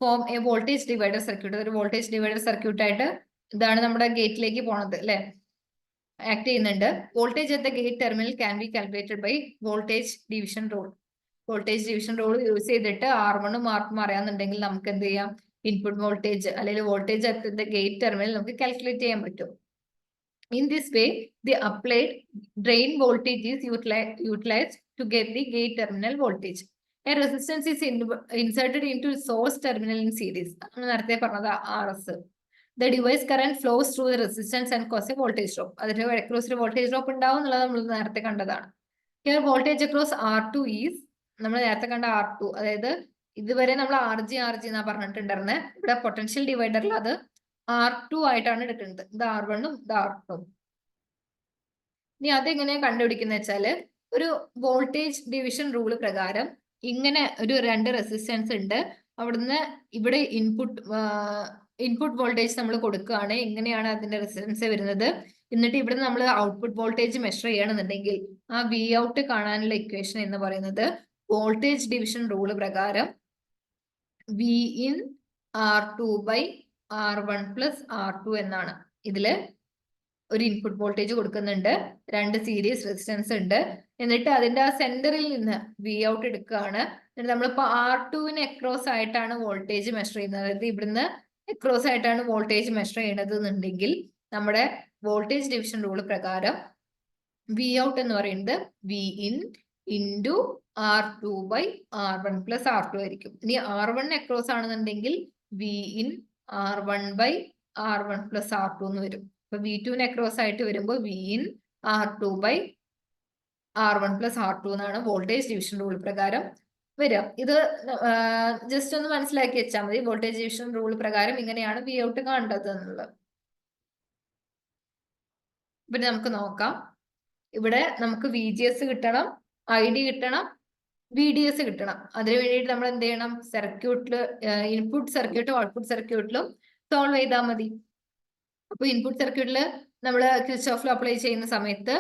form a voltage divider circuit. ഒരു വോൾട്ടേജ് ഡിവൈഡർ സർക്യൂട്ട് ആയിട്ട് ഇതാണ് നമ്മുടെ ഗേറ്റിലേക്ക് പോണത് അല്ലെ, ആക്ട് ചെയ്യുന്നുണ്ട്. Voltage at the gate terminal can be calculated by voltage division rule. Voltage division rule use ചെയ്തിട്ട് R1 ഉം R2 ഉം അറിയാന്നുണ്ടെങ്കിൽ നമുക്ക് എന്ത് ചെയ്യാം? ഇൻപുട്ട് വോൾട്ടേജ് അല്ലെങ്കിൽ voltage at the gate terminal നമുക്ക് കാൽക്കുലേറ്റ് ചെയ്യാൻ പറ്റും. In this way, the applied drain voltage is utilized to get the gate terminal voltage. A resistance is inserted into source terminal in series. RS. The device current flows through the resistance and causes a voltage drop. Across the voltage drop here voltage across R2 is R2. ഇതുവരെ നമ്മൾ RG എന്നാ പറഞ്ഞിട്ടുണ്ടായിരുന്നെ. ഇവിടെ potential ഡിവൈഡറിൽ അത് R2 ആയിട്ടാണ് എടുക്കുന്നത്. ഇത് R1 ഉം ഇത് R2. ഇനി അതെങ്ങനെയാ കണ്ടുപിടിക്കുന്ന വെച്ചാല്, ഒരു വോൾട്ടേജ് ഡിവിഷൻ റൂള് പ്രകാരം ഇങ്ങനെ ഒരു 2 റെസിസ്റ്റൻസ് ഉണ്ട്. അവിടുന്ന് ഇവിടെ ഇൻപുട്ട് വോൾട്ടേജ് നമ്മൾ കൊടുക്കുകയാണ്. ഇങ്ങനെയാണ് അതിന്റെ റെസിസ്റ്റൻസ് വരുന്നത്. എന്നിട്ട് ഇവിടെ നമ്മൾ ഔട്ട്പുട്ട് വോൾട്ടേജ് മെഷർ ചെയ്യണമെന്നുണ്ടെങ്കിൽ ആ Vout കാണാനുള്ള ഇക്വേഷൻ എന്ന് പറയുന്നത് വോൾട്ടേജ് ഡിവിഷൻ റൂള് പ്രകാരം Vin R2 by R1 plus R2 എന്നാണ്. ഇതില് ഒരു ഇൻപുട്ട് വോൾട്ടേജ് കൊടുക്കുന്നുണ്ട്, 2 സീരീസ് റെസിസ്റ്റൻസ് ഉണ്ട്. എന്നിട്ട് അതിന്റെ ആ സെന്ററിൽ നിന്ന് Vout എടുക്കുകയാണ്. എന്നിട്ട് നമ്മളിപ്പോ R2വിന് അക്രോസ് ആയിട്ടാണ് വോൾട്ടേജ് മെഷർ ചെയ്യുന്നത്. അതായത് ഇവിടുന്ന് അക്രോസ് ആയിട്ടാണ് വോൾട്ടേജ് മെഷർ ചെയ്യുന്നത് എന്നുണ്ടെങ്കിൽ നമ്മുടെ വോൾട്ടേജ് ഡിവിഷൻ റൂൾ പ്രകാരം Vout എന്ന് പറയുന്നത് Vin into R2 by R1 plus R2 ആയിരിക്കും. ഇനി R1 അക്രോസ് ആണെന്നുണ്ടെങ്കിൽ Vin R1 by R1 plus R2 എന്ന് വരും. അപ്പൊ V2 അക്രോസ് ആയിട്ട് വരുമ്പോൾ Vin R2/R1 + R2 എന്നാണ് വോൾട്ടേജ് ഡിവിഷൻ റൂൾ പ്രകാരം വരിക. ഇത് ജസ്റ്റ് ഒന്ന് മനസ്സിലാക്കി വെച്ചാൽ മതി. വോൾട്ടേജ് ഡിവിഷൻ റൂൾ പ്രകാരം ഇങ്ങനെയാണ് വി ഔട്ട് കാണേണ്ടത് എന്നുള്ളത്. പിന്നെ നമുക്ക് നോക്കാം. ഇവിടെ നമുക്ക് VGS കിട്ടണം, ID കിട്ടണം, VDS കിട്ടണം. അതിനു വേണ്ടിയിട്ട് നമ്മൾ എന്ത് ചെയ്യണം? സർക്യൂട്ടില് ഇൻപുട്ട് സർക്യൂട്ടും ഔട്ട്പുട്ട് സർക്യൂട്ടിലും സോൾവ് ചെയ്താൽ മതി. അപ്പൊ ഇൻപുട്ട് സർക്യൂട്ടില് നമ്മൾ കിർച്ചോഫ് ലോ അപ്ലൈ ചെയ്യുന്ന സമയത്ത്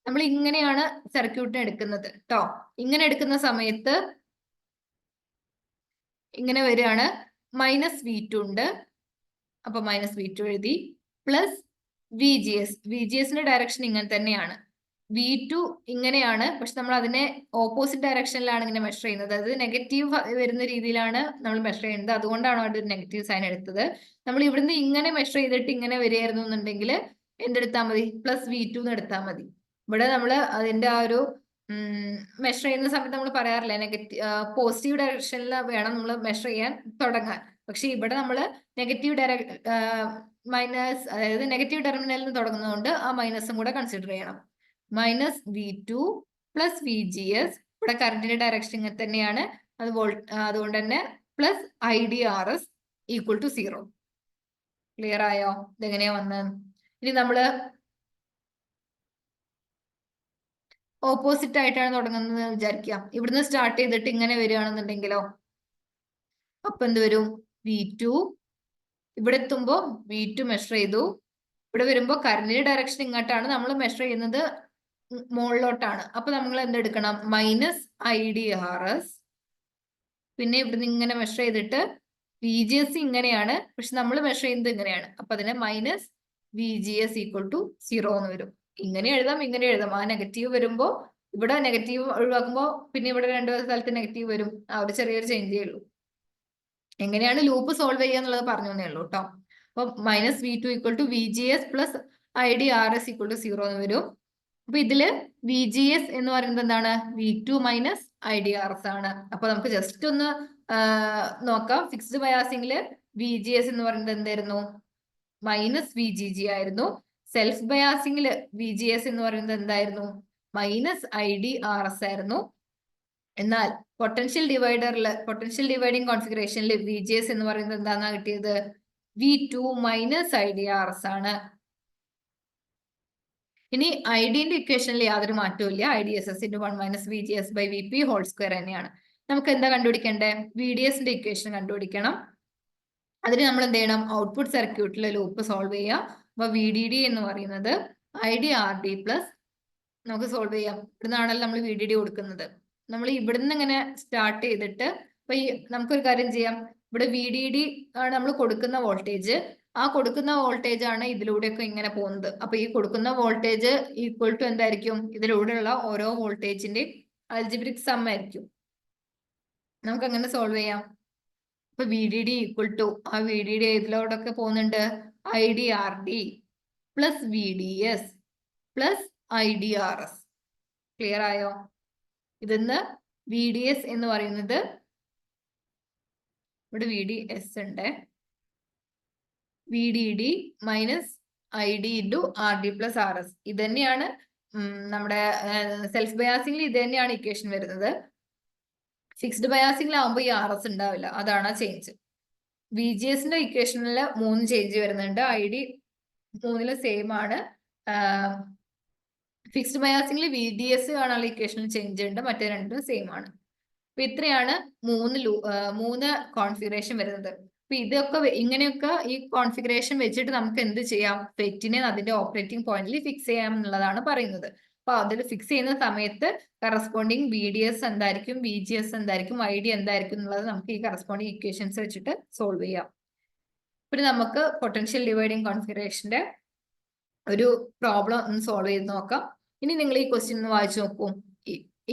നമ്മൾ ഇങ്ങനെയാണ് സർക്യൂട്ടിന് എടുക്കുന്നത് കേട്ടോ. ഇങ്ങനെ എടുക്കുന്ന സമയത്ത് ഇങ്ങനെ വരികയാണ്. -V2 ഉണ്ട്, അപ്പൊ -V2 എഴുതി, പ്ലസ് VGS ഡയറക്ഷൻ ഇങ്ങനെ തന്നെയാണ്. V2 ഇങ്ങനെയാണ്, പക്ഷെ നമ്മൾ അതിനെ ഓപ്പോസിറ്റ് ഡയറക്ഷനിലാണ് ഇങ്ങനെ മെഷർ ചെയ്യുന്നത്. അത് നെഗറ്റീവ് വരുന്ന രീതിയിലാണ് നമ്മൾ മെഷർ ചെയ്യുന്നത്. അതുകൊണ്ടാണ് അവിടെ ഒരു നെഗറ്റീവ് സൈൻ എടുത്തത്. നമ്മൾ ഇവിടുന്ന് ഇങ്ങനെ മെഷർ ചെയ്തിട്ട് ഇങ്ങനെ വരികയായിരുന്നു എന്നുണ്ടെങ്കിൽ എന്തെടുത്താൽ മതി? +V2 എന്ന് എടുത്താൽ മതി. ഇവിടെ നമ്മൾ അതിന്റെ ആ ഒരു മെഷർ ചെയ്യുന്ന സമയത്ത് നമ്മൾ പറയാറില്ല പോസിറ്റീവ് ഡയറക്ഷനിൽ വേണം നമ്മൾ മെഷർ ചെയ്യാൻ തുടങ്ങാൻ. പക്ഷെ ഇവിടെ നമ്മൾ മൈനസ്, അതായത് നെഗറ്റീവ് ടെർമിനലിൽ നിന്ന് തുടങ്ങുന്നതുകൊണ്ട് ആ മൈനസും കൂടെ കൺസിഡർ ചെയ്യണം. -V2 + VGS, ഇവിടെ കറന്റിന്റെ ഡയറക്ഷൻ ഇങ്ങനെ തന്നെയാണ്, അതുകൊണ്ട് തന്നെ +IDRS = 0. ക്ലിയർ ആയോ? ഇതെങ്ങനെയാ വന്നത്? ഇനി നമ്മള് ഓപ്പോസിറ്റ് ആയിട്ടാണ് തുടങ്ങുന്നത് വിചാരിക്കാം. ഇവിടുന്ന് സ്റ്റാർട്ട് ചെയ്തിട്ട് ഇങ്ങനെ വരികയാണെന്നുണ്ടെങ്കിലോ, അപ്പൊ എന്ത് വരും? V2 ഇവിടെ എത്തുമ്പോ V2 മെഷർ ചെയ്തു. ഇവിടെ വരുമ്പോ കറന്റിന്റെ ഡയറക്ഷൻ ഇങ്ങോട്ടാണ്, നമ്മൾ മെഷർ ചെയ്യുന്നത് മുകളിലോട്ടാണ്. അപ്പൊ നമ്മൾ എന്തെടുക്കണം? -IDRS. പിന്നെ ഇവിടുന്ന് ഇങ്ങനെ മെഷർ ചെയ്തിട്ട് VGS ഇങ്ങനെയാണ്, പക്ഷെ നമ്മൾ മെഷർ ചെയ്യുന്നത് ഇങ്ങനെയാണ്. അപ്പൊ അതിനെ -VGS = 0 എന്ന് വരും. ഇങ്ങനെ എഴുതാം, ഇങ്ങനെ എഴുതാം. ആ നെഗറ്റീവ് വരുമ്പോ ഇവിടെ നെഗറ്റീവ് ഒഴിവാക്കുമ്പോ പിന്നെ ഇവിടെ രണ്ടു സ്ഥലത്ത് നെഗറ്റീവ് വരും. ആ ഒരു ചെറിയൊരു ചേഞ്ചേ ഉള്ളൂ. എങ്ങനെയാണ് ലൂപ്പ് സോൾവ് ചെയ്യുക എന്നുള്ളത് പറഞ്ഞു തന്നേ ഉള്ളൂ കേട്ടോ. അപ്പൊ -V2 = VGS + IDRS = 0 എന്ന് വരും. അപ്പൊ ഇതില് VGS എന്ന് പറയുന്നത് എന്താണ്? V2 - IDRS ആണ്. അപ്പൊ നമുക്ക് ജസ്റ്റ് ഒന്ന് നോക്കാം. ഫിക്സ്ഡ് ബയാസിംഗില് VGS എന്ന് പറയുന്നത് എന്തായിരുന്നു? -VGG ആയിരുന്നു. സെൽഫ് ബയാസിംഗില് VGS എന്ന് പറയുന്നത് എന്തായിരുന്നു? -IDRS ആയിരുന്നു. എന്നാൽ പൊട്ടൻഷ്യൽ ഡിവൈഡിംഗ് കോൺഫിഗറേഷനിൽ VGS എന്ന് പറയുന്നത് എന്താണെന്നാ കിട്ടിയത്? V2 - IDRS ആണ്. ഇനി ഐഡിന്റെ ഇക്വേഷനിൽ യാതൊരു മാറ്റവും ഇല്ല. IDSS × 1 - VGS/VP (2) തന്നെയാണ്. നമുക്ക് എന്താ കണ്ടുപിടിക്കേണ്ടേ? VDSന്റെ ഇക്വേഷൻ കണ്ടുപിടിക്കണം. അതിന് നമ്മൾ എന്ത് ചെയ്യണം? ഔട്ട്പുട്ട് സർക്യൂട്ടിലെ ലൂപ്പ് സോൾവ് ചെയ്യാം. അപ്പൊ VDD എന്ന് പറയുന്നത് IDRD പ്ലസ്, നമുക്ക് സോൾവ് ചെയ്യാം. ഇവിടുന്നാണല്ലോ നമ്മൾ VDD കൊടുക്കുന്നത്. നമ്മൾ ഇവിടുന്ന് ഇങ്ങനെ സ്റ്റാർട്ട് ചെയ്തിട്ട്, അപ്പൊ നമുക്കൊരു കാര്യം ചെയ്യാം. ഇവിടെ VDD ആണ് നമ്മൾ കൊടുക്കുന്ന വോൾട്ടേജ്. ആ കൊടുക്കുന്ന വോൾട്ടേജ് ആണ് ഇതിലൂടെയൊക്കെ ഇങ്ങനെ പോകുന്നത്. അപ്പൊ ഈ കൊടുക്കുന്ന വോൾട്ടേജ് ഈക്വൽ ടു എന്തായിരിക്കും? ഇതിലൂടെയുള്ള ഓരോ വോൾട്ടേജിന്റെ ആൽജിബ്രിക് സം ആയിരിക്കും. നമുക്ക് അങ്ങനെ സോൾവ് ചെയ്യാം. അപ്പൊ VDD = ആ VDD ഇതിലൂടെയൊക്കെ പോകുന്നുണ്ട്, IDRD + VDS + IDRS. ക്ലിയർ ആയോ? ഇതിന്ന് VDS എന്ന് പറയുന്നത്, ഇവിടെ VDS ഉണ്ട്, VDD - ID × RD + RS. ഇത് തന്നെയാണ് നമ്മുടെ സെൽഫ് ബയാസിംഗിൽ ഇത് തന്നെയാണ് ഇക്വേഷൻ വരുന്നത്. ഫിക്സ്ഡ് ബയാസിംഗിലാവുമ്പോൾ ഈ RS ഉണ്ടാവില്ല, അതാണ് ആ ചേഞ്ച്. VGSന്റെ ഇക്വേഷനിൽ 3 ചേഞ്ച് വരുന്നുണ്ട്. ID 3 സെയിം ആണ്. ഫിക്സ്ഡ് ബയാസിംഗിൽ VDS കാണാനുള്ള ഇക്വേഷനിൽ ചേഞ്ച് ഉണ്ട്, മറ്റേ രണ്ടും സെയിം ആണ്. അപ്പൊ ഇത്രയാണ് 3 കോൺഫിഗറേഷൻ വരുന്നത്. അപ്പൊ ഇതൊക്കെ ഇങ്ങനെയൊക്കെ ഈ കോൺഫിഗറേഷൻ വെച്ചിട്ട് നമുക്ക് എന്ത് ചെയ്യാം? ഫെറ്റിനെ അതിന്റെ ഓപ്പറേറ്റിംഗ് പോയിന്റിൽ ഫിക്സ് ചെയ്യാം എന്നുള്ളതാണ് പറയുന്നത്. അപ്പൊ അതിൽ ഫിക്സ് ചെയ്യുന്ന സമയത്ത് കറസ്പോണ്ടിങ് VDS എന്തായിരിക്കും, VGS എന്തായിരിക്കും, ID എന്തായിരിക്കും എന്നുള്ളത് നമുക്ക് ഈ കറസ്പോണ്ടിങ് ഇക്വേഷൻസ് വെച്ചിട്ട് സോൾവ് ചെയ്യാം. പിന്നെ നമുക്ക് പൊട്ടൻഷ്യൽ ഡിവൈഡിങ് കോൺഫിഗറേഷന്റെ ഒരു പ്രോബ്ലം ഒന്ന് സോൾവ് ചെയ്ത് നോക്കാം. ഇനി നിങ്ങൾ ഈ ക്വസ്റ്റ്യൻ ഒന്ന് വായിച്ചു നോക്കൂ.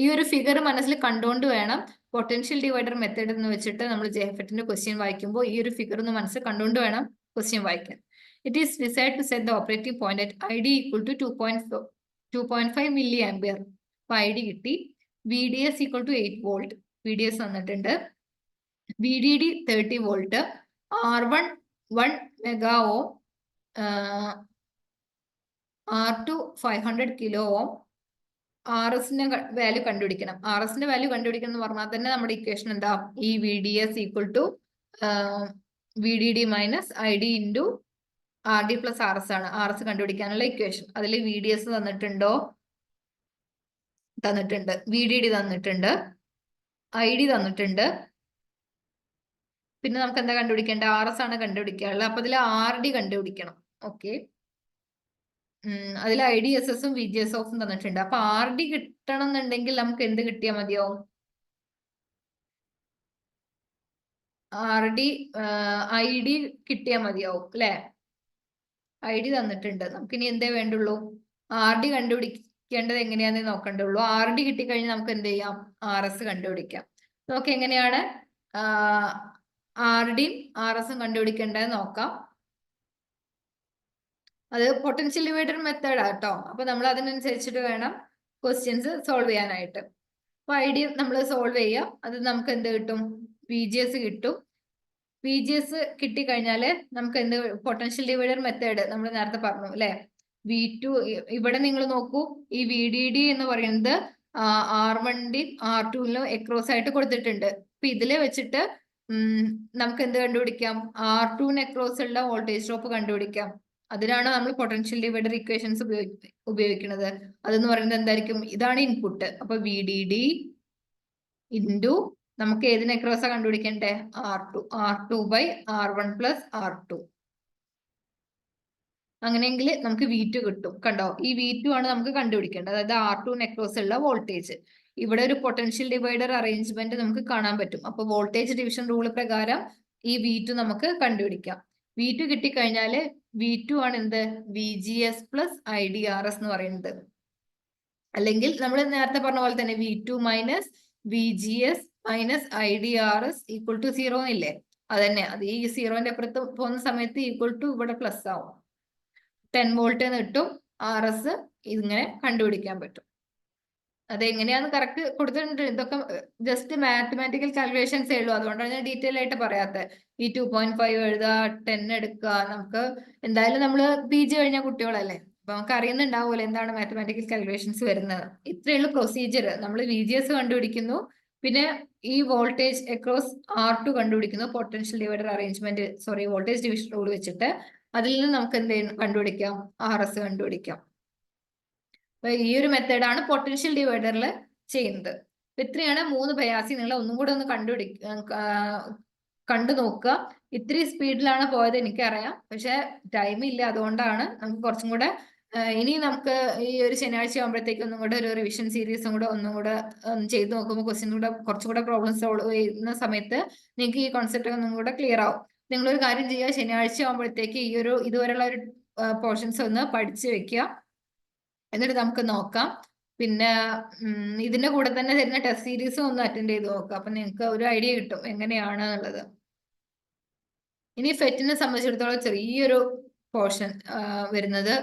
ഈ ഒരു ഫിഗർ മനസ്സിൽ കണ്ടുകൊണ്ട് വേണം പൊട്ടൻഷ്യൽ ഡിവൈഡർ മെത്തേഡ് എന്ന് വെച്ചിട്ട് നമ്മൾ JFETന്റെ ക്വസ്റ്റ്യൻ വായിക്കുമ്പോൾ ഈ ഒരു ഫിഗർ ഒന്ന് മനസ്സിൽ കണ്ടുകൊണ്ട് വേണം ക്വസ്റ്റ്യൻ വായിക്കാൻ. It is decide to set the operating point at ID = 2.5 mA. അപ്പൊ ID കിട്ടി. VDS = 8 volt. VDS വന്നിട്ടുണ്ട്. VDD 30 volt. R1 1 mega ohm. R2 500 kilo ohm, RSന്റെ value കണ്ടുപിടിക്കണം. RSന്റെ വാല്യൂ കണ്ടുപിടിക്കണം എന്ന് പറഞ്ഞാൽ തന്നെ നമ്മുടെ ഇക്വേഷൻ എന്താ? ഈ VDS equal to VDD minus ID into RD plus RS ആണ് RS കണ്ടുപിടിക്കാനുള്ള ഇക്വേഷൻ. അതിൽ VDS തന്നിട്ടുണ്ടോ? തന്നിട്ടുണ്ട്. VDD തന്നിട്ടുണ്ട്. ID തന്നിട്ടുണ്ട്. പിന്നെ നമുക്ക് എന്താ കണ്ടുപിടിക്കേണ്ടത്? RS ആണ് കണ്ടുപിടിക്കാനുള്ളത്. അപ്പൊ ഇതിൽ RD കണ്ടുപിടിക്കണം. ഓക്കെ, അതിൽ IDSSും VGSOഫും തന്നിട്ടുണ്ട്. അപ്പൊ RD കിട്ടണം എന്നുണ്ടെങ്കിൽ നമുക്ക് എന്ത് കിട്ടിയാൽ മതിയാവും? RD ID കിട്ടിയാൽ മതിയാവും അല്ലെ? ID തന്നിട്ടുണ്ട്. നമുക്കിനി എന്തേ വേണ്ടുള്ളൂ? RD കണ്ടുപിടിക്കേണ്ടത് എങ്ങനെയാന്ന് നോക്കണ്ടുള്ളൂ. RD കിട്ടിക്കഴിഞ്ഞാൽ നമുക്ക് എന്ത് ചെയ്യാം? RS കണ്ടുപിടിക്കാം. നോക്കി എങ്ങനെയാണ് RDയും RSും കണ്ടുപിടിക്കേണ്ടത് നോക്കാം. അത് പൊട്ടൻഷ്യൽ ഡിവൈഡർ മെത്തേഡ് ആട്ടോ. അപ്പൊ നമ്മൾ അതിനനുസരിച്ചിട്ട് വേണം ക്വസ്റ്റ്യൻസ് സോൾവ് ചെയ്യാനായിട്ട്. അപ്പൊ ID നമ്മൾ സോൾവ് ചെയ്യാം. അത് നമുക്ക് എന്ത് കിട്ടും? VGS കിട്ടും. VGS കിട്ടിക്കഴിഞ്ഞാല് നമുക്ക് എന്ത്? പൊട്ടൻഷ്യൽ ഡിവൈഡർ മെത്തേഡ് നമ്മൾ നേരത്തെ പറഞ്ഞു അല്ലെ? V2 ഇവിടെ നിങ്ങൾ നോക്കൂ, ഈ VDD എന്ന് പറയുന്നത് R1ന്റെയും R2ലും എക്രോസ് ആയിട്ട് കൊടുത്തിട്ടുണ്ട്. അപ്പൊ ഇതിലെ വെച്ചിട്ട് നമുക്ക് എന്ത് കണ്ടുപിടിക്കാം? R2ന് എക്രോസ് ഉള്ള വോൾട്ടേജ് ഡ്രോപ്പ് കണ്ടുപിടിക്കാം. അതിനാണ് നമ്മൾ പൊട്ടൻഷ്യൽ ഡിവൈഡർ ഇക്വേഷൻസ് ഉപയോഗിക്കുന്നത്. അതെന്ന് പറയുന്നത് എന്തായിരിക്കും? ഇതാണ് ഇൻപുട്ട്. അപ്പൊ VDD ഇൻറ്റു നമുക്ക് ഏതിന് എക്രോസാ കണ്ടുപിടിക്കണ്ടേ? R2 by R1 plus R2. അങ്ങനെയെങ്കിൽ നമുക്ക് V2 കിട്ടും. കണ്ടോ? ഈ V2 ആണ് നമുക്ക് കണ്ടുപിടിക്കേണ്ടത്. അതായത് R2 എക്രോസ് ഉള്ള വോൾട്ടേജ്. ഇവിടെ ഒരു പൊട്ടൻഷ്യൽ ഡിവൈഡർ അറേഞ്ച്മെന്റ് നമുക്ക് കാണാൻ പറ്റും. അപ്പൊ വോൾട്ടേജ് ഡിവിഷൻ റൂൾ പ്രകാരം ഈ V2 നമുക്ക് കണ്ടുപിടിക്കാം. V2 കിട്ടിക്കഴിഞ്ഞാല് V2 ആണ് എന്ത്? VGS പ്ലസ് IDRS എന്ന് പറയുന്നത്. അല്ലെങ്കിൽ നമ്മൾ നേരത്തെ പറഞ്ഞ പോലെ തന്നെ V2 minus VGS minus IDRS equal to 0 എന്നില്ലേ? അതന്നെ, അത് ഈ 0ന്റെ അപ്പുറത്ത് പോകുന്ന സമയത്ത് ഈക്വൽ ടു ഇവിടെ പ്ലസ് ആവും. 10 വോൾട്ട് എന്ന് കിട്ടും. RS ഇങ്ങനെ കണ്ടുപിടിക്കാൻ പറ്റും. അതെങ്ങനെയാന്ന് കറക്റ്റ് കൊടുത്തിട്ടുണ്ട്. ഇതൊക്കെ ജസ്റ്റ് മാത്തമാറ്റിക്കൽ കാൽക്കുലേഷൻസേ ഉള്ളൂ. അതുകൊണ്ടാണ് ഞാൻ ഡീറ്റെയിൽ ആയിട്ട് പറയാത്തത്. ഈ 2.5 എഴുതുക, 10 എടുക്കുക. നമുക്ക് എന്തായാലും നമ്മൾ PG കഴിഞ്ഞ കുട്ടികളല്ലേ, അപ്പൊ നമുക്ക് അറിയുന്നുണ്ടാവുമല്ലോ എന്താണ് മാത്തമാറ്റിക്കൽ കാൽക്കുലേഷൻസ് വരുന്നത്. ഇത്രയുള്ള പ്രൊസീജിയർ. നമ്മൾ VGS കണ്ടുപിടിക്കുന്നു, പിന്നെ ഈ വോൾട്ടേജ് അക്രോസ് R2 കണ്ടുപിടിക്കുന്നു, potential divider arrangement voltage division rule വെച്ചിട്ട്. അതിൽ നിന്ന് നമുക്ക് എന്ത് കണ്ടുപിടിക്കാം? RS കണ്ടുപിടിക്കാം. അപ്പൊ ഈ ഒരു മെത്തേഡാണ് പൊട്ടൻഷ്യൽ ഡിവൈഡറിൽ ചെയ്യുന്നത്. ഇത്രയാണ് 3 ബയാസി. നിങ്ങൾ ഒന്നും കൂടെ ഒന്ന് കണ്ടു നോക്കുക. ഇത്രയും സ്പീഡിലാണ് പോയത് എനിക്കറിയാം, പക്ഷെ ടൈം ഇല്ല. അതുകൊണ്ടാണ് നമുക്ക് കുറച്ചും കൂടെ ഇനി നമുക്ക് ഈ ഒരു ശനിയാഴ്ച ആകുമ്പോഴത്തേക്ക് ഒന്നും കൂടെ ഒരു റിവിഷൻ സീരീസും കൂടെ ഒന്നും കൂടെ ചെയ്ത് നോക്കുമ്പോൾ ക്വസ്റ്റ്യൻ കൂടെ കുറച്ചും കൂടെ പ്രോബ്ലംസ് സോൾവ് ചെയ്യുന്ന സമയത്ത് നിങ്ങൾക്ക് ഈ കോൺസെപ്റ്റ് ഒന്നും കൂടെ ക്ലിയർ ആവും. നിങ്ങളൊരു കാര്യം ചെയ്യുക, ശനിയാഴ്ച ആകുമ്പോഴത്തേക്ക് ഈ ഒരു ഇതുവരെയുള്ള ഒരു പോർഷൻസ് ഒന്ന് പഠിച്ചു വെക്കുക. എന്നിട്ട് നമുക്ക് നോക്കാം. പിന്നെ ഇതിന്റെ കൂടെ തന്നെ തരുന്ന ടെസ്റ്റ് സീരീസും ഒന്ന് അറ്റൻഡ് ചെയ്ത് നോക്കാം. അപ്പൊ നിങ്ങൾക്ക് ഒരു ഐഡിയ കിട്ടും എങ്ങനെയാണ് എന്നുള്ളത്. ഇനി ഫെറ്റിനെ സംബന്ധിച്ചിടത്തോളം ചെറിയൊരു പോർഷൻ വരുന്നത്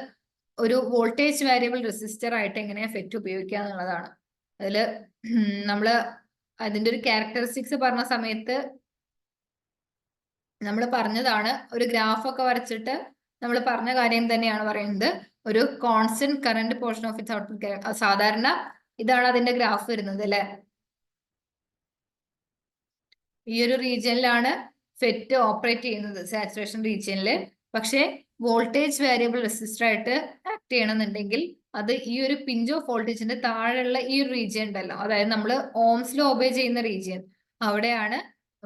ഒരു വോൾട്ടേജ് വേരിയബിൾ റെസിസ്റ്റർ ആയിട്ട് എങ്ങനെയാ ഫെറ്റ് ഉപയോഗിക്കുക എന്നുള്ളതാണ്. അതിൽ നമ്മൾ അതിന്റെ ഒരു ക്യാരക്ടറിസ്റ്റിക്സ് പറഞ്ഞ സമയത്ത് നമ്മൾ പറഞ്ഞതാണ്, ഒരു ഗ്രാഫൊക്കെ വരച്ചിട്ട് നമ്മൾ പറഞ്ഞ കാര്യം തന്നെയാണ് പറയുന്നത്. ഒരു constant current portion of its output. സാധാരണ ഇതാണ് അതിന്റെ ഗ്രാഫ് വരുന്നത് അല്ലെ? ഈ ഒരു റീജിയനിലാണ് ഫെറ്റ് ഓപ്പറേറ്റ് ചെയ്യുന്നത്, സാച്ചുറേഷൻ റീജിയനിൽ. പക്ഷെ വോൾട്ടേജ് വേരിയബിൾ റെസിസ്റ്റർ ആയിട്ട് ആക്ട് ചെയ്യണമെന്നുണ്ടെങ്കിൽ അത് ഈ ഒരു പിഞ്ച് ഓഫ് വോൾട്ടേജിന്റെ താഴെയുള്ള ഈ ഒരു റീജിയൻ ഉണ്ടല്ലോ, അതായത് നമ്മൾ ഓംസ് ലോ ഒബേ ചെയ്യുന്ന റീജിയൻ, അവിടെയാണ്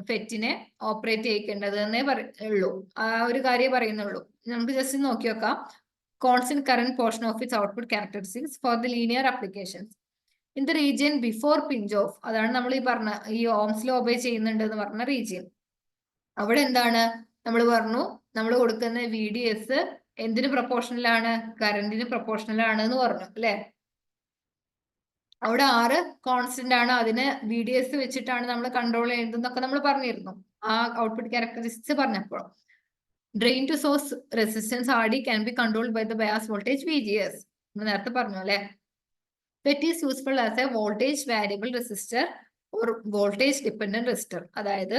ഫെറ്റിനെ ഓപ്പറേറ്റ് ചെയ്യിക്കേണ്ടത് എന്നേ ഉള്ളൂ. ആ ഒരു കാര്യം പറയുന്നുള്ളൂ. നമുക്ക് ജസ്റ്റ് നോക്കി നോക്കാം. Constant current portion of its output characteristics for the linear applications in the region before pinch of. അതാണ് നമ്മൾ ഈ പറഞ്ഞ ഈ ഓംസ് ലോ ഒബേ ചെയ്യുന്നുണ്ട് എന്ന് പറഞ്ഞ റീജിയൻ. അവിടെ എന്താണ് നമ്മൾ പറഞ്ഞു? നമ്മൾ കൊടുക്കുന്ന VDS എന്തിന് പ്രൊപ്പോർഷണലാണ്? കറന്റിന് പ്രൊപ്പോർഷണലാണ് എന്ന് പറഞ്ഞു അല്ലെ? അവിടെ R കോൺസ്റ്റന്റ് ആണ്. അതിന് VDS വെച്ചിട്ടാണ് നമ്മൾ കൺട്രോൾ ചെയ്യുന്നതെന്നൊക്കെ നമ്മൾ പറഞ്ഞിരുന്നു ആ ഔട്ട്പുട്ട് ക്യാരക്ടറിസ്റ്റിക്സ് പറഞ്ഞപ്പോൾ. Drain to source resistance RD can be controlled by the bias voltage VGS. നമ്മൾ നേരത്തെ പറഞ്ഞു അല്ലെ? FET is useful as a voltage variable resistor or voltage dependent resistor. അതായത്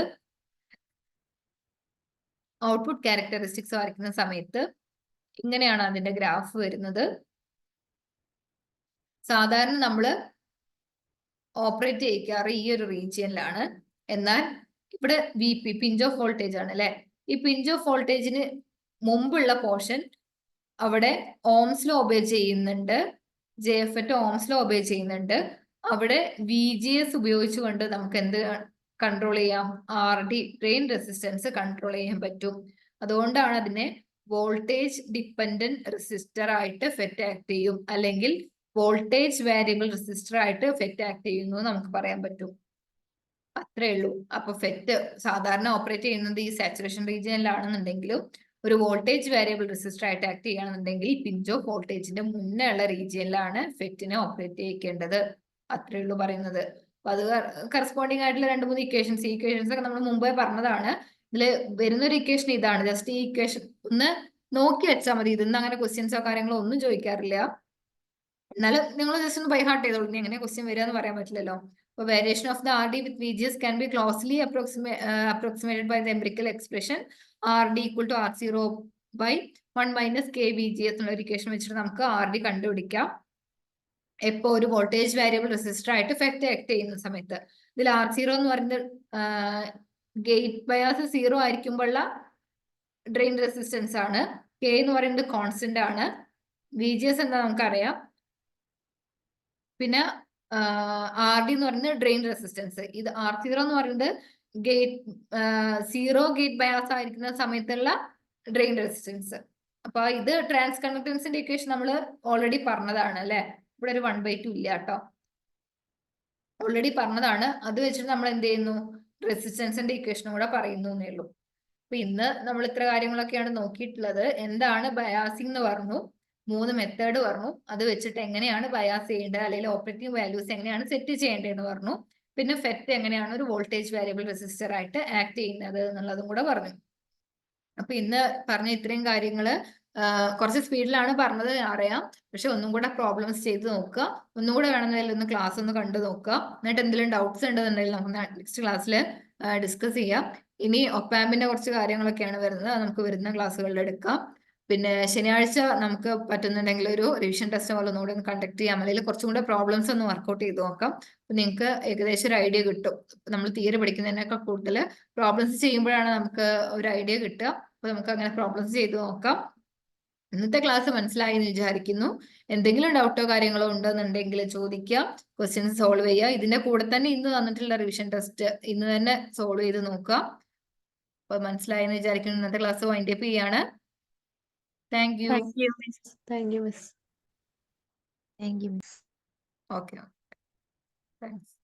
ഔട്ട്പുട്ട് ക്യാരക്ടറിസ്റ്റിക്സ് വരയ്ക്കുന്ന സമയത്ത് ഇങ്ങനെയാണ് അതിന്റെ ഗ്രാഫ് വരുന്നത്. സാധാരണ നമ്മൾ ഓപ്പറേറ്റ് ചെയ്യിക്കാറ് ഈ ഒരു റീജിയനിലാണ്. എന്നാൽ ഇവിടെ V P pinch off voltage ആണ് അല്ലെ. ഈ പിഞ്ച് ഓഫ് വോൾട്ടേജിന് മുമ്പുള്ള പോർഷൻ അവിടെ ഓംസ് ലോ ഒബേ ചെയ്യുന്നുണ്ട്, JFET ഓംസ് ലോ ഒബേ ചെയ്യുന്നുണ്ട്. അവിടെ VGS ഉപയോഗിച്ചുകൊണ്ട് നമുക്ക് എന്ത് കൺട്രോൾ ചെയ്യാം? RD ഡ്രെയിൻ റെസിസ്റ്റൻസ് കൺട്രോൾ ചെയ്യാൻ പറ്റും. അതുകൊണ്ടാണ് അതിനെ വോൾട്ടേജ് ഡിപ്പെൻഡന്റ് റെസിസ്റ്റർ ആയിട്ട് FET ആക്ട് ചെയ്യും, അല്ലെങ്കിൽ വോൾട്ടേജ് വേരിയബിൾ റെസിസ്റ്റർ ആയിട്ട് FET ആക്ട് ചെയ്യുന്നു നമുക്ക് പറയാൻ പറ്റും. അത്രേ ഉള്ളൂ. അപ്പൊ FET സാധാരണ ഓപ്പറേറ്റ് ചെയ്യുന്നത് ഈ സാച്ചുറേഷൻ റീജിയനിലാണെന്നുണ്ടെങ്കിലും ഒരു വോൾട്ടേജ് വേരിയബിൾ റെസിസ്റ്റർ ആയിട്ട് ആക്ട് ചെയ്യുകയാണെന്നുണ്ടെങ്കിൽ പിഞ്ച് ഓഫ് വോൾട്ടേജിന്റെ മുന്നേ ഉള്ള റീജിയനിലാണ് FETനെ ഓപ്പറേറ്റ് ചെയ്യിക്കേണ്ടത്. അത്രേ ഉള്ളൂ പറയുന്നത്. അപ്പൊ അത് കറസ്പോണ്ടിങ് ആയിട്ടുള്ള 2-3 ഇക്വേഷൻസ് ഒക്കെ നമ്മൾ മുമ്പേ പറഞ്ഞതാണ്. ഇതിൽ വരുന്നൊരു ഇക്വേഷൻ ഇതാണ്. ജസ്റ്റ് ഈ ഇക്വേഷൻ ഒന്ന് നോക്കി വെച്ചാൽ മതി. ഇതിന്ന് അങ്ങനെ ക്വസ്റ്റ്യൻസോ കാര്യങ്ങളോ ഒന്നും ചോദിക്കാറില്ല. എന്നാലും നിങ്ങൾ ജസ്റ്റ് ഒന്ന് ബൈ ഹാർട്ട് ചെയ്തോളൂ. ഇനി എങ്ങനെ ക്വസ്റ്റ്യൻ വരിക എന്ന് പറയാൻ പറ്റില്ലല്ലോ. അപ്പോൾ variation of the RD with VGS can be closely approximated by the empirical expression RD equal to R0 by 1 minus K VGS എന്നുള്ള ഒരു ഇക്വേഷൻ വെച്ചിട്ട് നമുക്ക് RD കണ്ടുപിടിക്കാം. എപ്പോ ഒരു വോൾട്ടേജ് വേരിയബിൾ റെസിസ്റ്റർ ആയിട്ട് FET ആക്ട് ചെയ്യുന്ന സമയത്ത്. ഇതിൽ R0 എന്ന് പറയുന്നത് ഗേറ്റ് ബയാസ് 0 ആയിരിക്കുമ്പോഴുള്ള ഡ്രെയിൻ റെസിസ്റ്റൻസ് ആണ്. K എന്ന് പറയുന്നത് കോൺസ്റ്റന്റ് ആണ്. VGS എന്താ നമുക്കറിയാം. പിന്നെ RD എന്ന് പറയുന്നത് ഡ്രെയിൻ റെസിസ്റ്റൻസ്. ഇത് R0 എന്ന് പറയുന്നത് സീറോ ഗേറ്റ് ബയാസ് ആയിരിക്കുന്ന സമയത്തുള്ള ഡ്രെയിൻ റെസിസ്റ്റൻസ്. അപ്പൊ ഇത് ട്രാൻസ് കണ്ടക്ടൻസിന്റെ ഇക്വേഷൻ നമ്മൾ ഓൾറെഡി പറഞ്ഞതാണ് അല്ലെ. ഇവിടെ ഒരു 1/2 ഇല്ല കേട്ടോ, ഓൾറെഡി പറഞ്ഞതാണ്. അത് വെച്ചിട്ട് നമ്മൾ എന്ത് ചെയ്യുന്നു? റെസിസ്റ്റൻസിന്റെ ഇക്വേഷനും കൂടെ പറയുന്നു എന്നേ ഉള്ളൂ. അപ്പൊ ഇന്ന് നമ്മൾ ഇത്ര കാര്യങ്ങളൊക്കെയാണ് നോക്കിയിട്ടുള്ളത്. എന്താണ് ബയാസിംഗ് എന്ന് പറഞ്ഞു, 3 മെത്തേഡ് പറഞ്ഞു. അത് വെച്ചിട്ട് എങ്ങനെയാണ് ബയാസ് ചെയ്യേണ്ടത്, അല്ലെങ്കിൽ ഓപ്പറേറ്റിംഗ് വാല്യൂസ് എങ്ങനെയാണ് സെറ്റ് ചെയ്യേണ്ടതെന്ന് പറഞ്ഞു. പിന്നെ FET എങ്ങനെയാണ് ഒരു വോൾട്ടേജ് വേരിയബിൾ റെസിസ്റ്റർ ആയിട്ട് ആക്ട് ചെയ്യുന്നത് എന്നുള്ളതും കൂടെ പറഞ്ഞു. അപ്പൊ ഇന്ന് പറഞ്ഞ ഇത്രയും കാര്യങ്ങള് കുറച്ച് സ്പീഡിലാണ് പറഞ്ഞത് അറിയാം. പക്ഷെ ഒന്നും കൂടെ പ്രോബ്ലംസ് ചെയ്ത് നോക്കുക. ഒന്നും കൂടെ വേണമെന്നുണ്ടെങ്കിൽ ഒന്ന് ക്ലാസ് ഒന്ന് കണ്ടു നോക്കുക. എന്നിട്ട് എന്തെങ്കിലും ഡൗട്ട്സ് ഉണ്ടെന്നുണ്ടെങ്കിൽ നമുക്ക് നെക്സ്റ്റ് ക്ലാസ്സിൽ ഡിസ്കസ് ചെയ്യാം. ഇനി ഒപ്പാമ്പിന്റെ കുറച്ച് കാര്യങ്ങളൊക്കെയാണ് വരുന്നത്. അത് നമുക്ക് വരുന്ന ക്ലാസ്സുകളിൽ എടുക്കാം. പിന്നെ ശനിയാഴ്ച നമുക്ക് പറ്റുന്നുണ്ടെങ്കിൽ ഒരു റിവിഷൻ ടെസ്റ്റ് പോലെ ഒന്നുകൂടെ ഒന്ന് കണ്ടക്ട് ചെയ്യാം, അല്ലെങ്കിൽ കുറച്ചും കൂടെ പ്രോബ്ലംസ് ഒന്ന് വർക്ക്ഔട്ട് ചെയ്ത് നോക്കാം. അപ്പൊ നിങ്ങൾക്ക് ഏകദേശം ഒരു ഐഡിയ കിട്ടും. നമ്മൾ തിയറി പഠിക്കുന്നതിനേക്കാൾ കൂടുതൽ പ്രോബ്ലംസ് ചെയ്യുമ്പോഴാണ് നമുക്ക് ഒരു ഐഡിയ കിട്ടുക. അപ്പൊ നമുക്ക് അങ്ങനെ പ്രോബ്ലംസ് ചെയ്ത് നോക്കാം. ഇന്നത്തെ ക്ലാസ് മനസ്സിലായി എന്ന് വിചാരിക്കുന്നു. എന്തെങ്കിലും ഡൗട്ടോ കാര്യങ്ങളോ ഉണ്ടെന്നുണ്ടെങ്കിൽ ചോദിക്കുക, ക്വസ്റ്റ്യൻസ് സോൾവ് ചെയ്യുക. ഇതിന്റെ കൂടെ തന്നെ ഇന്ന് തന്നിട്ടുള്ള റിവിഷൻ ടെസ്റ്റ് ഇന്ന് തന്നെ സോൾവ് ചെയ്ത് നോക്കുക. അപ്പൊ മനസ്സിലായി എന്ന് വിചാരിക്കുന്നു. ഇന്നത്തെ ക്ലാസ് വൈൻഡ് അപ്പ് ചെയ്യാണ്. Thank you. Thank you, miss. Thank you, miss. Thank you, miss. Okay. Thanks.